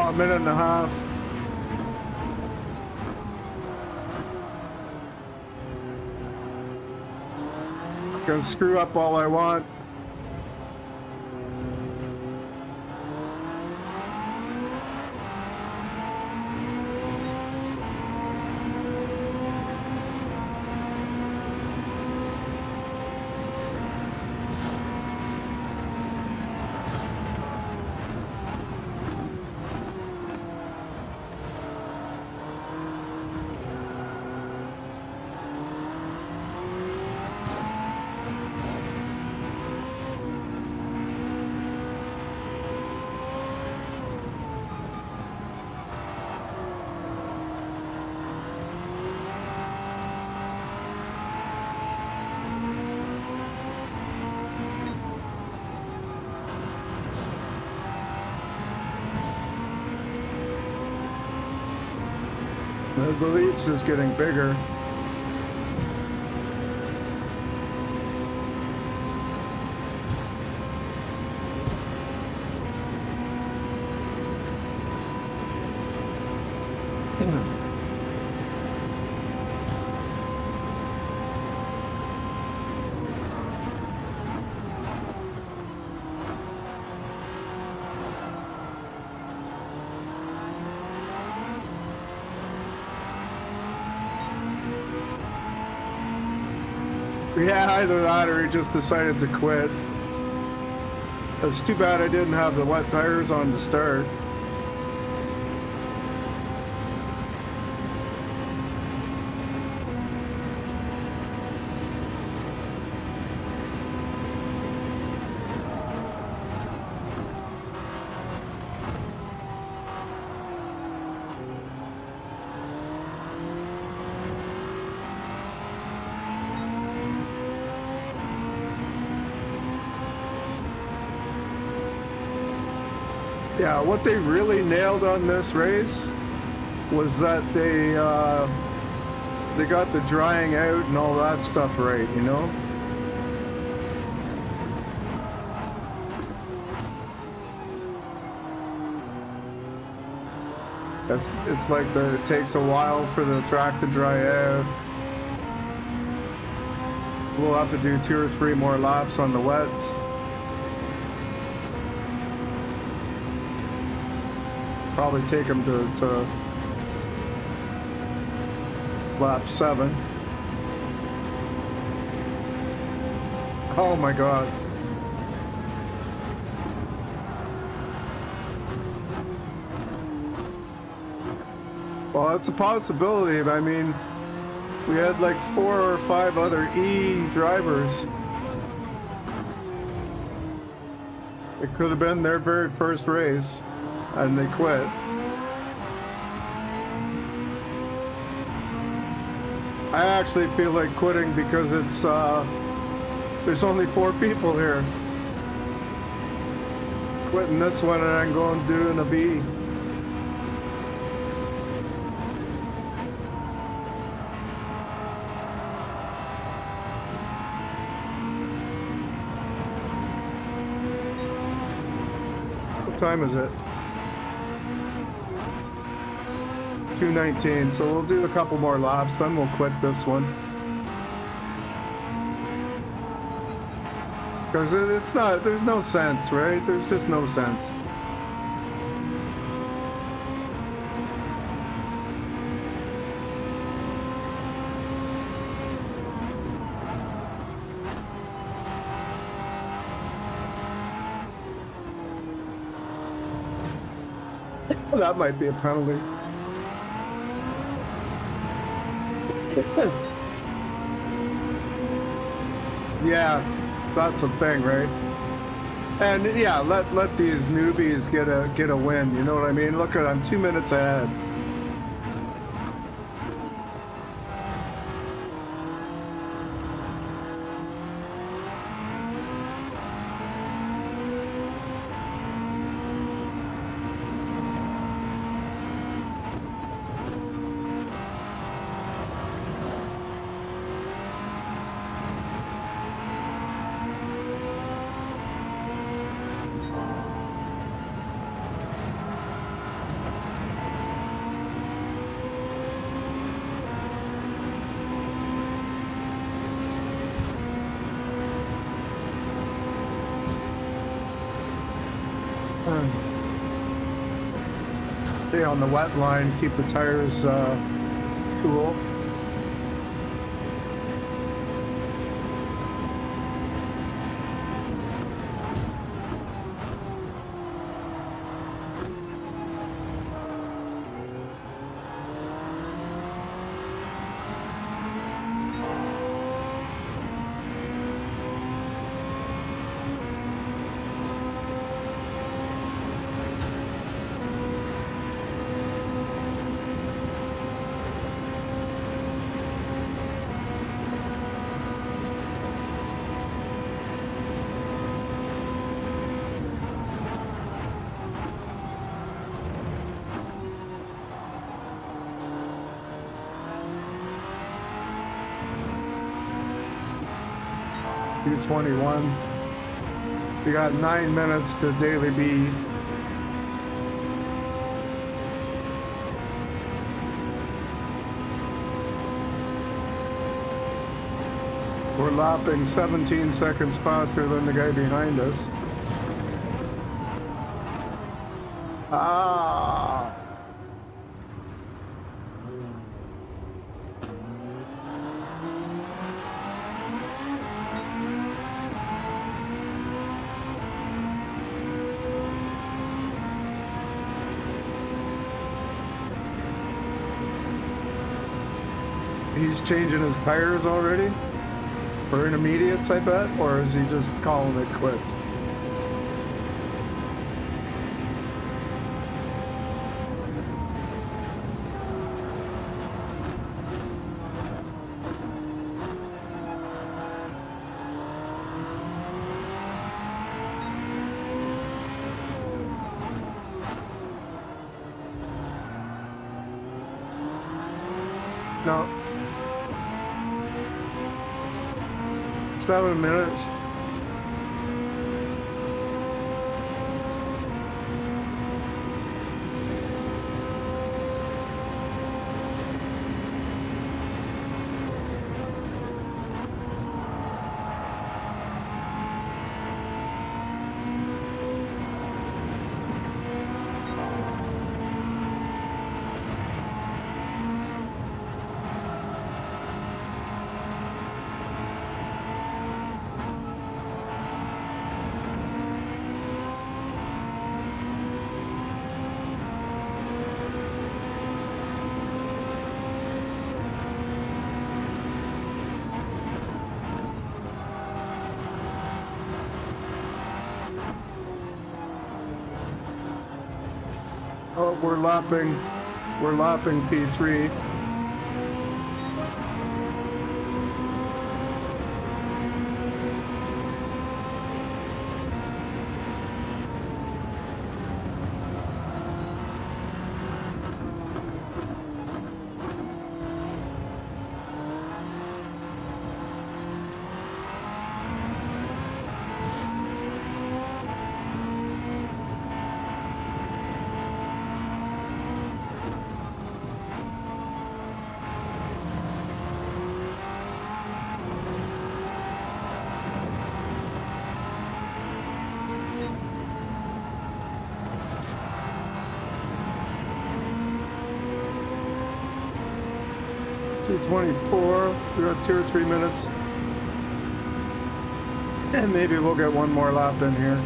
A minute and a half. I can screw up all I want. The lead's just getting bigger. Yeah, either that or he just decided to quit. It's too bad I didn't have the wet tires on to start. Yeah, what they really nailed on this race was that they got the drying out and all that stuff right, you know? It's like it takes a while for the track to dry out. We'll have to do 2 or 3 more laps on the wets. Probably take them to lap 7. Oh my God. Well, it's a possibility. I mean, we had like 4 or 5 other E drivers. It could have been their very first race. And they quit. I actually feel like quitting because it's there's only 4 people here. Quitting this one and I'm going doing a B. What time is it? 2:19, so we'll do a couple more laps, then we'll quit this one. Because it's not, there's no sense, right? There's just no sense. That might be a penalty. Yeah, that's the thing, right? And yeah, let these newbies get a win. You know what I mean? Look at, I'm 2 minutes ahead. Stay on the wet line, keep the tires cool. .21. We got 9 minutes to daily beat. We're lapping 17 seconds faster than the guy behind us. Ah! He's changing his tires already? For intermediates, I bet? Or is he just calling it quits? No. 7 minutes. Oh, we're lapping P3. 2:24. We got 2 or 3 minutes. And maybe we'll get one more lap in here.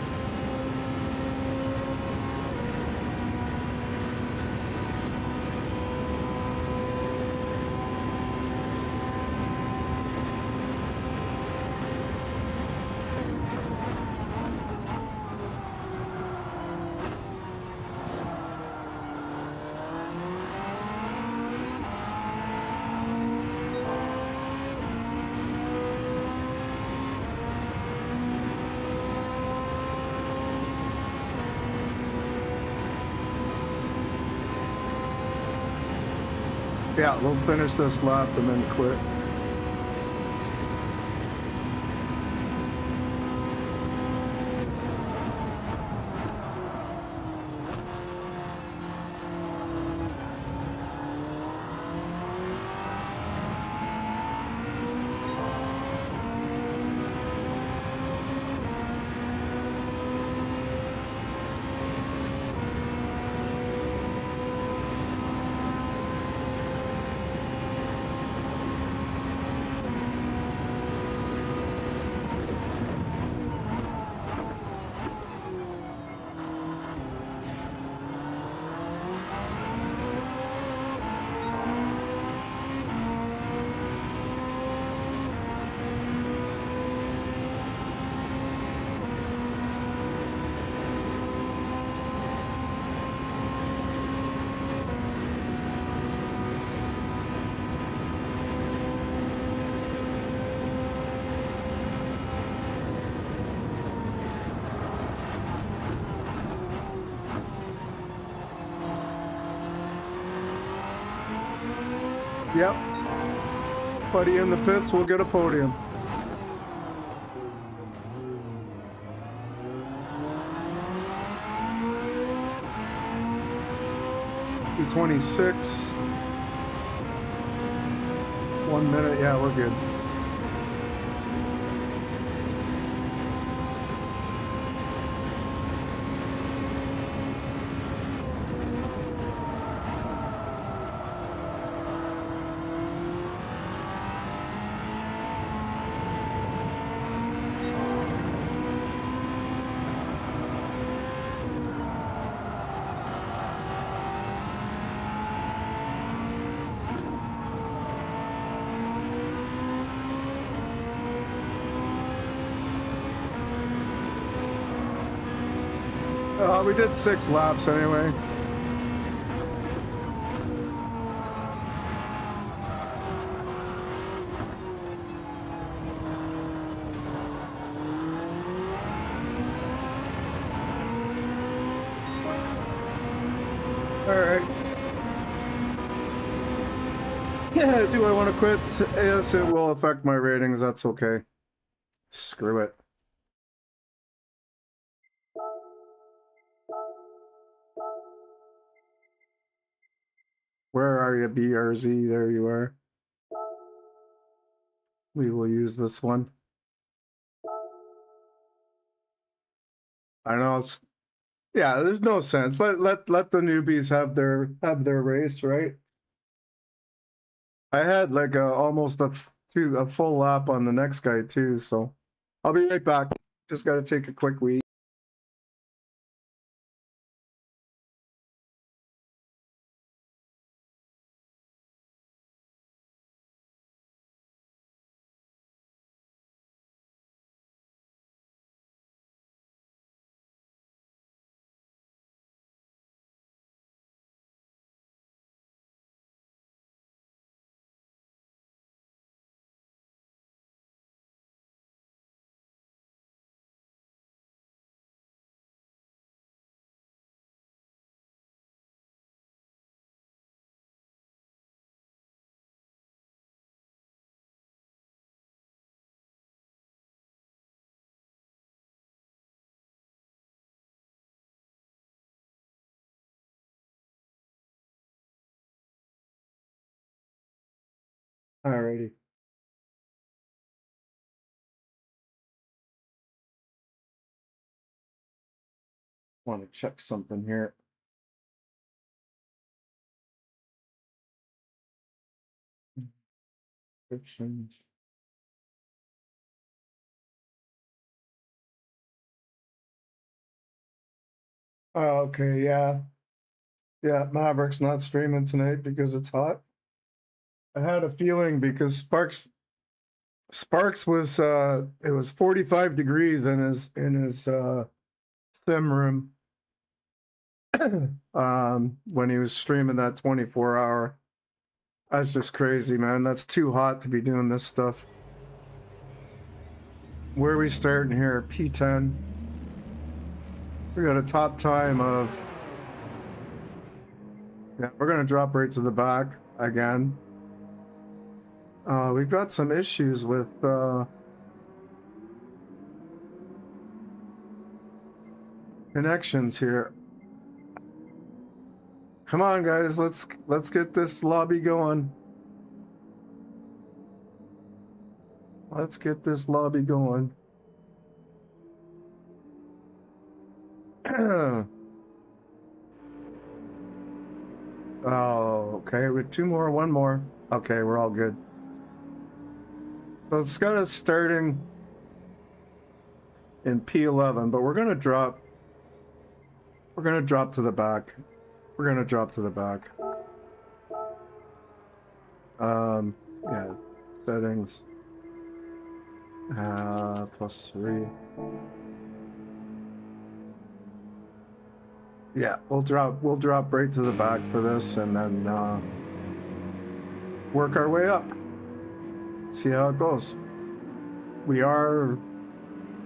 Yeah, we'll finish this lap and then quit. Yep. Buddy in the pits, we'll get a podium. $2:26. 1 minute, yeah, we're good. We did 6 laps anyway. All right. Yeah, do I want to quit? Yes, it will affect my ratings. That's okay. Screw it. Where are you, BRZ? There you are. We will use this one. I know. Yeah, there's no sense. Let the newbies have their race, right? I had like almost a full lap on the next guy too, so I'll be right back. Just got to take a quick wee. Alrighty. Want to check something here. Descriptions. Oh, okay, yeah. Yeah, Maverick's not streaming tonight because it's hot. I had a feeling because Sparks was it was 45 degrees in his sim room when he was streaming that 24-hour. That's just crazy, man. That's too hot to be doing this stuff. Where are we starting here? P10. We got a top time of, yeah, we're gonna drop right to the back again. We've got some issues with connections here. Come on, guys, let's get this lobby going. Let's get this lobby going. Oh, okay, with two more, one more. Okay, we're all good. So it's got us starting in P11, but we're gonna drop to the back. We're gonna drop to the back. Yeah, settings. +3. Yeah, we'll drop right to the back for this and then work our way up. See how it goes. We are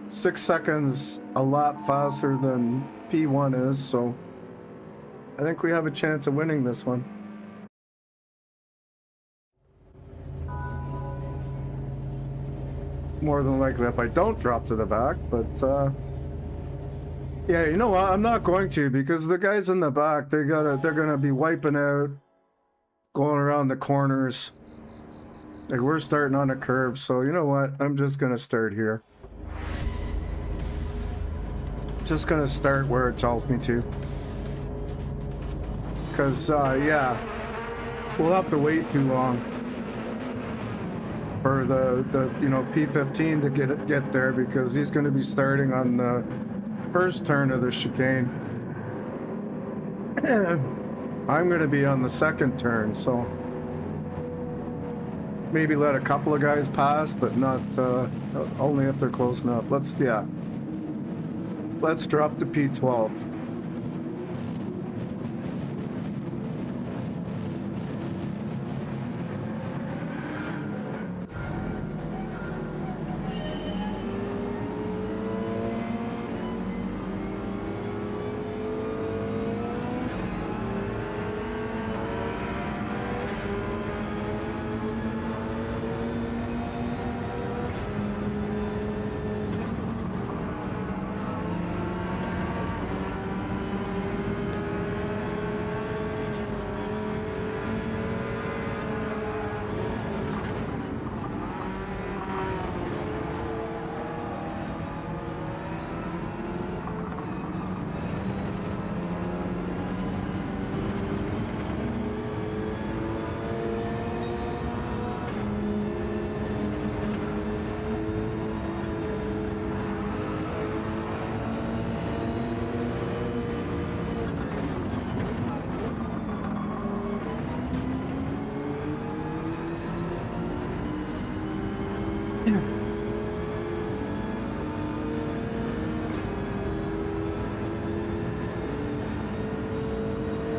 6 seconds a lap faster than P1 is, so I think we have a chance of winning this one. More than likely if I don't drop to the back, but yeah, you know what? I'm not going to, because the guys in the back, they're gonna be wiping out, going around the corners. Like, we're starting on a curve, so you know what? I'm just gonna start here. Just gonna start where it tells me to. Because, yeah, we'll have to wait too long for the you know, P15 to get there, because he's gonna be starting on the first turn of the chicane. I'm gonna be on the second turn, so maybe let a couple of guys pass, but not only if they're close enough. Let's drop to P12.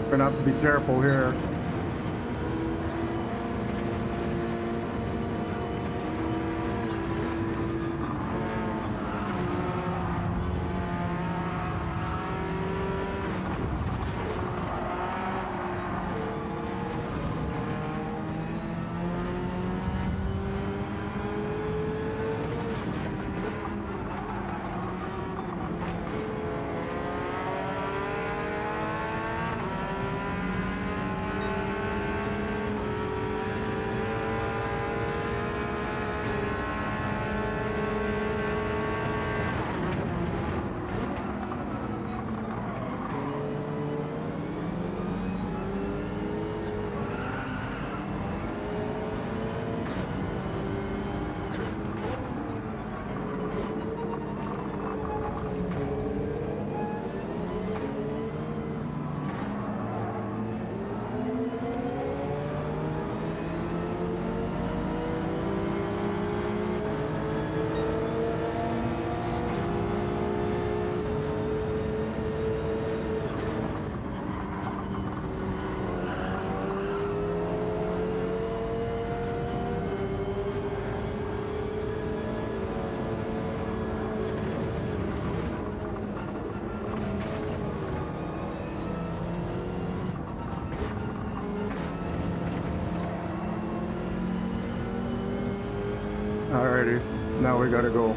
Gonna have to be careful here. Alrighty, now we gotta go.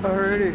Alrighty.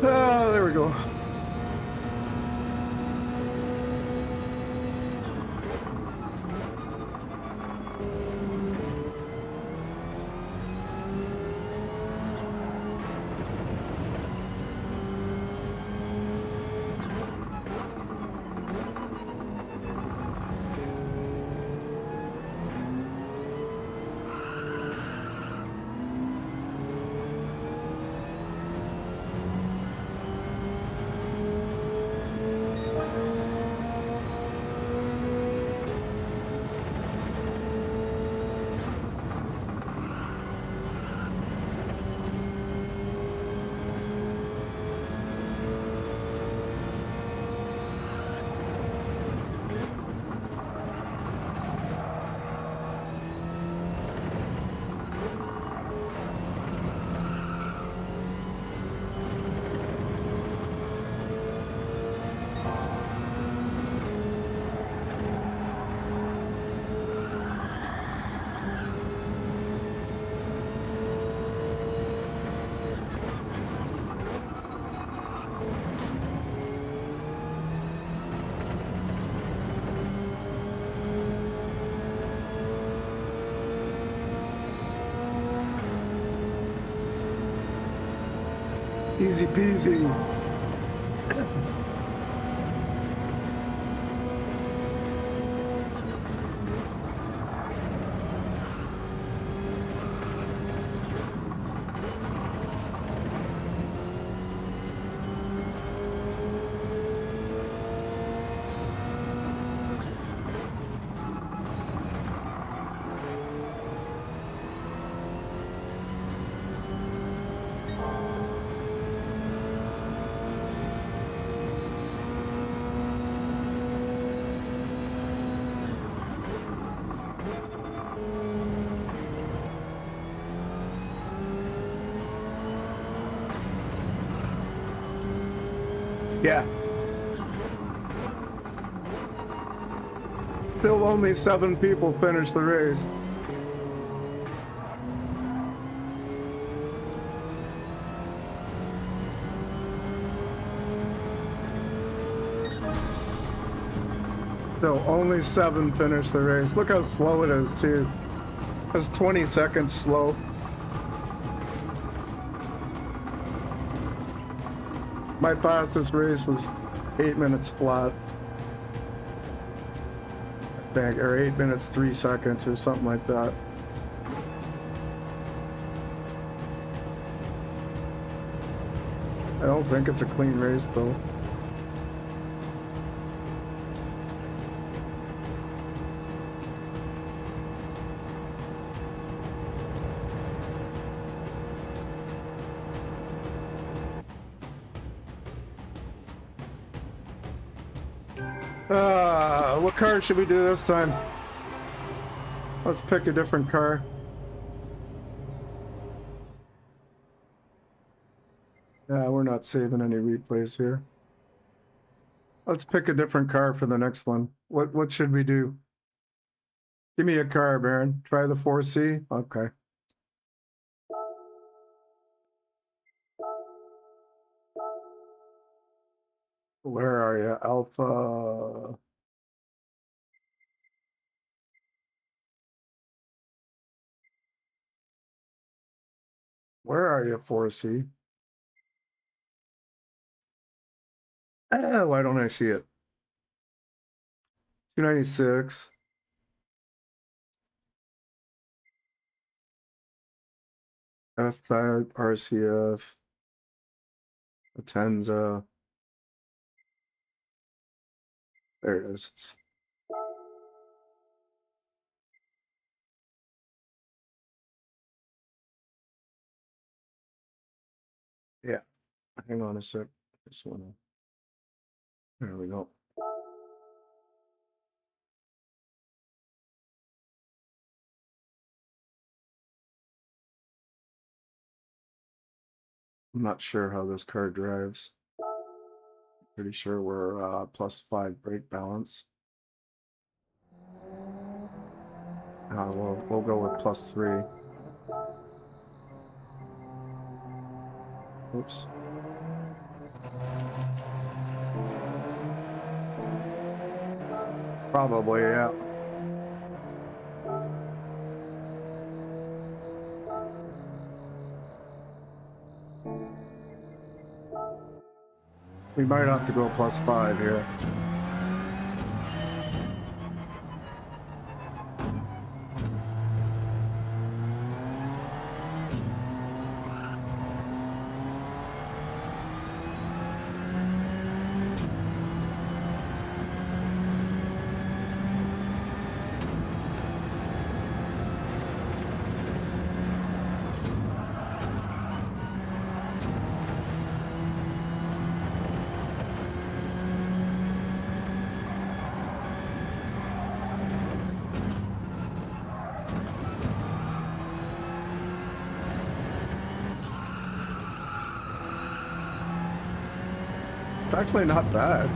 Ah, there we go. Easy peasy. Yeah. Still only 7 people finished the race. Still only 7 finished the race. Look how slow it is too. It's 20 seconds slow. My fastest race was 8 minutes flat. I think, or 8 minutes 3 seconds or something like that. I don't think it's a clean race though. What car should we do this time? Let's pick a different car. Yeah, we're not saving any replays here. Let's pick a different car for the next one. What should we do? Give me a car, Baron. Try the 4C? Okay. Where are you? Alpha... Where are you, 4C? Why don't I see it? 296. F-Type, RCF, Atenza. There it is. Yeah. Hang on a sec. Just wanna. There we go. I'm not sure how this car drives. Pretty sure we're +5 brake balance. We'll go with +3. Oops. Probably, yeah. We might have to go +5 here. It's actually not bad.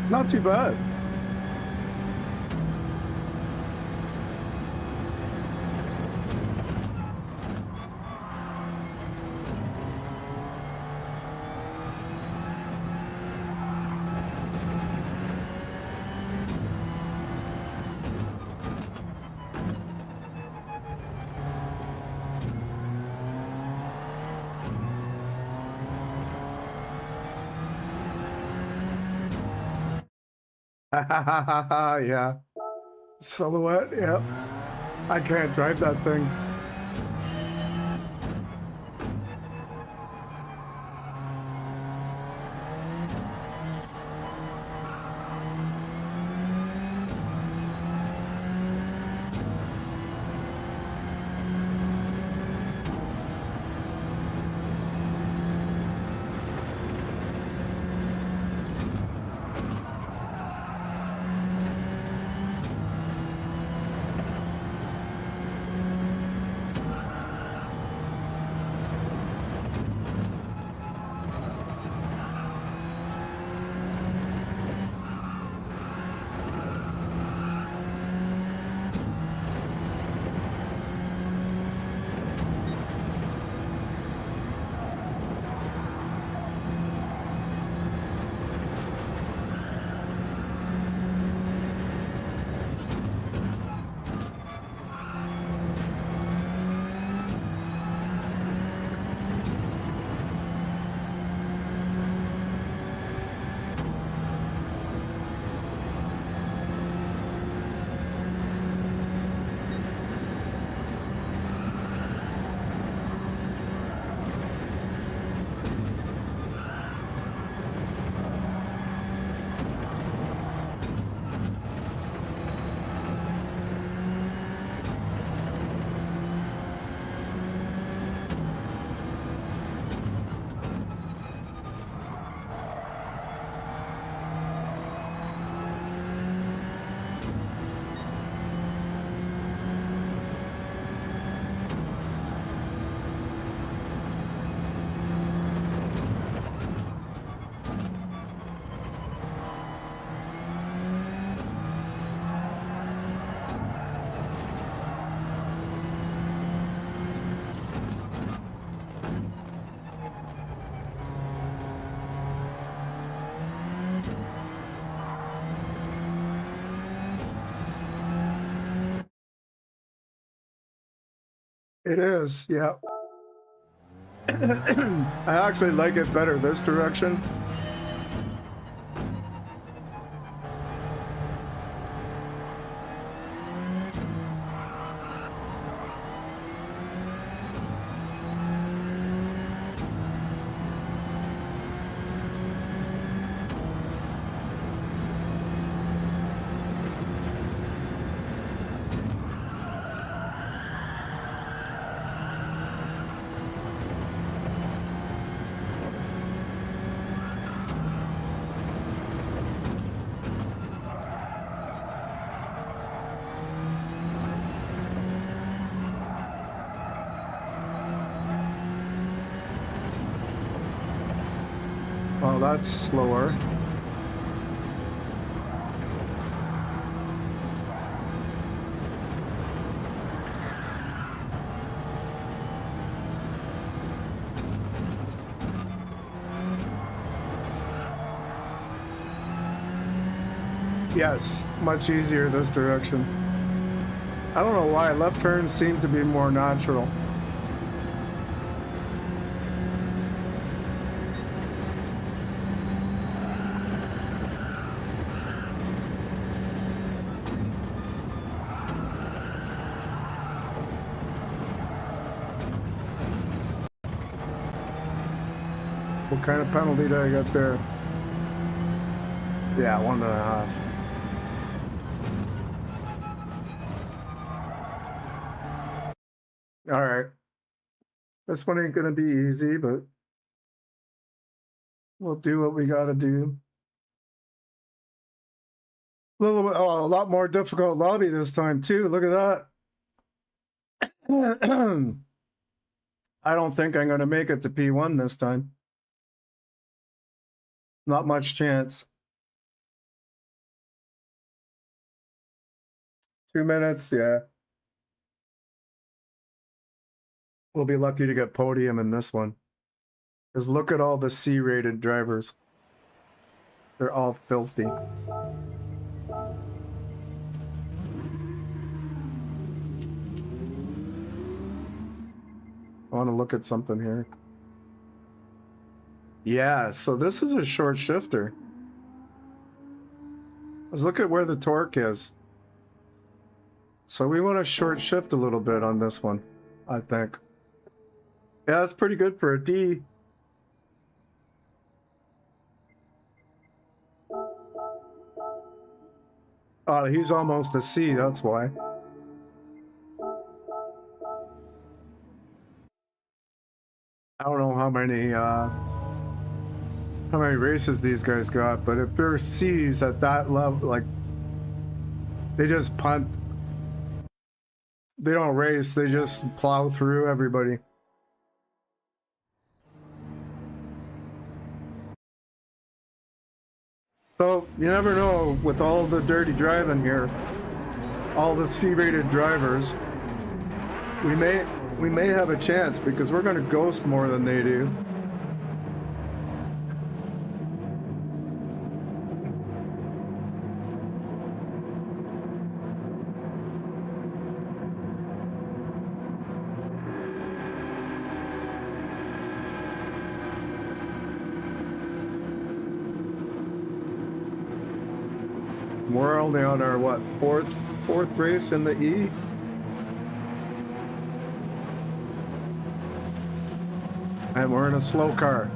Not too bad. Yeah. Silhouette, yep. I can't drive that thing. It is, yeah. I actually like it better this direction. Oh, that's slower. Yes, much easier this direction. I don't know why, left turns seem to be more natural. What kind of penalty did I get there? Yeah, 1.5. All right. This one ain't gonna be easy, but we'll do what we gotta do. A little bit, oh, a lot more difficult lobby this time too. Look at that. I don't think I'm gonna make it to P1 this time. Not much chance. 2 minutes, yeah. We'll be lucky to get podium in this one. Because look at all the C-rated drivers. They're all filthy. I want to look at something here. Yeah, so this is a short shifter. Let's look at where the torque is. So we want to short shift a little bit on this one, I think. Yeah, that's pretty good for a D. Oh, he's almost a C, that's why. I don't know how many races these guys got, but if they're C's at that level, like, they just punt. They don't race, they just plow through everybody. So, you never know, with all the dirty driving here, all the C-rated drivers, we may have a chance because we're gonna ghost more than they do. We're only on our, what, fourth race in the E? And we're in a slow car.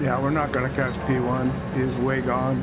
Yeah, we're not going to catch P1. He's way gone.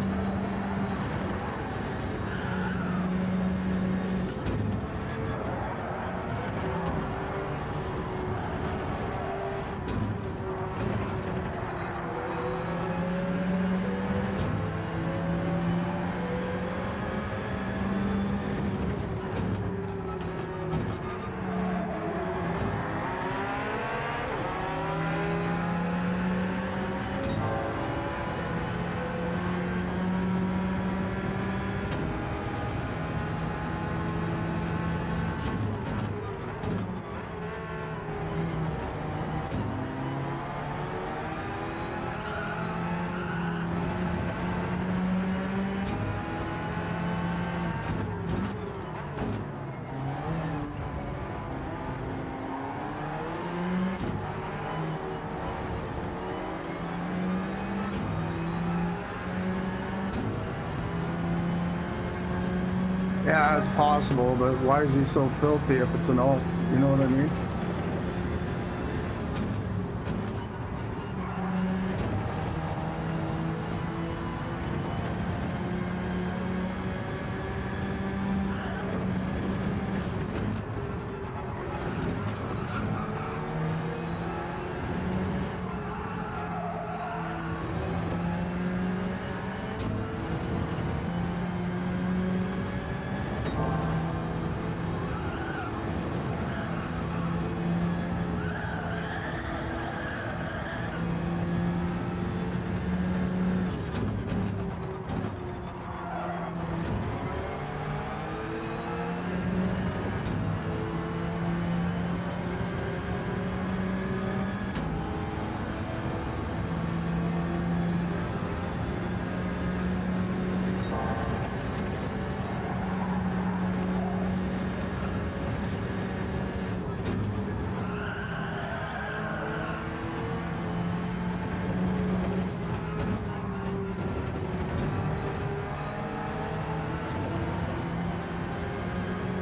Yeah, it's possible, but why is he so filthy if it's an alt? You know what I mean?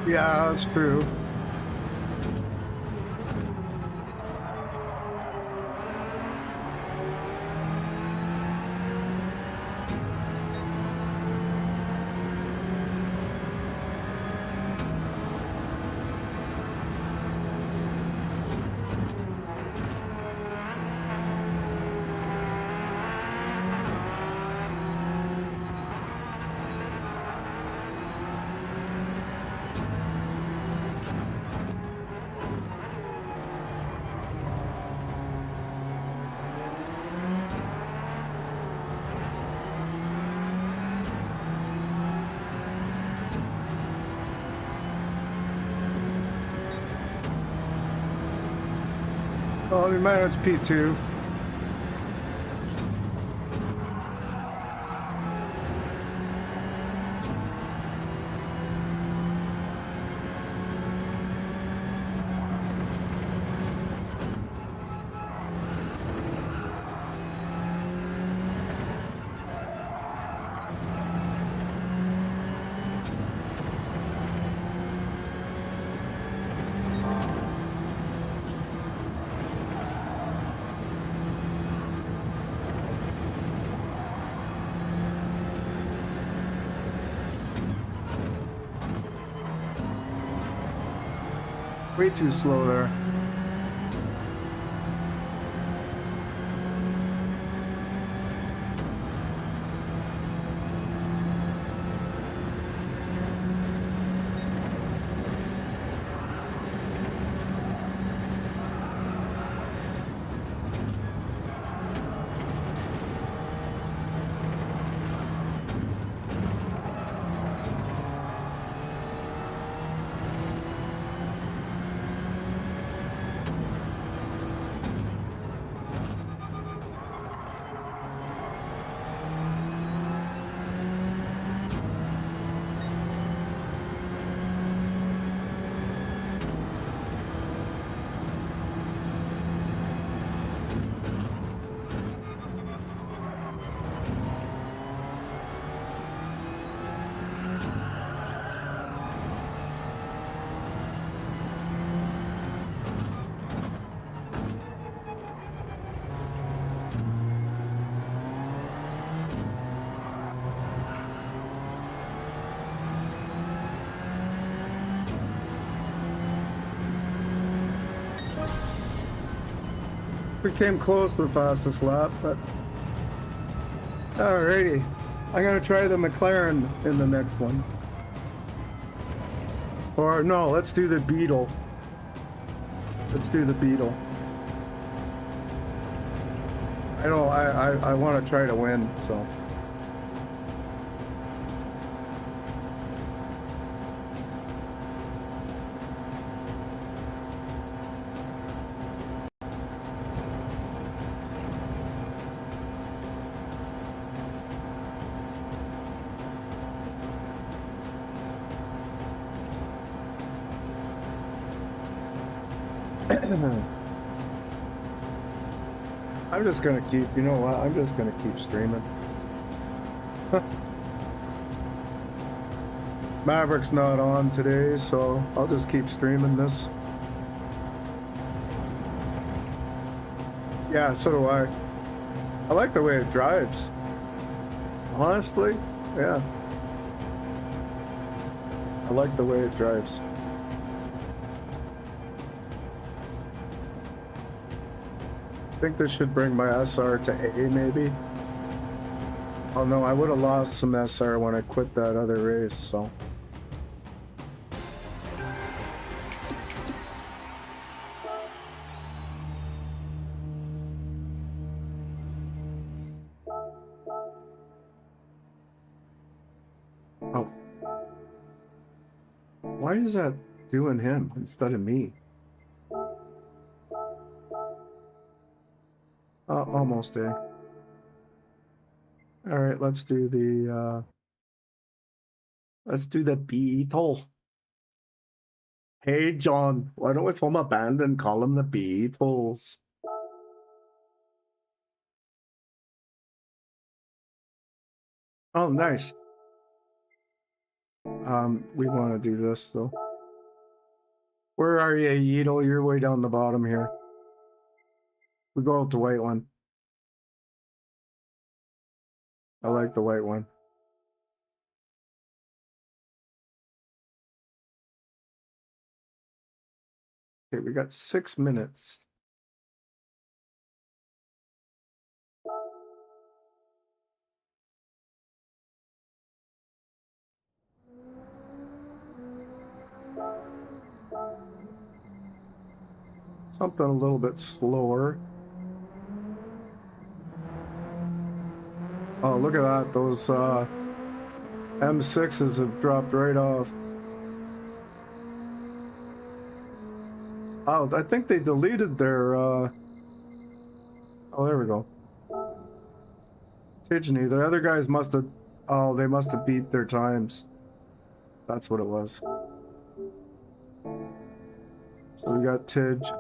Yeah, that's true. Oh, we managed P2. Way too slow there. We came close to the fastest lap, but alrighty. I'm gonna try the McLaren in the next one. Or no, let's do the Beetle. Let's do the Beetle. I want to try to win, so. I'm just gonna keep, you know what, I'm just gonna keep streaming. Maverick's not on today, so I'll just keep streaming this. Yeah, so do I. I like the way it drives. Honestly, yeah. I like the way it drives. I think this should bring my SR to A, maybe. Oh no, I would have lost some SR when I quit that other race, so. Oh. Why is that doing him instead of me? Almost A. All right, let's do the Beetle. Hey John, why don't we form a band and call them the Beatles? Oh, nice. We want to do this though. Where are you, Yeetle? You're way down the bottom here. We go with the white one. I like the white one. Okay, we got 6 minutes. Something a little bit slower. Oh, look at that. Those M6s have dropped right off. Oh, I think they deleted their oh, there we go. Tidgeny, the other guys must have, oh, they must have beat their times. That's what it was. So we got Tidge.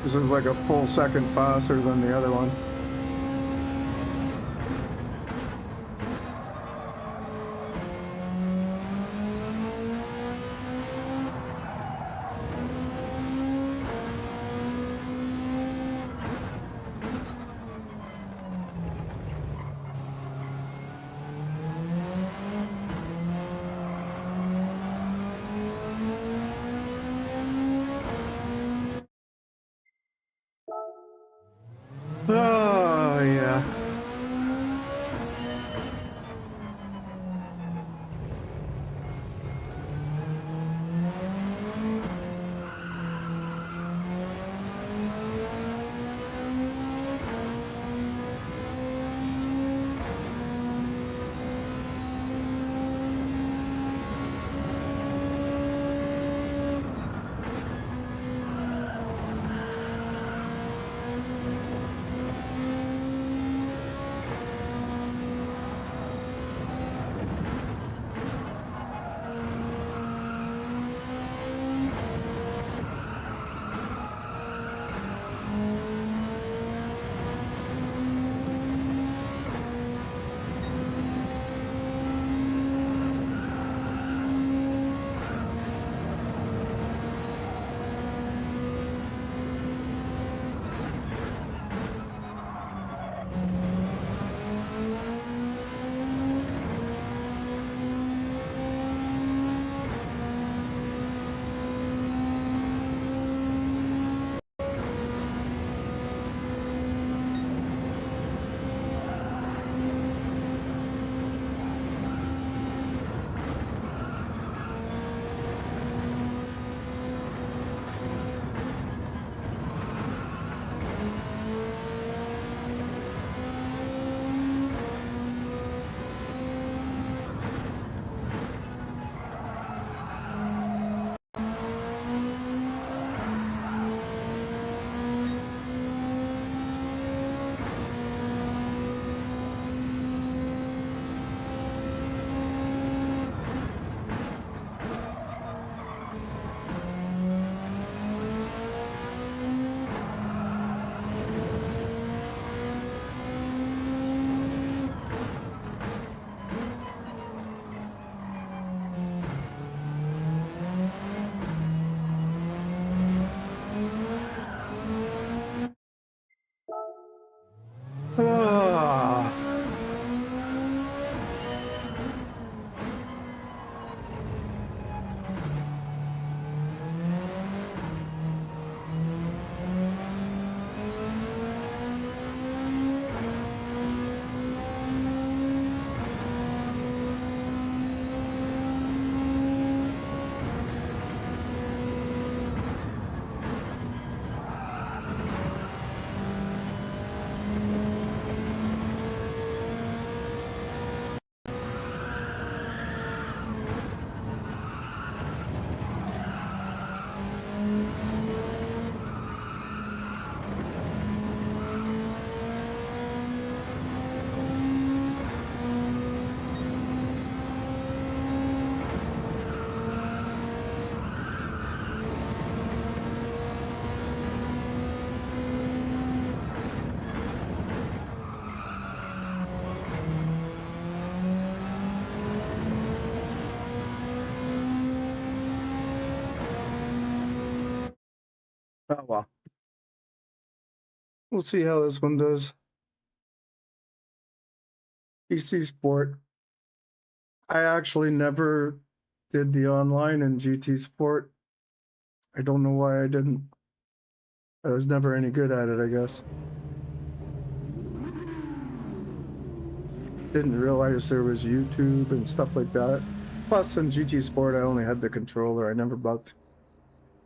This is like a full second faster than the other one. Oh well. We'll see how this one does. PC Sport. I actually never did the online in GT Sport. I don't know why I didn't. I was never any good at it, I guess. Didn't realize there was YouTube and stuff like that. Plus, in GT Sport, I only had the controller. I never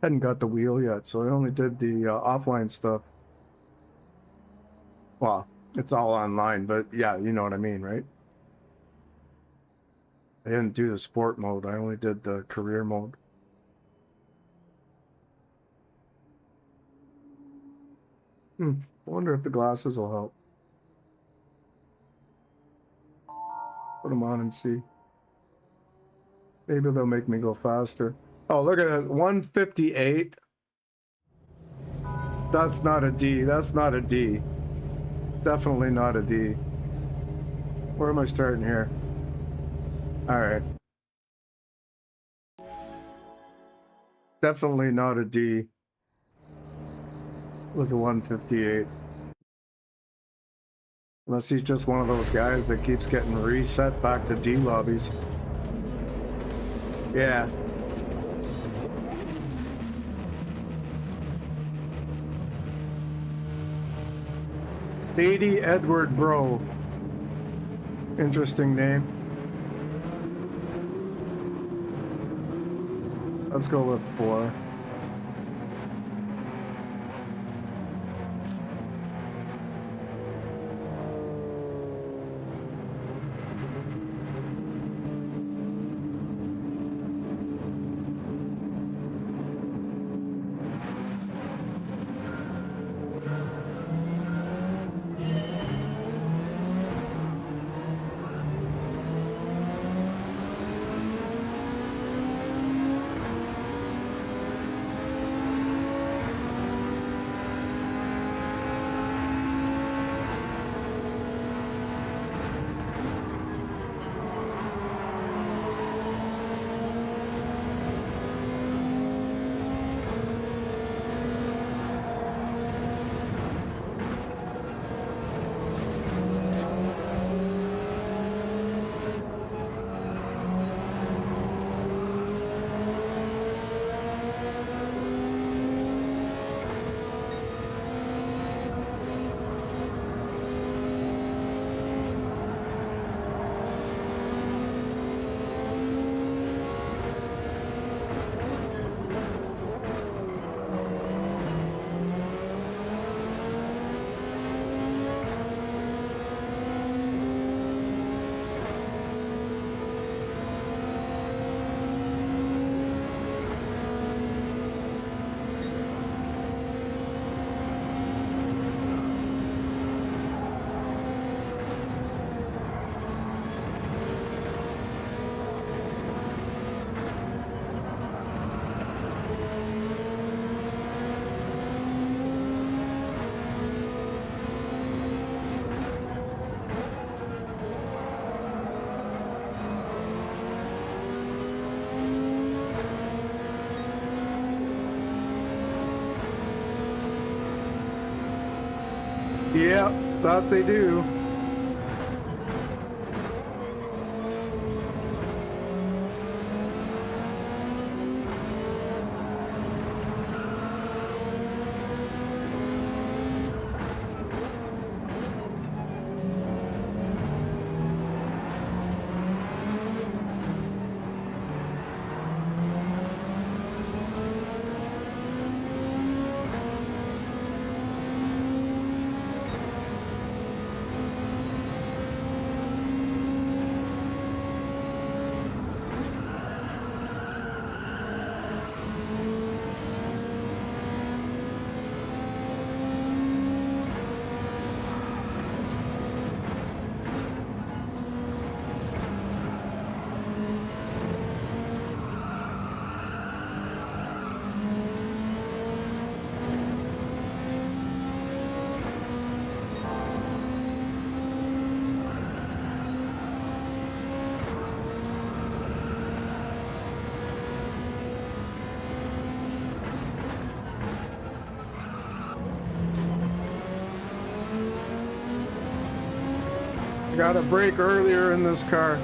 hadn't got the wheel yet, so I only did the offline stuff. Well, it's all online, but yeah, you know what I mean, right? I didn't do the sport mode. I only did the career mode. I wonder if the glasses will help. Put them on and see. Maybe they'll make me go faster. Oh, look at it. 158. That's not a D. That's not a D. Definitely not a D. Where am I starting here? All right. Definitely not a D with a 158. Unless he's just one of those guys that keeps getting reset back to D lobbies. Yeah. Stady Edward Bro. Interesting name. Let's go with 4. Yeah, that they do. Got a break earlier in this car.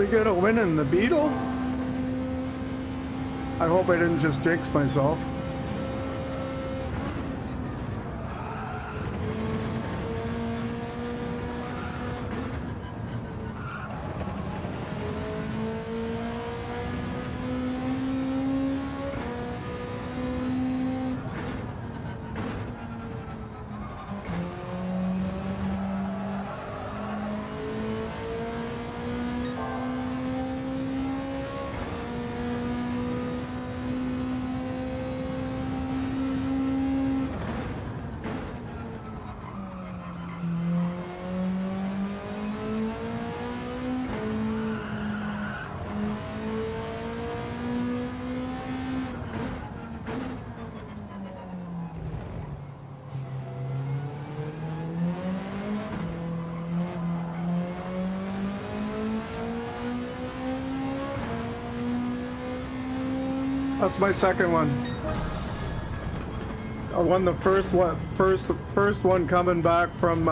We get a win in the Beetle? I hope I didn't just jinx myself. That's my second one. I won the first one coming back from,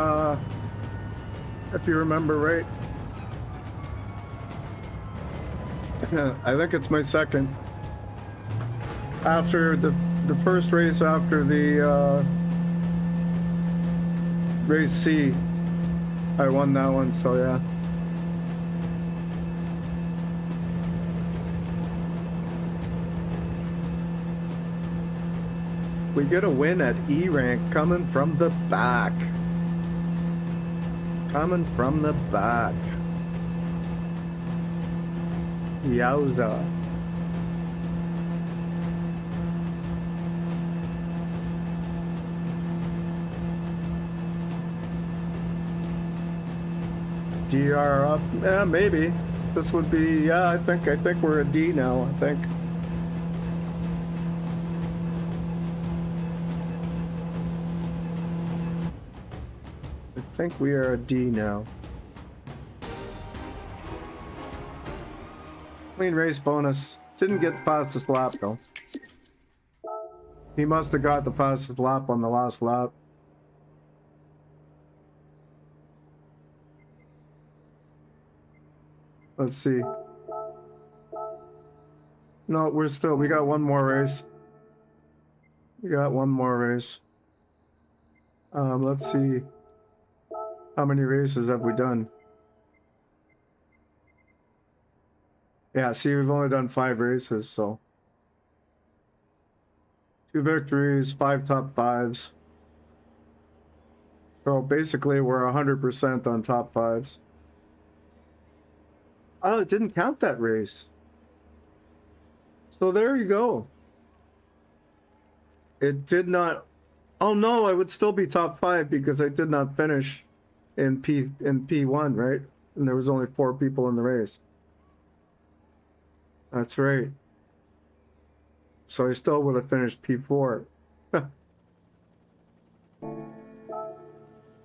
if you remember right. I think it's my second. After the first race after the race C, I won that one, so yeah. We get a win at E rank coming from the back. Coming from the back. Yowza. DR up? Yeah, maybe. This would be, yeah, I think we're a D now, I think. I think we are a D now. Clean race bonus. Didn't get fastest lap though. He must have got the fastest lap on the last lap. Let's see. No, we got one more race. We got one more race. Let's see. How many races have we done? Yeah, see, we've only done 5 races, so 2 victories, 5 top 5s. So basically, we're 100% on top 5s. Oh, it didn't count that race. So there you go. It did not. Oh no, I would still be top 5 because I did not finish in P1, right? And there was only 4 people in the race. That's right. So I still would have finished P4.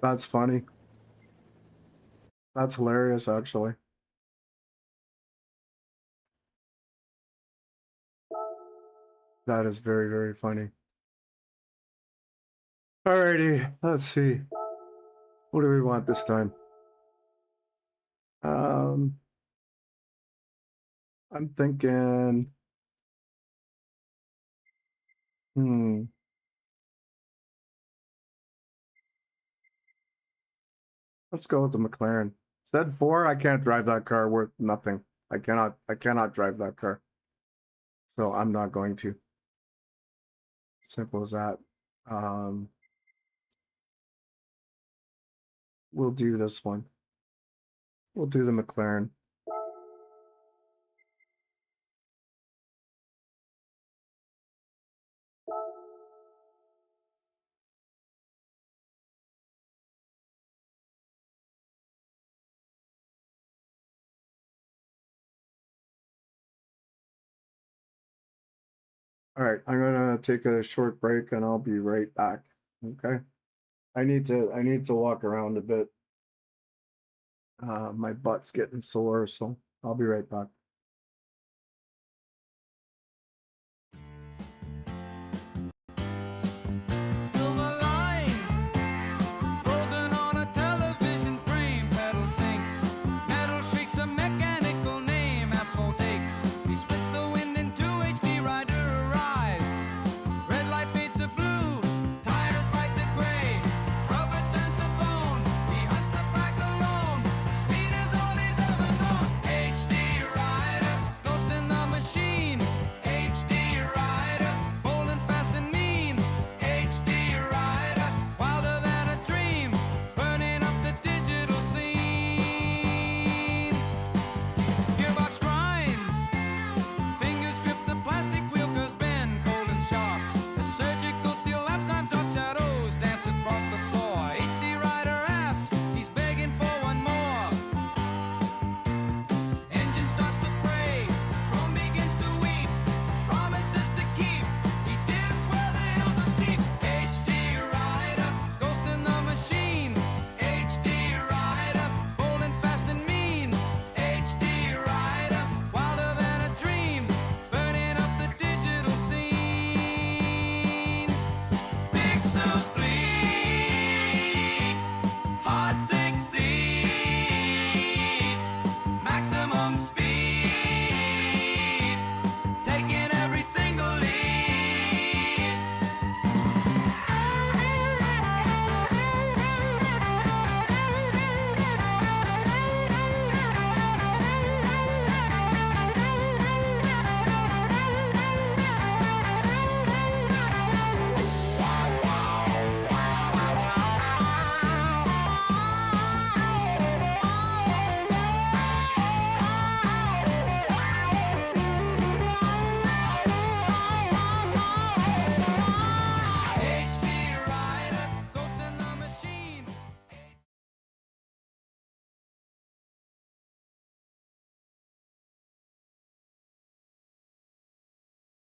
That's funny. That's hilarious, actually. That is very, very funny. Alrighty, let's see. What do we want this time? I'm thinking... Let's go with the McLaren. Z4, I can't drive that car worth nothing. I cannot drive that car. So I'm not going to. Simple as that. We'll do this one. We'll do the McLaren. All right, I'm gonna take a short break and I'll be right back. Okay. I need to walk around a bit. My butt's getting sore, so I'll be right back.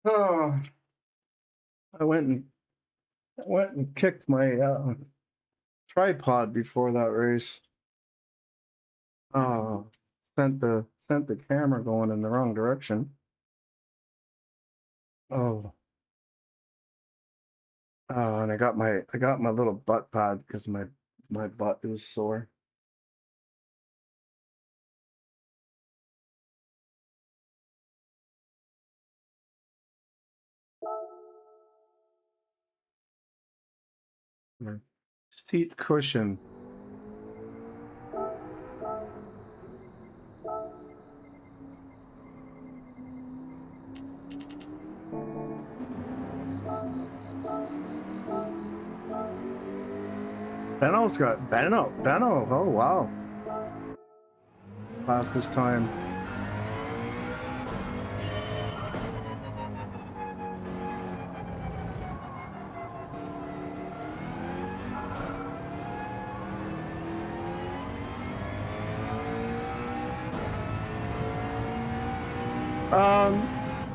Oh, I went and kicked my tripod before that race. Oh, sent the camera going in the wrong direction. Oh. Oh, and I got my little butt pad because my butt is sore. Seat cushion. Benno's got Benno. Oh wow. Fastest time.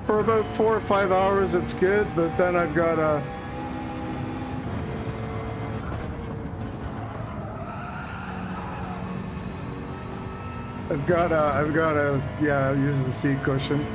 For about 4 or 5 hours it's good, but then I've got a yeah, use the seat cushion.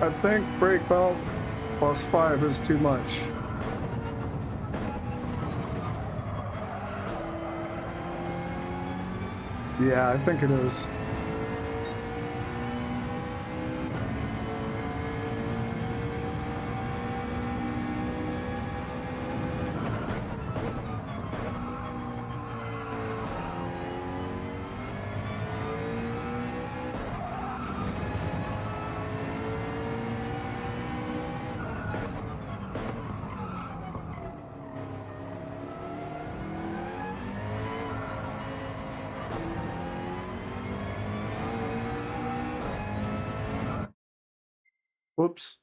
I think brake balance +5 is too much. Yeah, I think it is. Whoops.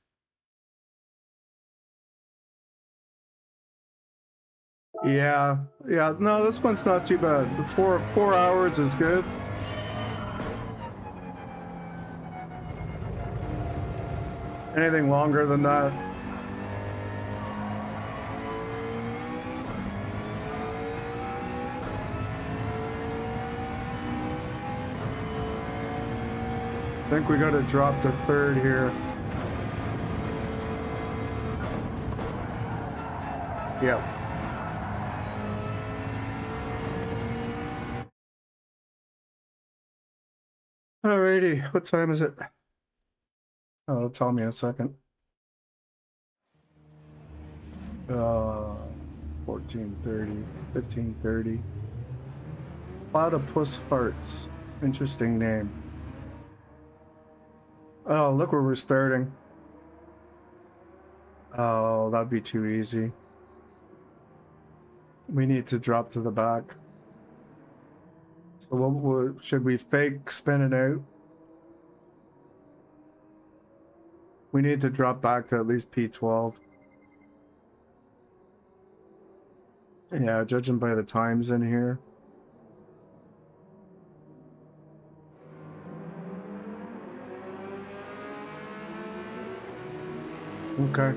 Yeah, no, this one's not too bad. 4 hours is good. Anything longer than that. I think we gotta drop to third here. Yeah. Alrighty, what time is it? Oh, it'll tell me in a second. 14:30, 15:30. Platypus farts. Interesting name. Oh, look where we're starting. Oh, that'd be too easy. We need to drop to the back. So what should we fake spin it out? We need to drop back to at least P12. Yeah, judging by the times in here. Okay.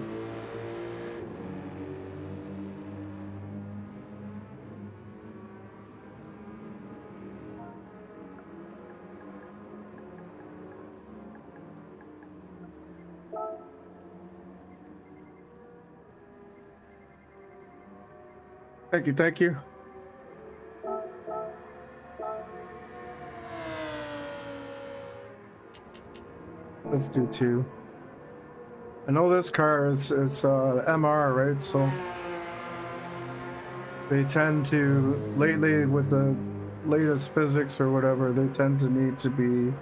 Thank you, thank you. Let's do 2. I know this car is MR, right? So they tend to, lately with the latest physics or whatever, they tend to need to be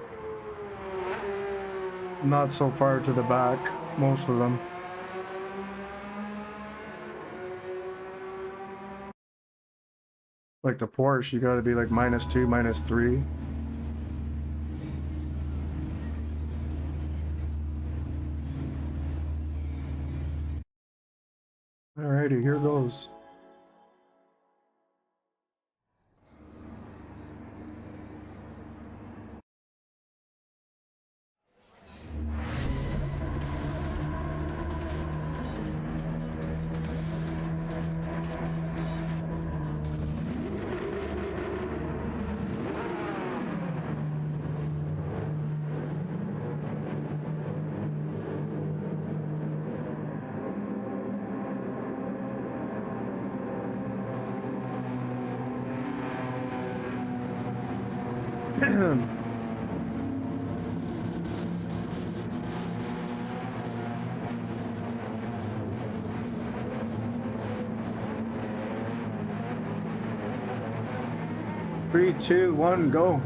not so far to the back, most of them. Like the Porsche, you gotta be like -2, -3. Alrighty, here goes. Three, 2, 1, go.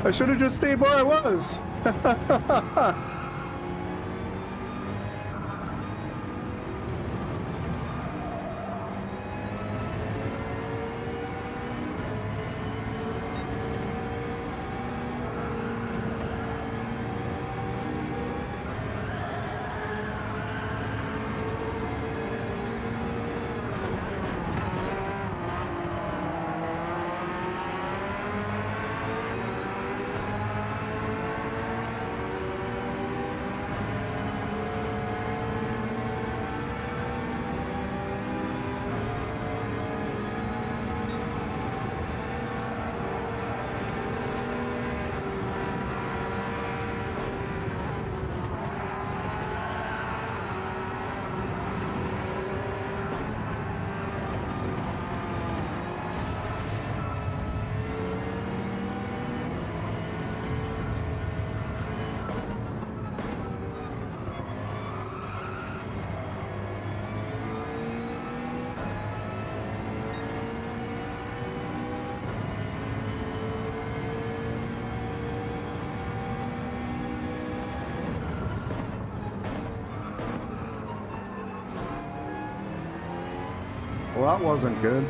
I should have just stayed where I was. Well, that wasn't good.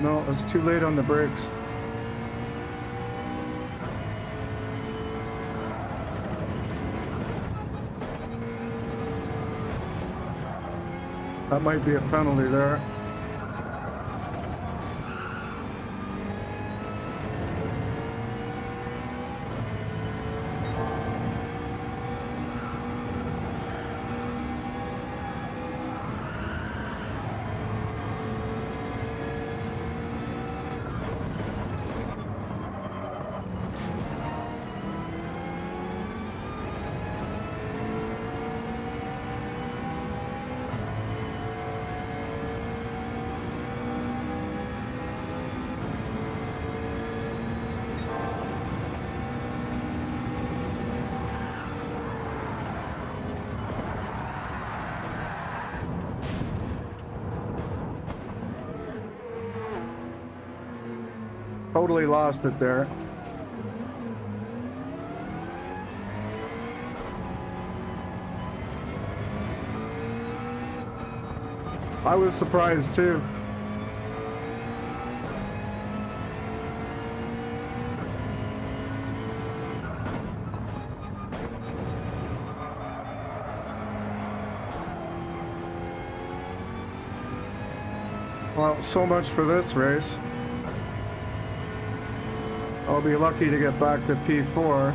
No, it's too late on the brakes. That might be a penalty there. Totally lost it there. I was surprised too. Well, so much for this race. I'll be lucky to get back to P4.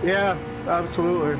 Yeah, absolutely.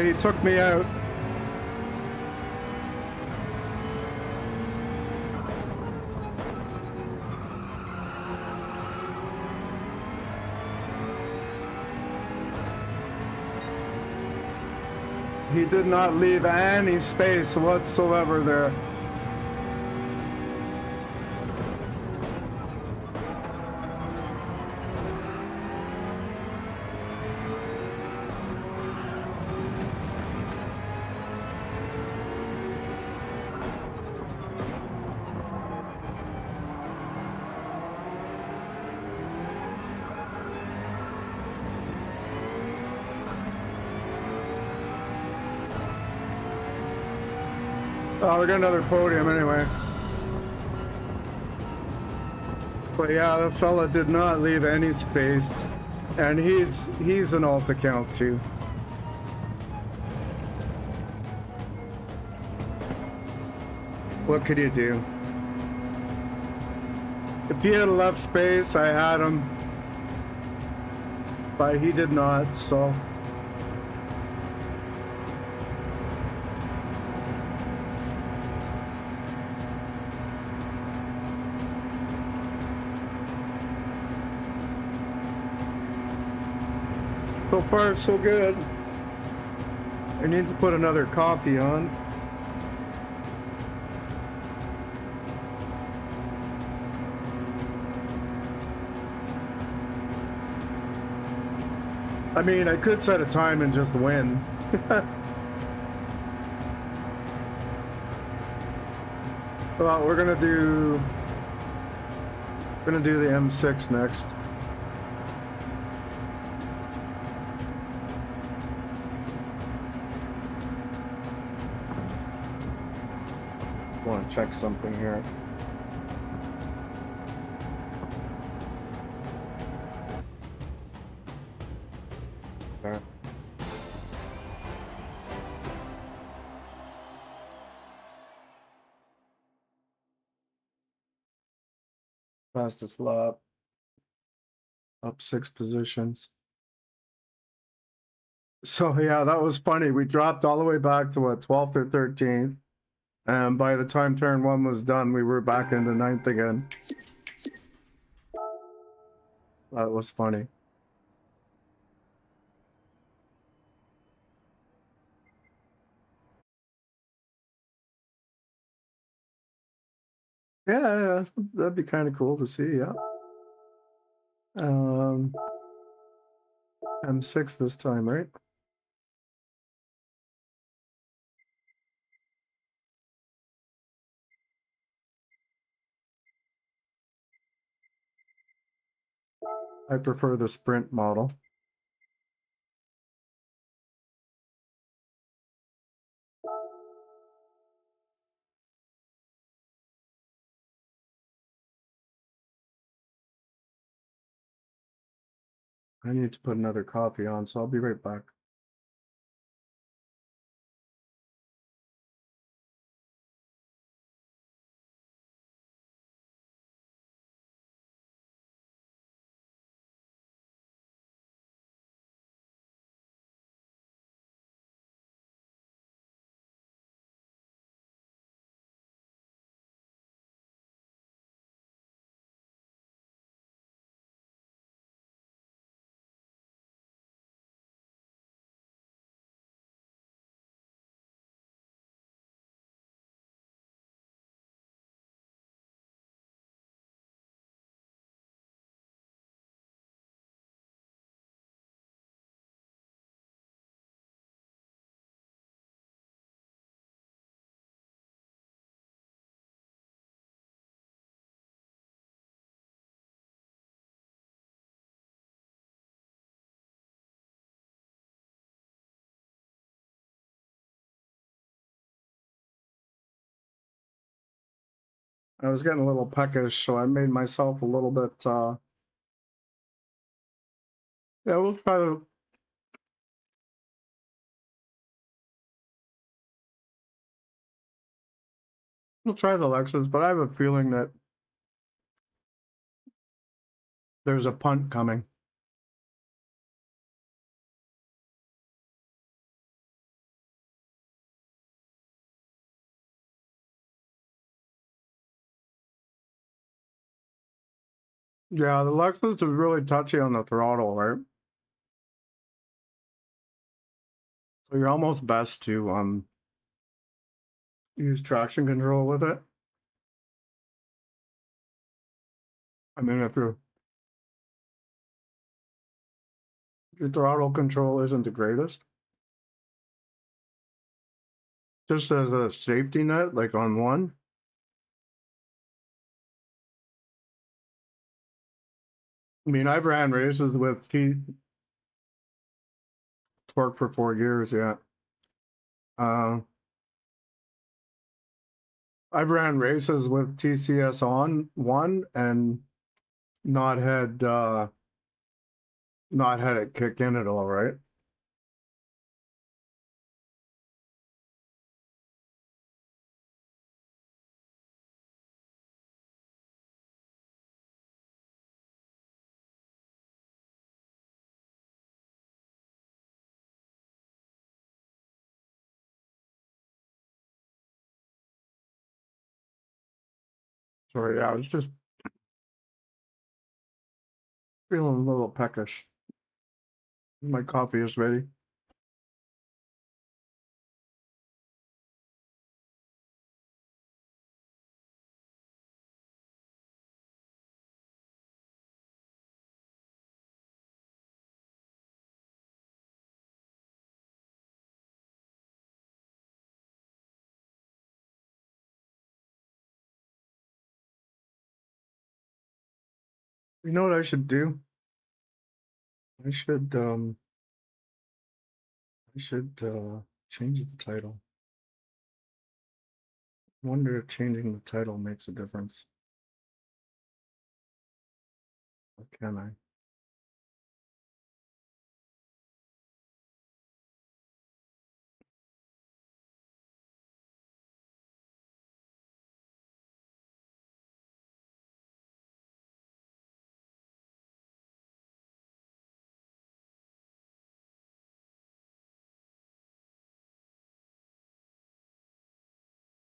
He took me out. He did not leave any space whatsoever there. Oh, we got another podium anyway. But yeah, the fella did not leave any space, and he's an alt account too. What could you do? If he had left space, I had him, but he did not, so. So far, so good. I need to put another coffee on. I mean, I could set a time and just win. Well, we're gonna do the M6 next. I want to check something here. Okay. Fastest lap. Up 6 positions. So yeah, that was funny. We dropped all the way back to what, 12th or 13th. And by the time turn 1 was done, we were back into 9th again. That was funny. Yeah, that'd be kind of cool to see, yeah. M6 this time, right? I prefer the Sprint model. I need to put another coffee on, so I'll be right back. I was getting a little peckish, so I made myself a little bit, yeah, we'll try the Lexus, but I have a feeling that there's a punt coming. Yeah, the Lexus is really touchy on the throttle, right? So you're almost best to use traction control with it. I mean, if your throttle control isn't the greatest, just as a safety net, like on one. I mean, I've ran races with torque for 4 years, yeah. I've ran races with TCS on one and not had it kick in at all, right? Sorry, yeah, I was just feeling a little peckish. My coffee is ready. You know what I should do? I should change the title. I wonder if changing the title makes a difference. Or can I?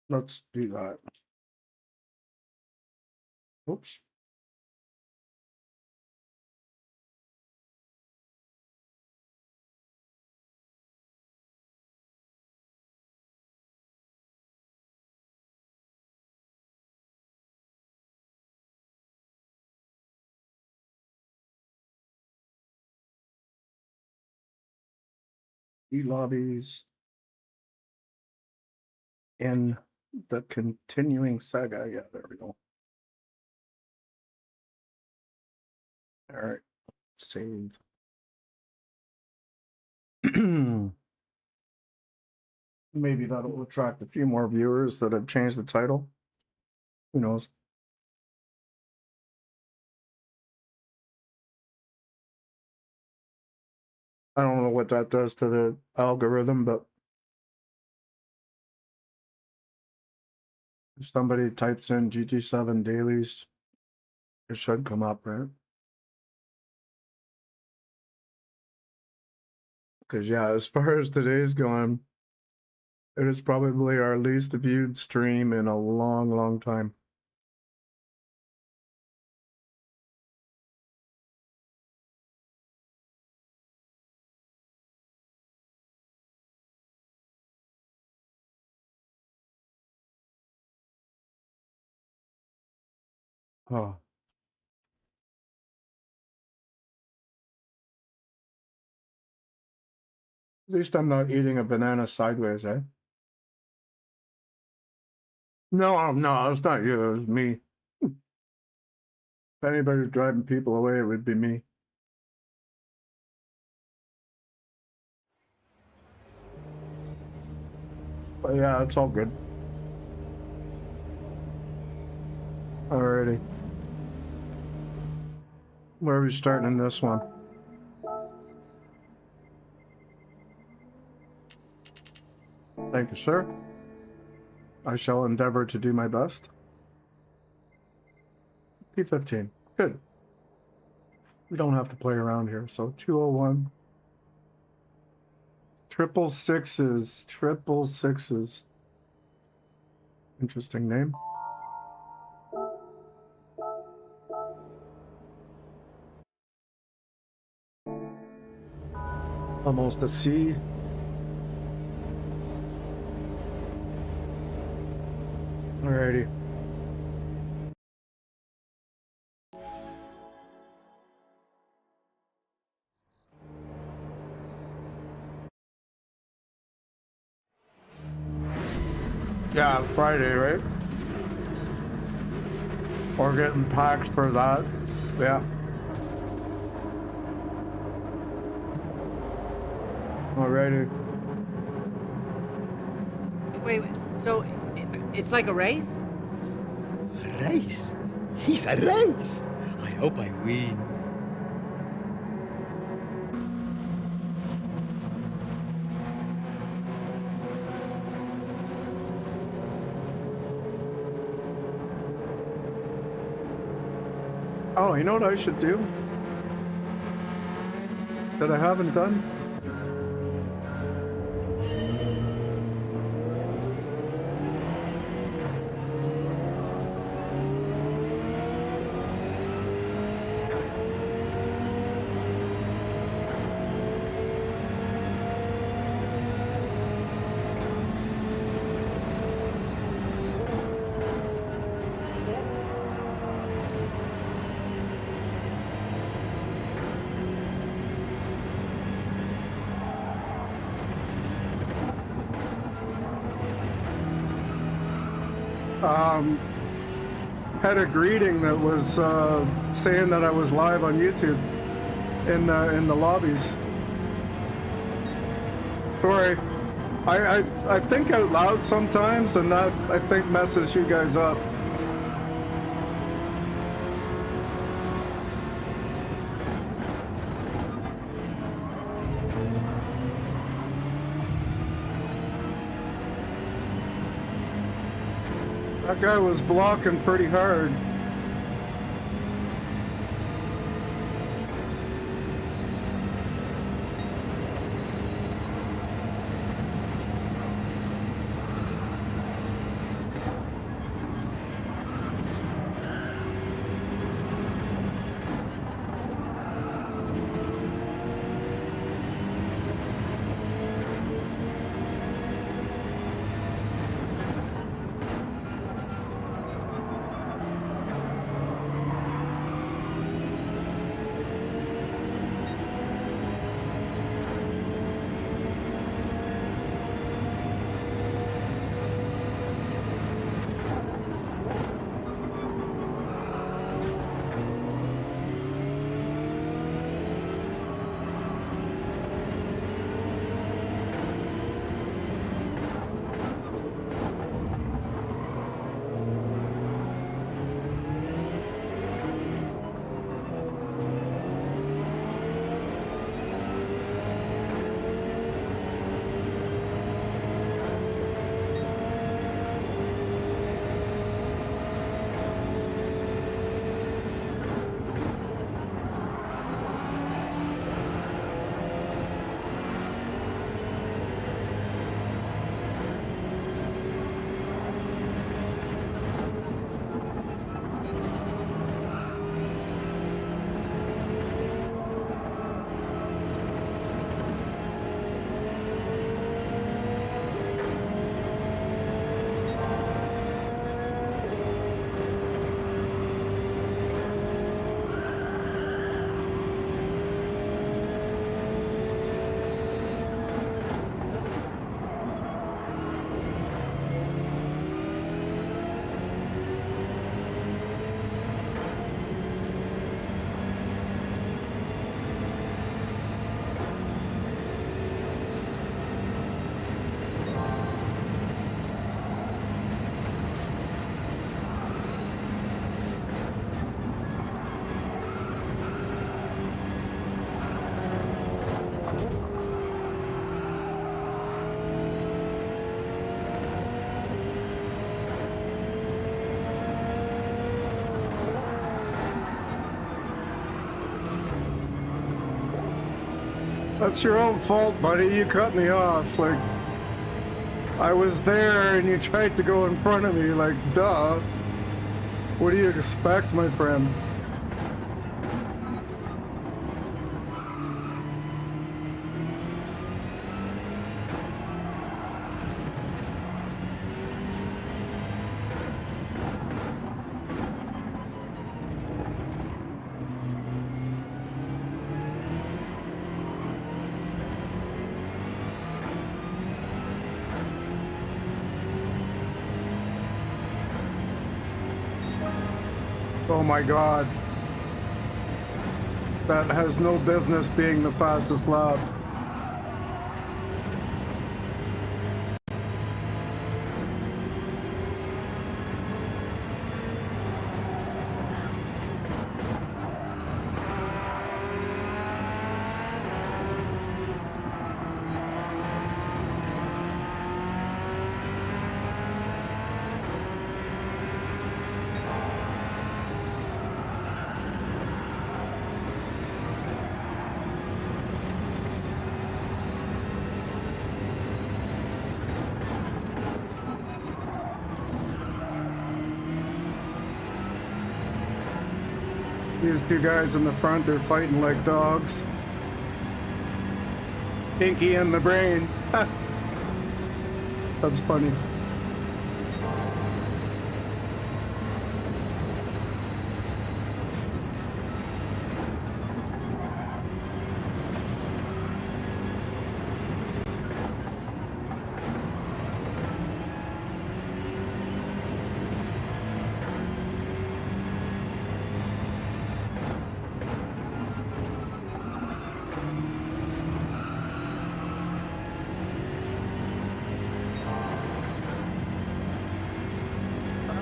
Let's do that. Oops. Lobbies in the continuing saga. Yeah, there we go. All right, save. Maybe that'll attract a few more viewers that have changed the title. Who knows? I don't know what that does to the algorithm, but if somebody types in GT7 dailies, it should come up, right? Because, yeah, as far as today's going, it is probably our least viewed stream in a long, long time. Oh. At least I'm not eating a banana sideways, eh? No, no, it's not you, it's me. If anybody's driving people away, it would be me. But yeah, it's all good. Alrighty. Where are we starting in this one? Thank you, sir. I shall endeavor to do my best. P15. Good. We don't have to play around here. So 201. Triple sixes. Triple sixes. Interesting name. Almost a C. Alrighty. Yeah, Friday, right? Or getting packs for that. Yeah. Alrighty. Wait, so It's like a race? A race? He's a race. I hope I win. Oh, you know what I should do? That I haven't done? Had a greeting that was saying that I was live on YouTube in the lobbies. Sorry, I think out loud sometimes, and that I think messes you guys up. That guy was blocking pretty hard. That's your own fault, buddy. You cut me off. Like, I was there and you tried to go in front of me. Like, duh. What do you expect, my friend? Oh my god. That has no business being the fastest lap. These two guys in the front, they're fighting like dogs. Pinky in the brain. That's funny.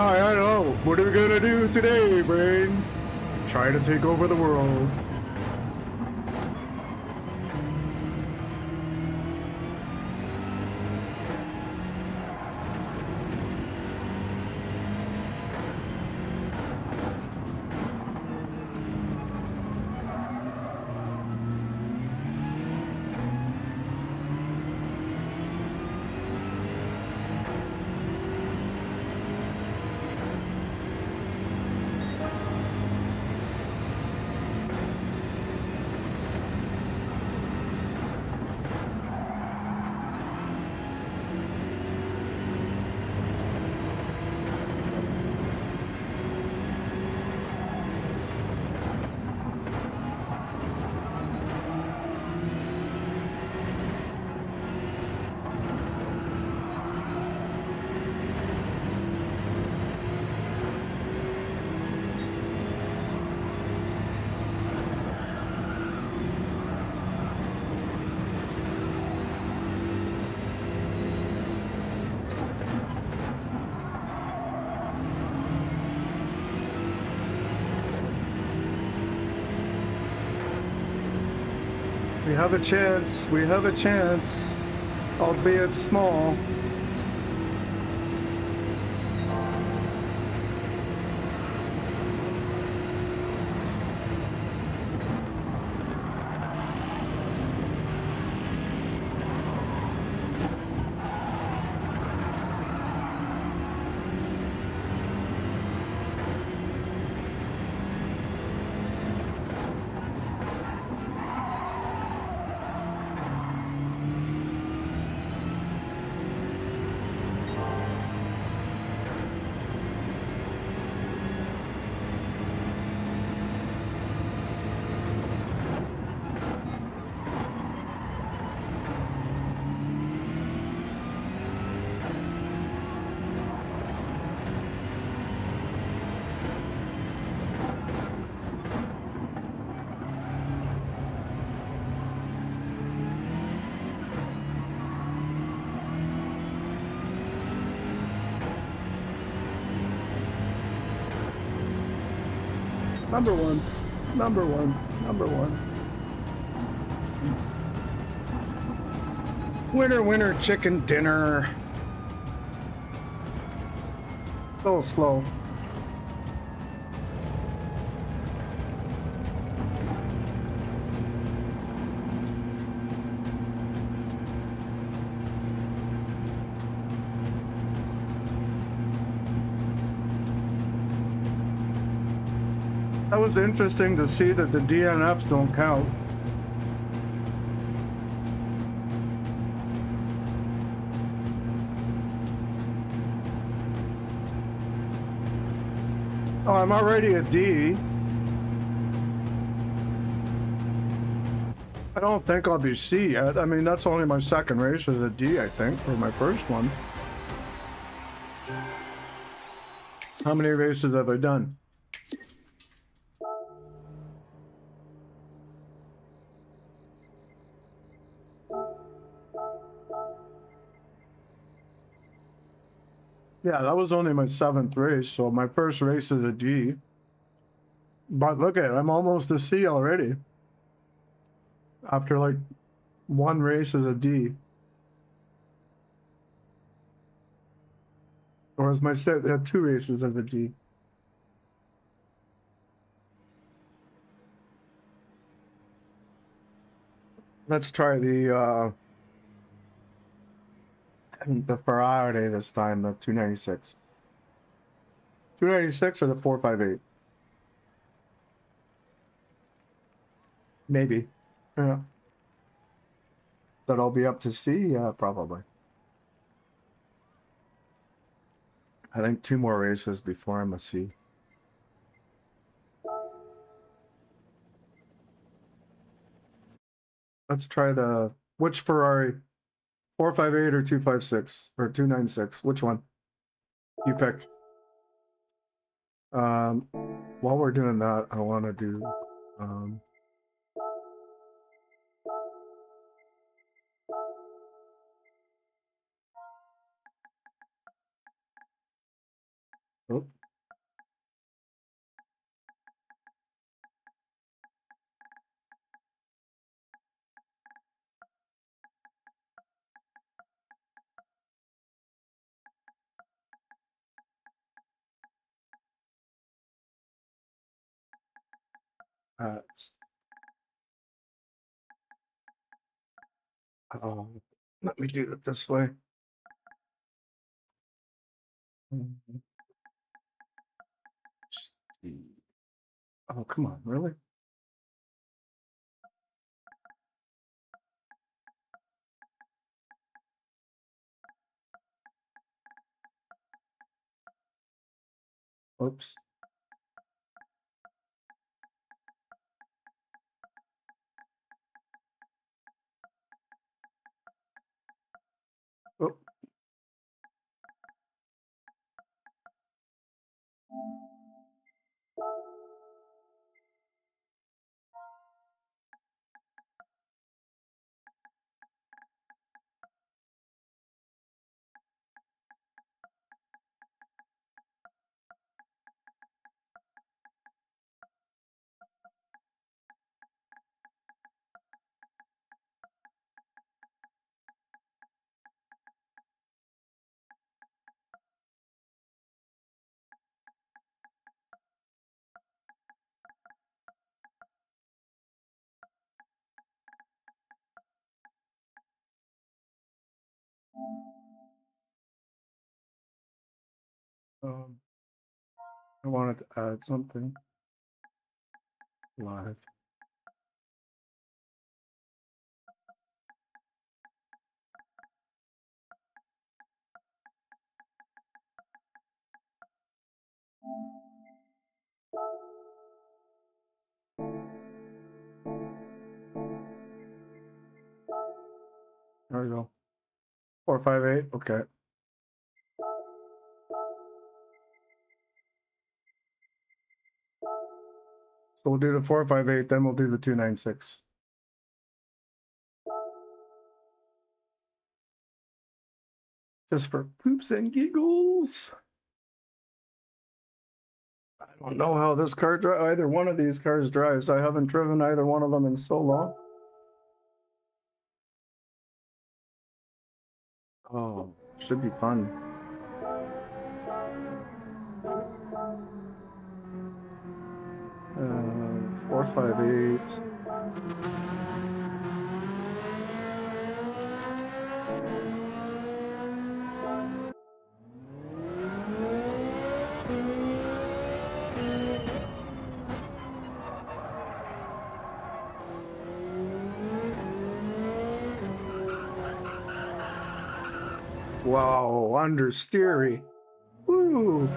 I don't know. What are we gonna do today, brain? Try to take over the world. We have a chance. We have a chance. Albeit small. Number one, number one, number one. Winner, winner, chicken dinner. So slow. That was interesting to see that the DNFs don't count. Oh, I'm already a D. I don't think I'll be C yet. I mean, that's only my second race as a D, I think, for my first one. How many races have I done? Yeah, that was only my seventh race, so my first race is a D. But look at it, I'm almost a C already. After like one race as a D. Or as my set, they have two races as a D. Let's try the Ferrari this time, the 296. 296 or the 458? Maybe. Yeah. That I'll be up to C? Yeah, probably. I think 2 more races before I'm a C. Let's try the, which Ferrari? 458 or 256 or 296? Which one? You pick. While we're doing that, I want to do, oh. Uh, oh, let me do it this way. Oh, come on, really? Oops. Oh. I wanted to add something live. There we go. 458. Okay. So we'll do the 458, then we'll do the 296. Just for poops and giggles. I don't know how this car drives. Either one of these cars drives. I haven't driven either one of them in so long. Oh, should be fun. Uh, 458. Wow, understeery. Woo!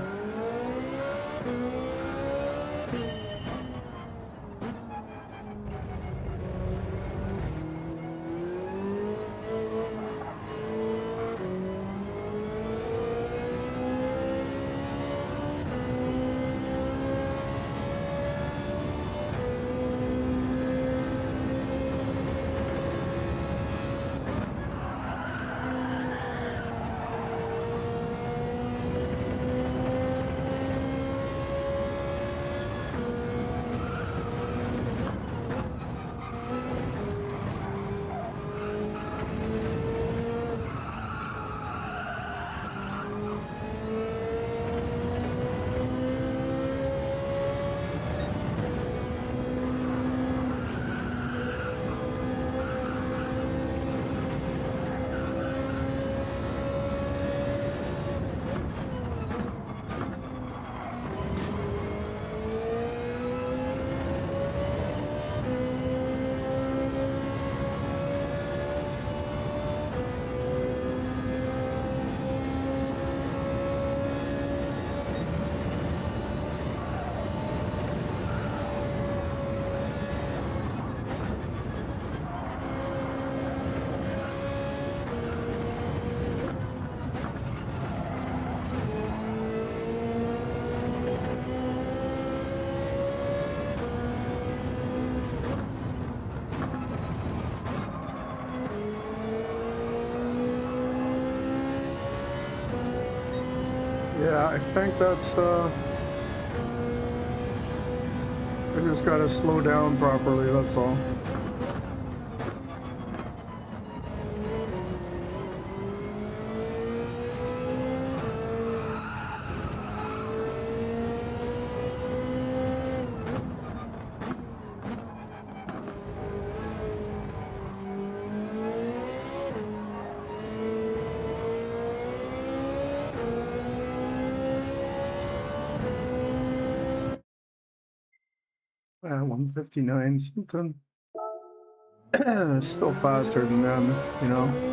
Yeah, I think that's, I just gotta slow down properly, that's all. Yeah, 159 something. Still faster than them, you know?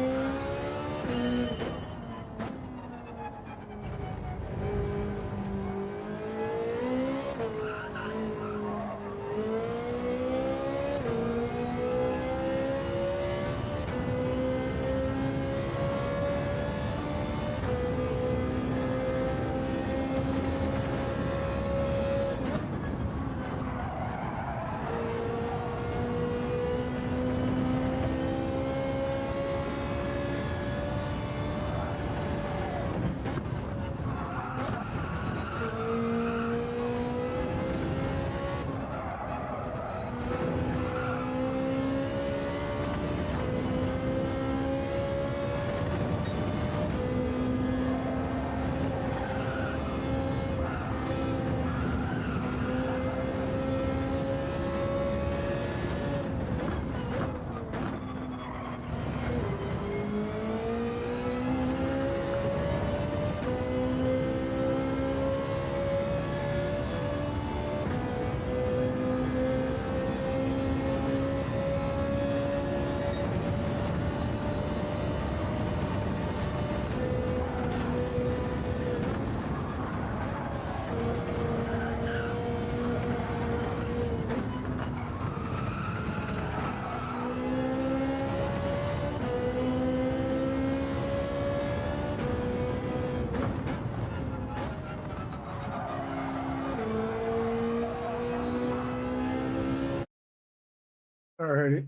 Alrighty.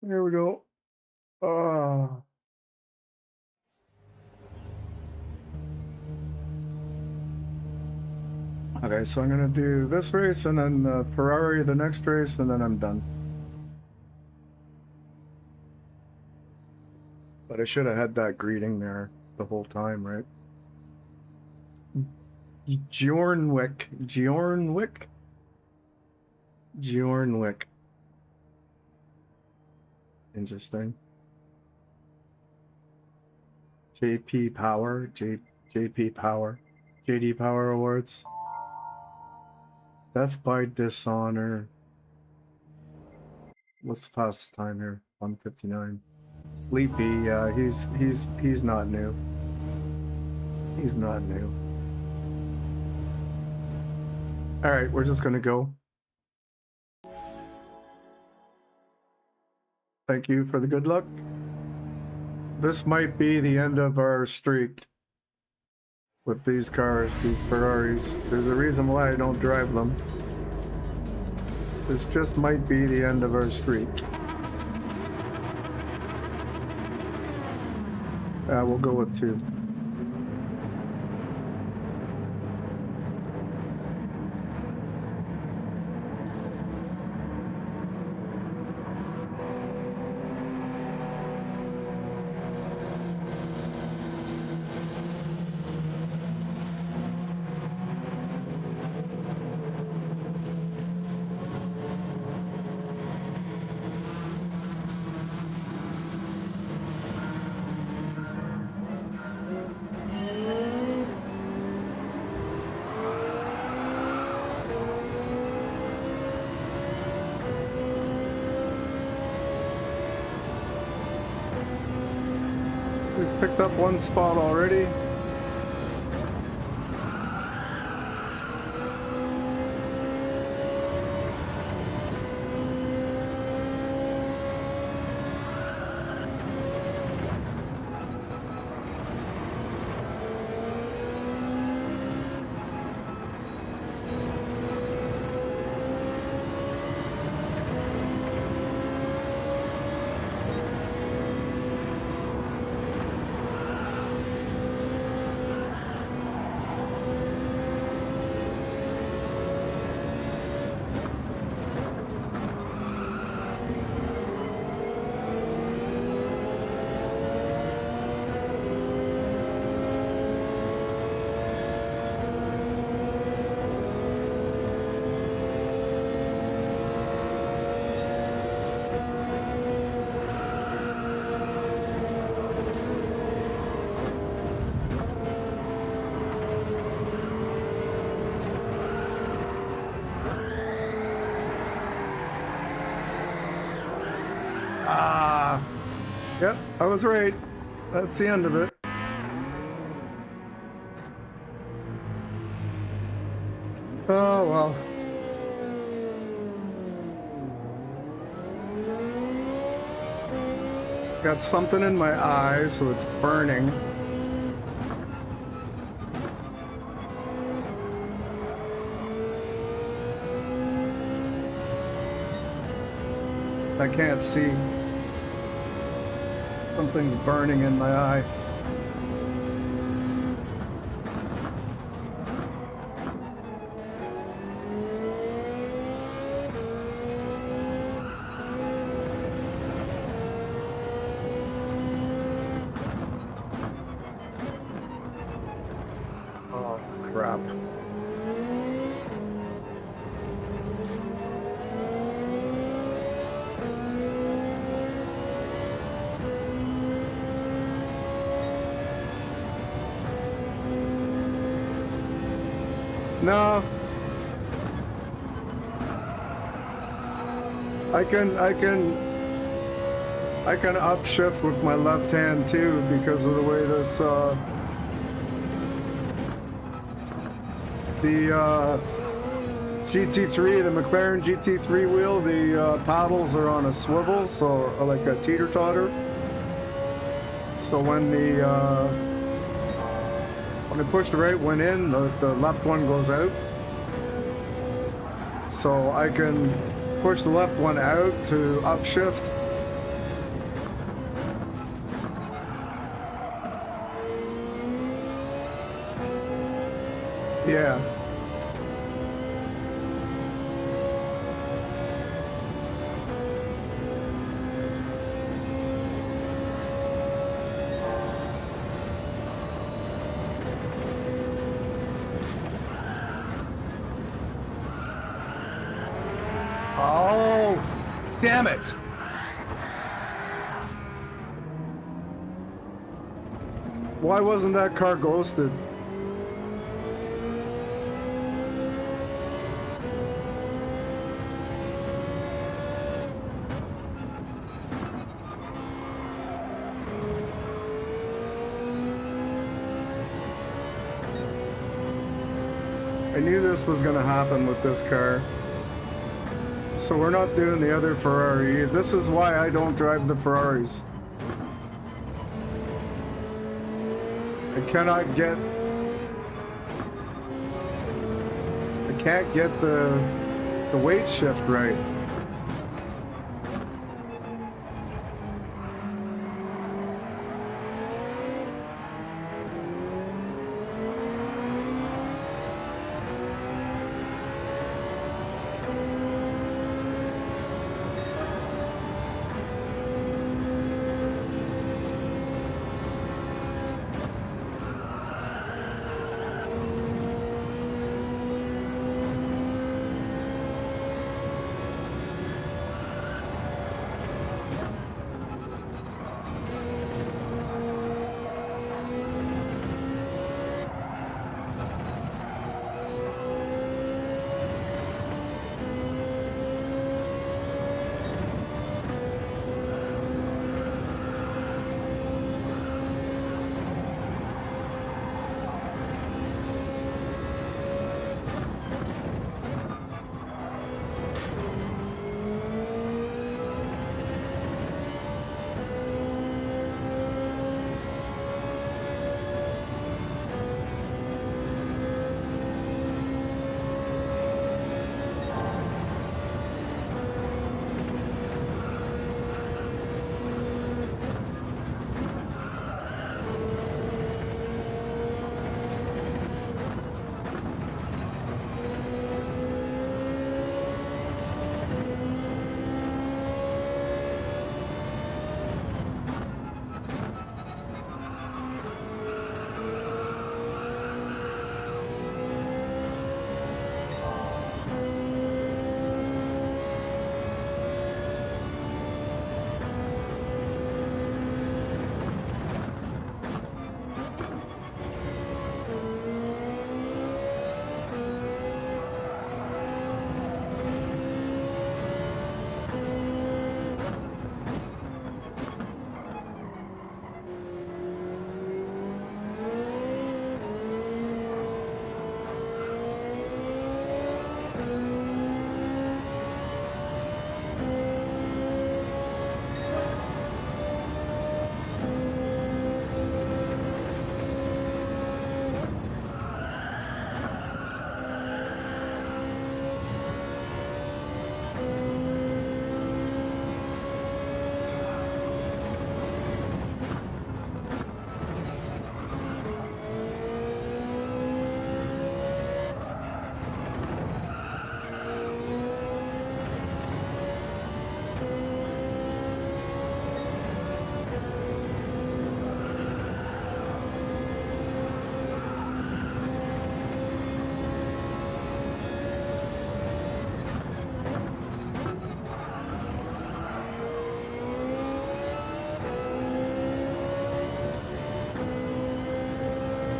Here we go. Okay, so I'm gonna do this race and then the Ferrari the next race and then I'm done. But I should have had that greeting there the whole time, right? Jornwick. Interesting. JP Power. JP Power. JD Power Awards. Death by Dishonor. What's the fastest time here? 159. Sleepy, yeah, he's not new. He's not new. Alright, we're just gonna go. Thank you for the good luck. This might be the end of our streak with these cars, these Ferraris. There's a reason why I don't drive them. This just might be the end of our streak. We'll go with 2. Picked up 1 spot already. Ah. Yep, I was right. That's the end of it. Oh, well. Got something in my eye, so it's burning. I can't see. Something's burning in my eye. Oh, crap. No. I can upshift with my left hand too because of the way this the GT3, the McLaren GT3 wheel, the paddles are on a swivel, so like a teeter-totter. So when I push the right one in, the left one goes out. So I can push the left one out to upshift. Yeah. Oh, damn it. Why wasn't that car ghosted? I knew this was going to happen with this car. So we're not doing the other Ferrari. This is why I don't drive the Ferraris. I can't get the weight shift right.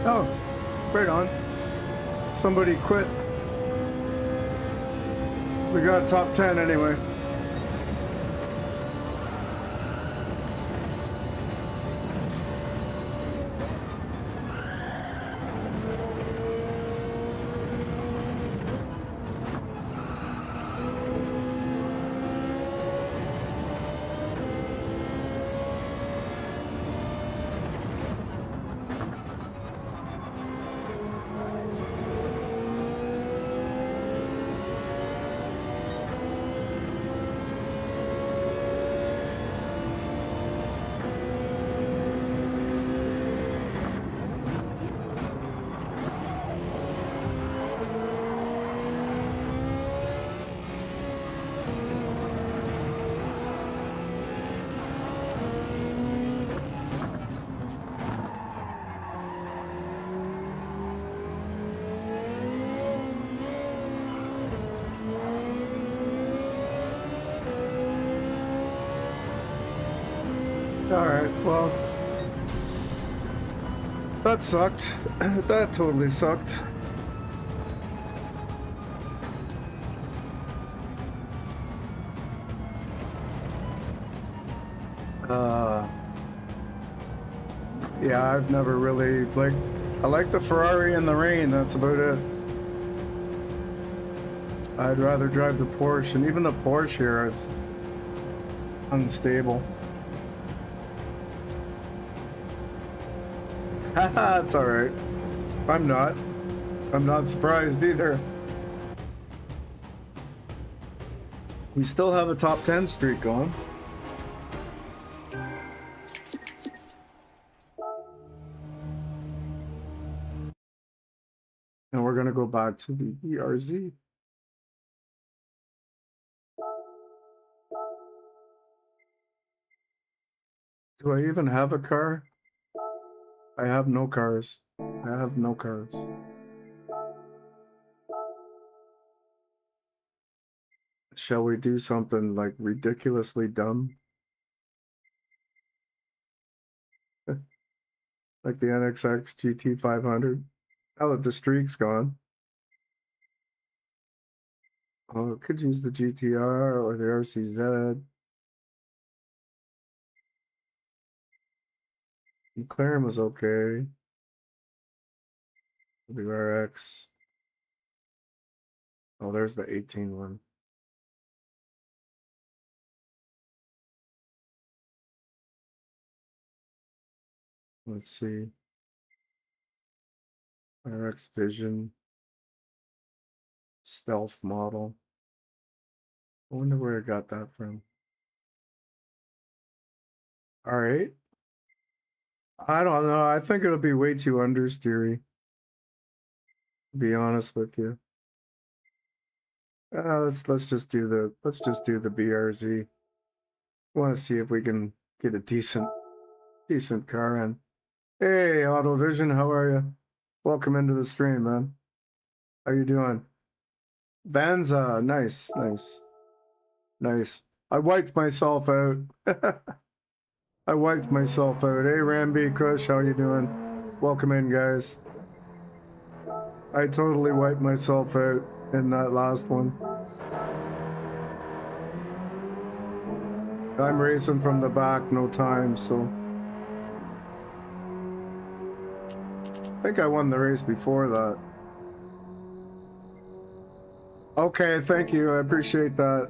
Oh, right on. Somebody quit. We got top 10 anyway. Alright, well, that sucked. That totally sucked. Yeah, I've never really, like, I like the Ferrari in the rain, that's about it. I'd rather drive the Porsche, and even the Porsche here is unstable. Haha, it's alright. I'm not surprised either. We still have a top 10 streak going. And we're gonna go back to the ERZ. Do I even have a car? I have no cars. I have no cars. Shall we do something like ridiculously dumb? Like the NXX GT500? Now that the streak's gone. Oh, could use the GTR or the RCZ. McLaren was okay. The RX. Oh, there's the 18 one. Let's see. RX Vision. Stealth model. I wonder where I got that from. R8? I don't know. I think it'll be way too understeery. To be honest with you. Let's just do the BRZ. Want to see if we can get a decent car in. Hey, AutoVision, how are you? Welcome into the stream, man. How you doing? Vanza, nice. I wiped myself out. I wiped myself out. Hey, Ramby, Kush, how you doing? Welcome in, guys. I totally wiped myself out in that last one. I'm racing from the back, no time, so. I think I won the race before that. Okay, thank you. I appreciate that.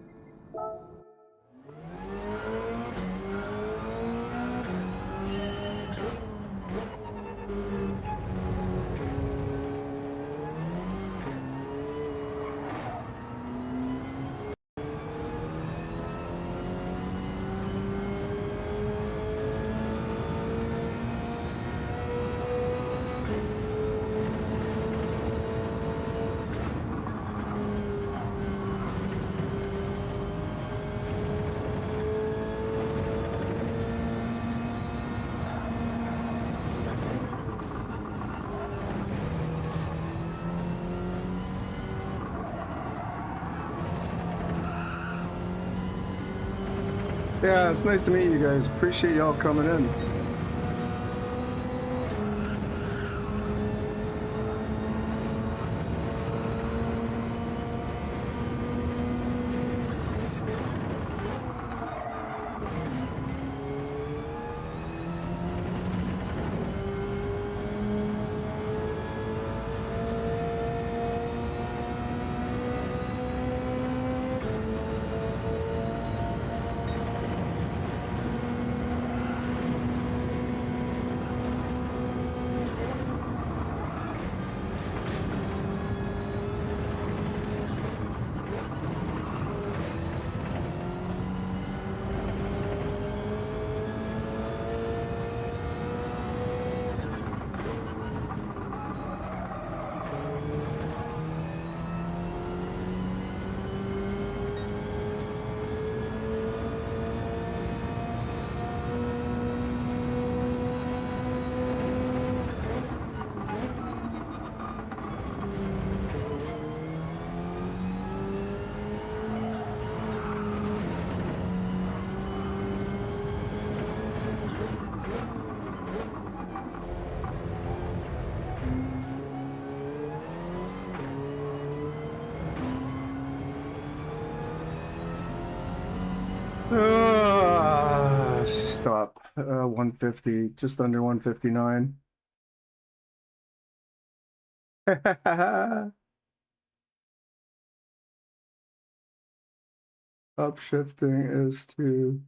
Yeah, it's nice to meet you guys. Appreciate y'all coming in. 150, just under 159. Upshifting is to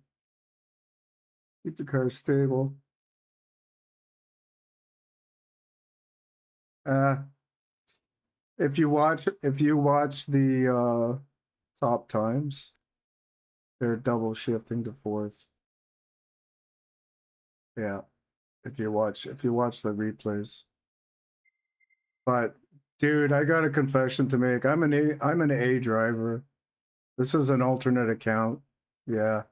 keep the car stable. If you watch the top times, they're double shifting to fourth. Yeah, if you watch the replays. But dude, I got a confession to make. I'm an A driver. This is an alternate account. Yeah.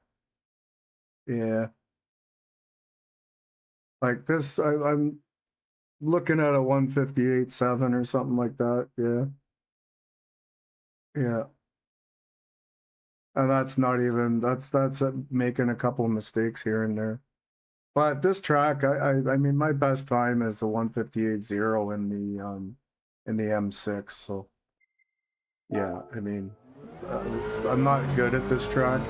Yeah. Like this, I'm looking at a 158.7 or something like that. Yeah. Yeah. And that's not even, that's making a couple of mistakes here and there. But this track, I mean, my best time is the 158.0 in the M6. So yeah, I mean, I'm not good at this track.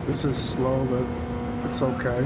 This is slow, but it's okay.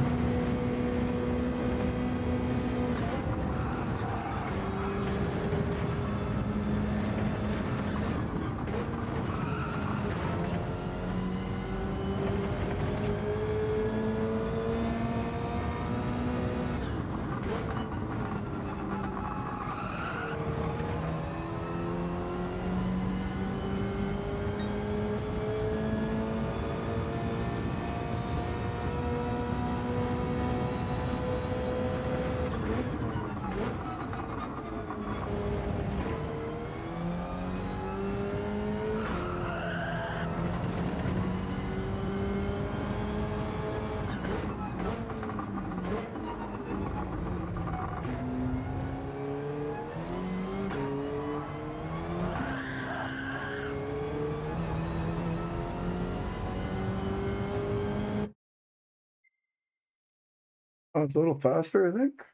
Oh, it's a little faster, I think.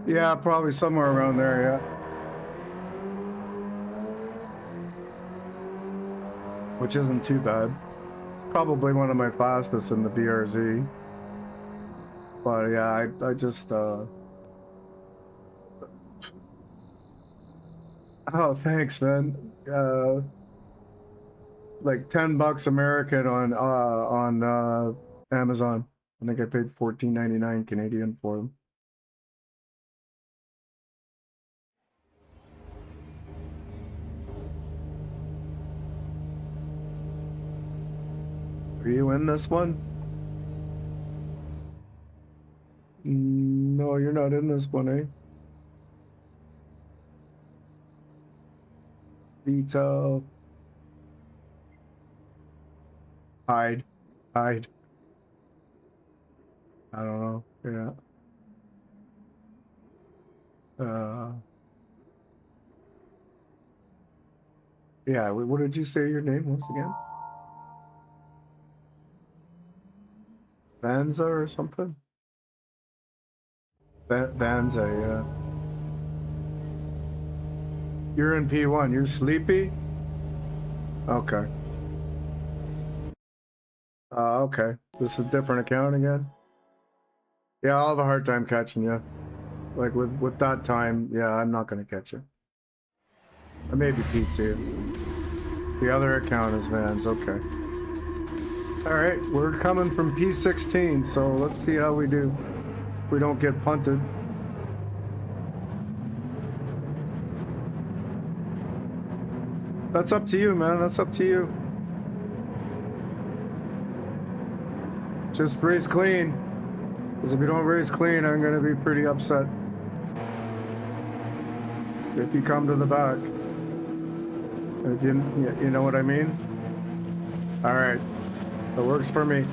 Yeah, probably somewhere around there, yeah. Which isn't too bad. It's probably one of my fastest in the BRZ. But yeah, I just oh, thanks, man. Like $10 American on Amazon. I think I paid $14.99 Canadian for them. Are you in this one? No, you're not in this one, eh? Detail. Hide. Hide. I don't know. Yeah. Yeah, what did you say your name was again? Vanza or something? Vanza, yeah. You're in P1. You're sleepy? Okay. Okay. This is a different account again? Yeah, I'll have a hard time catching you. Like with that time, yeah, I'm not gonna catch you. Or maybe P2. The other account is Vans, okay. Alright, we're coming from P16, so let's see how we do. If we don't get punted. That's up to you, man. That's up to you. Just race clean. Because if you don't race clean, I'm going to be pretty upset. If you come to the back. If you know what I mean? Alright. That works for me.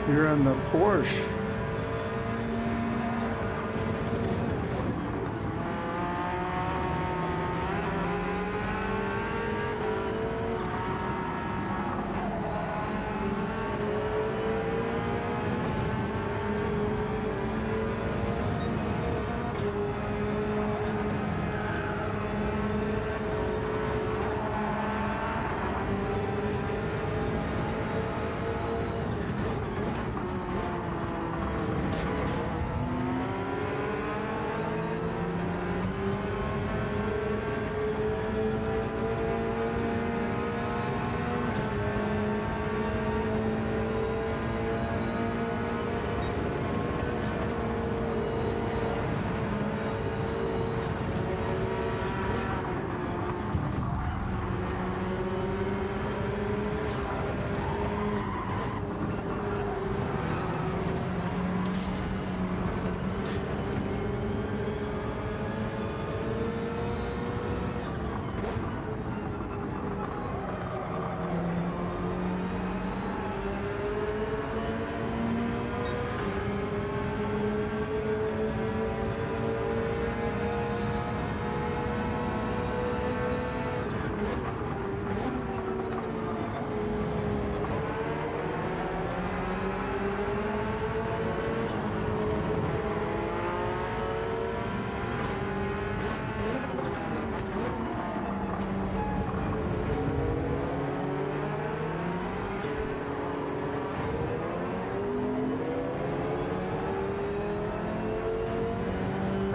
You're in the Porsche.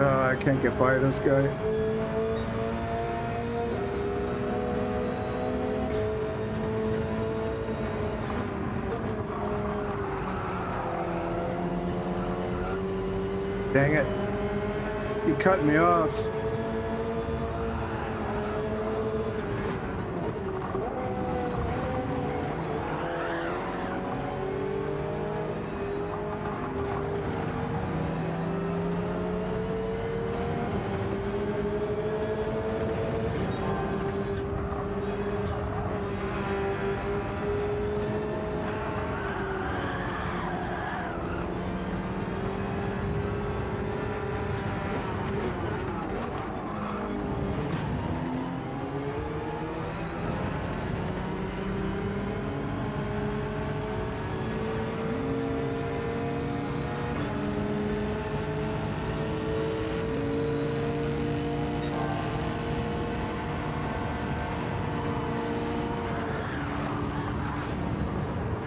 I can't get by this guy. Dang it. You cut me off.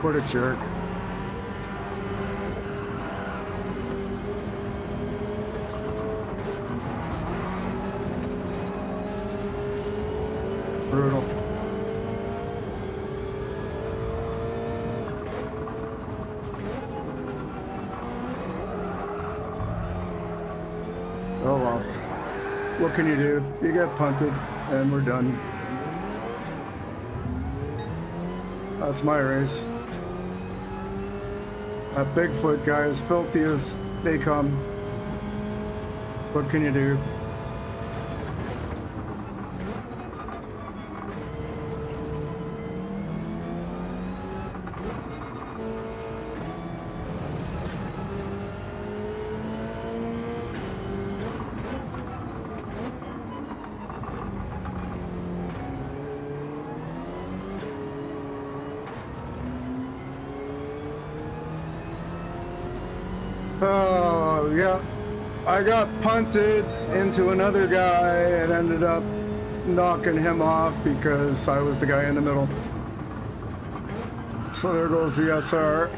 What a jerk. Brutal. Oh well. What can you do? You get punted and we're done. That's my race. That Bigfoot guy is filthy as they come. What can you do? Oh, yeah. I got punted into another guy and ended up knocking him off because I was the guy in the middle. So there goes the SR.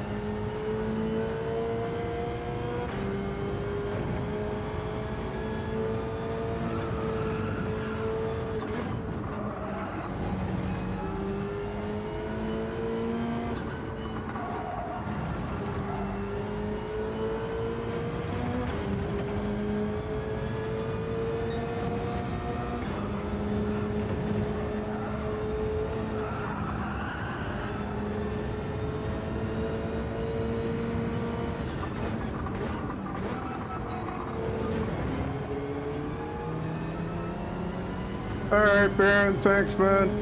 All right, Baron, thanks, man.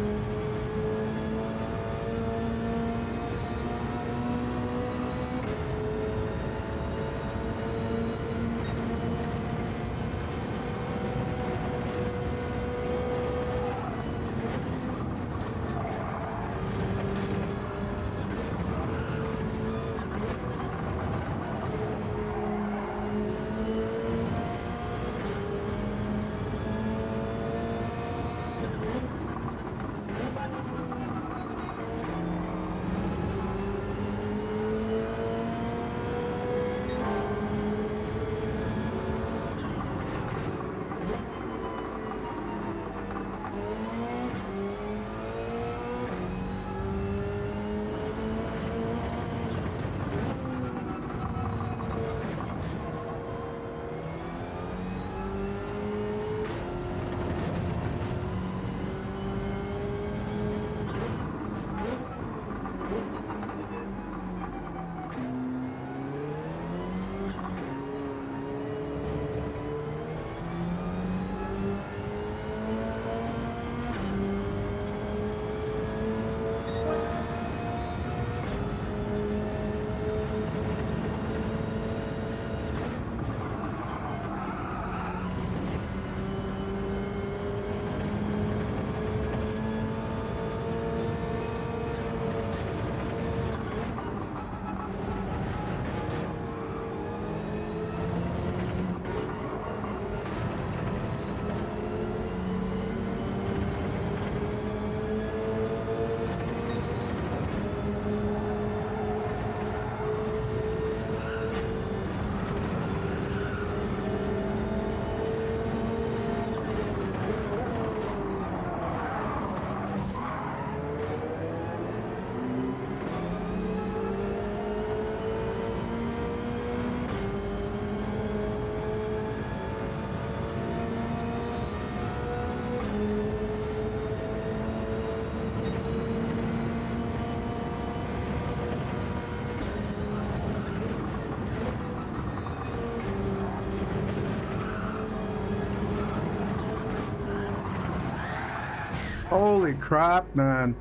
Holy crap, man.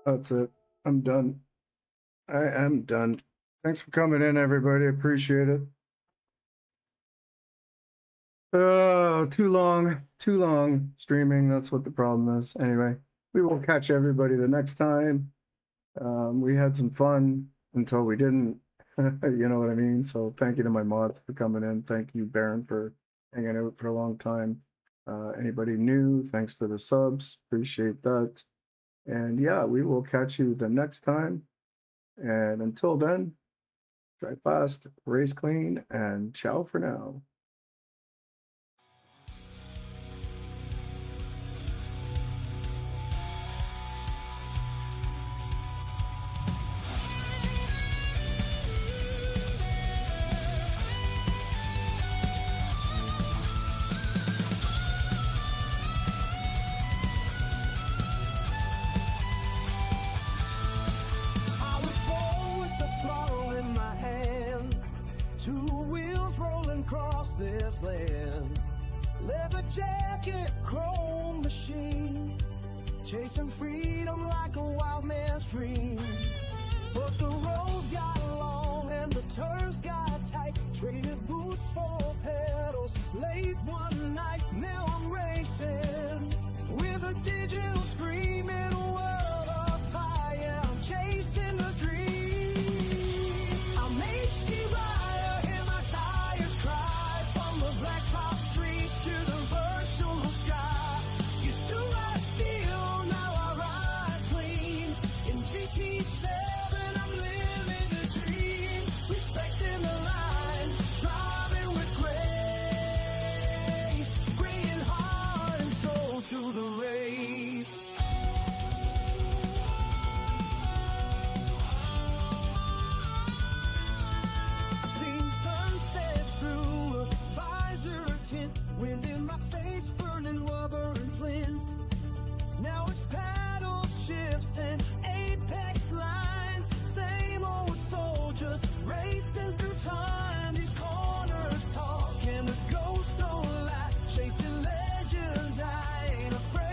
That's it. I'm done. I am done. Thanks for coming in, everybody. Appreciate it. Too long streaming. That's what the problem is. Anyway, we will catch everybody the next time. We had some fun until we didn't. You know what I mean? So thank you to my mods for coming in. Thank you, Baron, for hanging out for a long time. Anybody new, thanks for the subs. Appreciate that. And yeah, we will catch you the next time. And until then, drive fast, race clean, and ciao for now. this land. Leather jacket, chrome machine, chasing freedom like a wild man's dream. But the road got long and the turns got tight. Traded boots for pedals late one night. Now I'm racing with a digital scream in a world of fire. I'm chasing the dream. I'm HD rider and my tires cry from the blacktop streets to the virtual sky. Used to ride steel, now I ride clean. In GT7 I'm living the dream, respecting the line, driving with grace, bringing heart and soul to the race. I've seen sunsets through a visor tint, wind in my face, burning rubber and flint. Now it's paddle shifts and apex lines, same old soldiers racing through time. These corners talking, the ghosts don't lie, chasing legends, I ain't afraid.